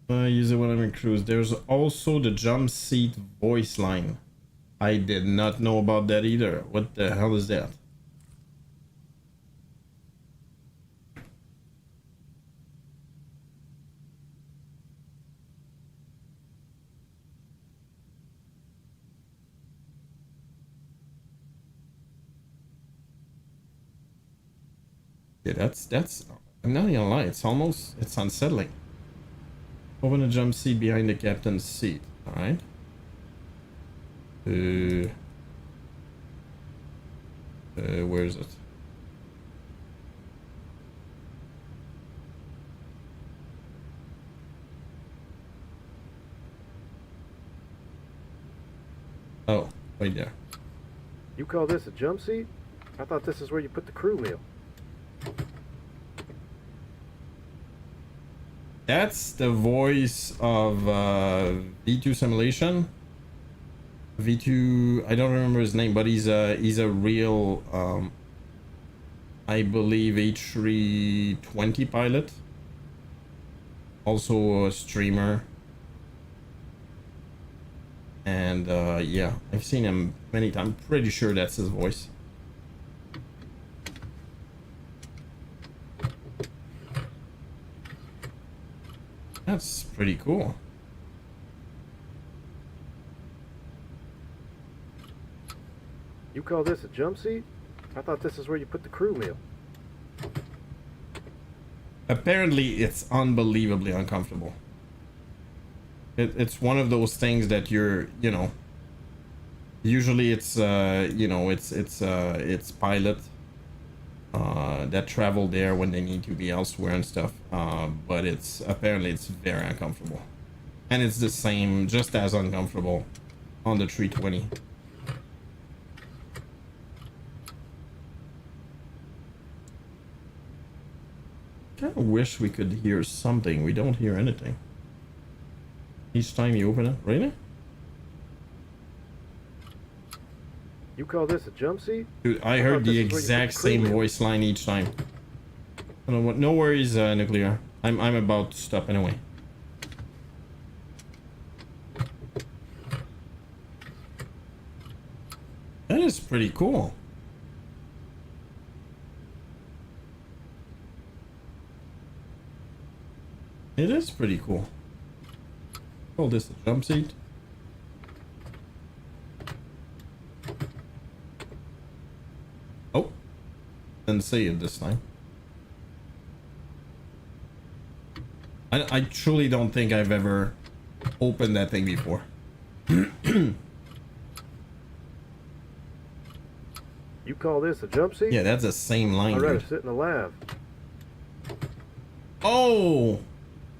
I use it when I'm in cruise. There's also the jump seat voice line. I did not know about that either. What the hell is that? Yeah, that's I'm not gonna lie, it's unsettling. Open a jump seat behind the captain's seat. Alright. Where is it? Oh, right there. You call this a jump seat? I thought this is where you put the crew meal. That's the voice of V2 Simulation. V2, I don't remember his name, but he's a real I believe H320 pilot. Also a streamer. And yeah, I've seen him many times. I'm pretty sure that's his voice. That's pretty cool. You call this a jump seat? I thought this is where you put the crew meal. Apparently, it's unbelievably uncomfortable. It's one of those things that you're, you know, usually it's, you know, it's pilot that travel there when they need to be elsewhere and stuff. But apparently it's very uncomfortable. And it's the same, just as uncomfortable on the 320. I wish we could hear something. We don't hear anything. Each time you open it, really? You call this a jump seat? Dude, I heard the exact same voice line each time. I don't know what. No worries, nuclear. I'm about to stop anyway. That is pretty cool. It is pretty cool. Call this a jump seat. Oh, didn't see it this time. I truly don't think I've ever opened that thing before. You call this a jump seat? Yeah, that's the same line, I'd rather dude. sit in the lab. Oh,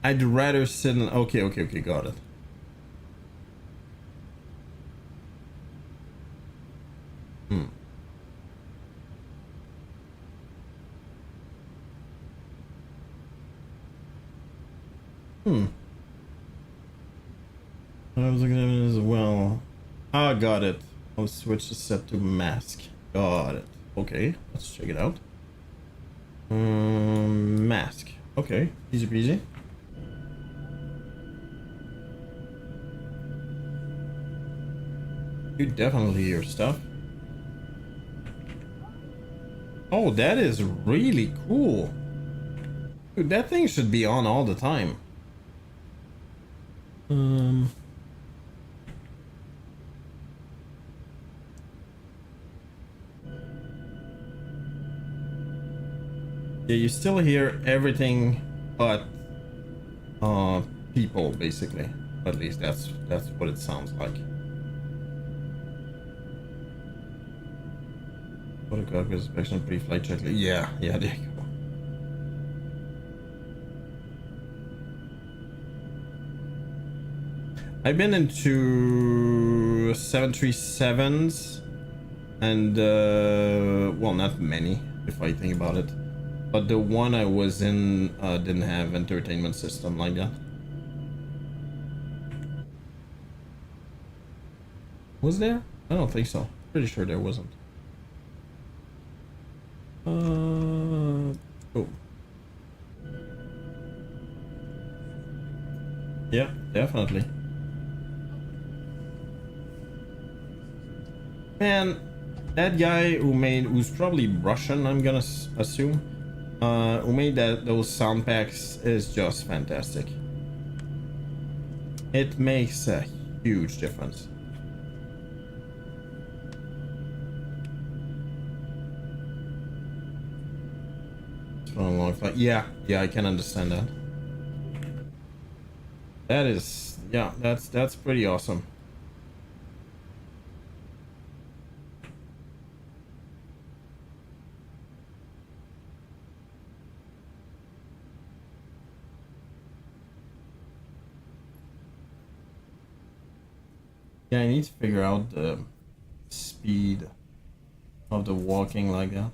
I'd rather sit in. Okay, got it. I was looking at it as well. Ah, got it. I'll switch the set to mask. Got it. Okay, let's check it out. Mask. Okay, easy peasy. You definitely hear stuff. Oh, that is really cool. Dude, that thing should be on all the time. Yeah, you still hear everything but people, basically. At least that's what it sounds like. Photograph inspection pre-flight checklist. Yeah, there you go. I've been into 737s and well, not many if I think about it. But the one I was in didn't have entertainment system like that. Was there? I don't think so. Pretty sure there wasn't. Oh. Yeah, definitely. Man, that guy who's probably Russian, I'm gonna assume, who made those sound packs is just fantastic. It makes a huge difference. It's been a long flight. Yeah, I can understand that. That is, yeah, that's pretty awesome. Yeah, I need to figure out the speed of the walking like that.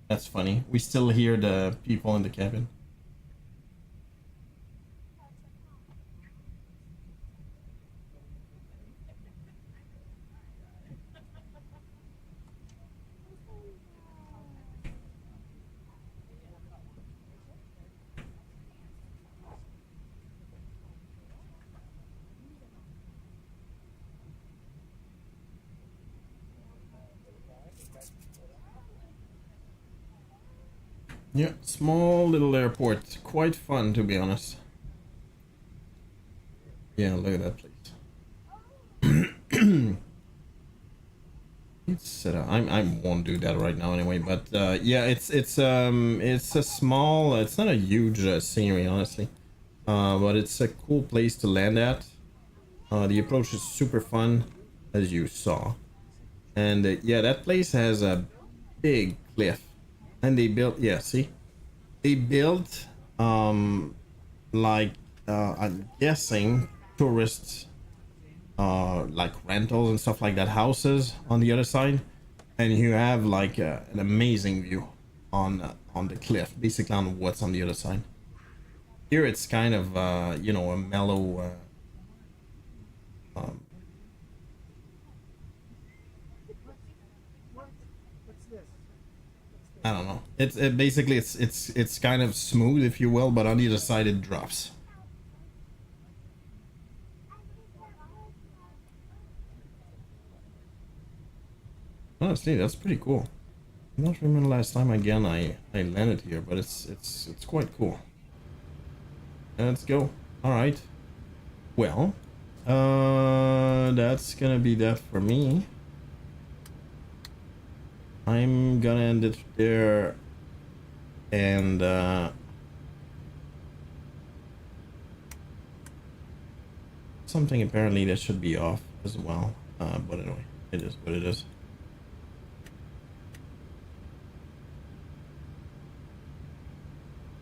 That's funny. We still hear the people in the cabin. Yeah, small little airport. Quite fun, to be honest. Yeah, look at that place. It's I won't do that right now anyway, but yeah, it's a small, it's not a huge scenery, honestly, but it's a cool place to land at. The approach is super fun, as you saw, and yeah, that place has a big cliff, and they built, yeah, see, they built like I'm guessing tourists like rentals and stuff like that, houses on the other side, and you have like an amazing view on the cliff, basically on what's on the other side. Here it's kind of you know, a mellow I don't know. It basically it's kind of smooth, if you will, but on either side it drops. Honestly, that's pretty cool. I don't remember last time again I landed here, but it's quite cool. Let's go. All right. Well, that's gonna be that for me. I'm gonna end it there, and something apparently that should be off as well. But anyway, it is what it is.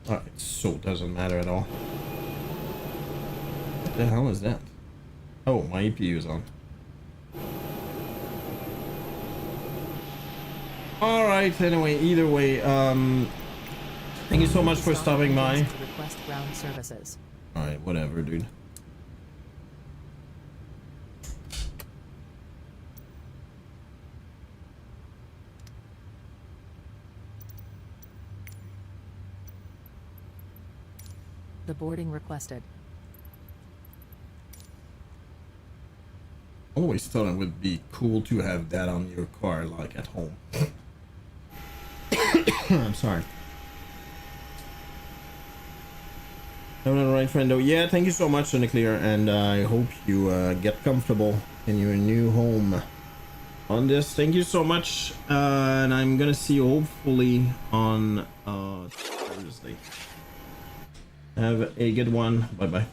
Alright, so it doesn't matter at all. What the hell is that? Oh, my EPU is on. Alright, anyway, either way, thank you so much for stopping by. To request ground services. Alright, whatever, dude. The boarding requested. Always thought it would be cool to have that on your car, like at home. I'm sorry. No, no, right, friendo. Yeah, thank you so much, Uniclear, and I hope you get comfortable in your new home. On this, thank you so much, and I'm gonna see you hopefully on Thursday. Have a good one. Bye bye.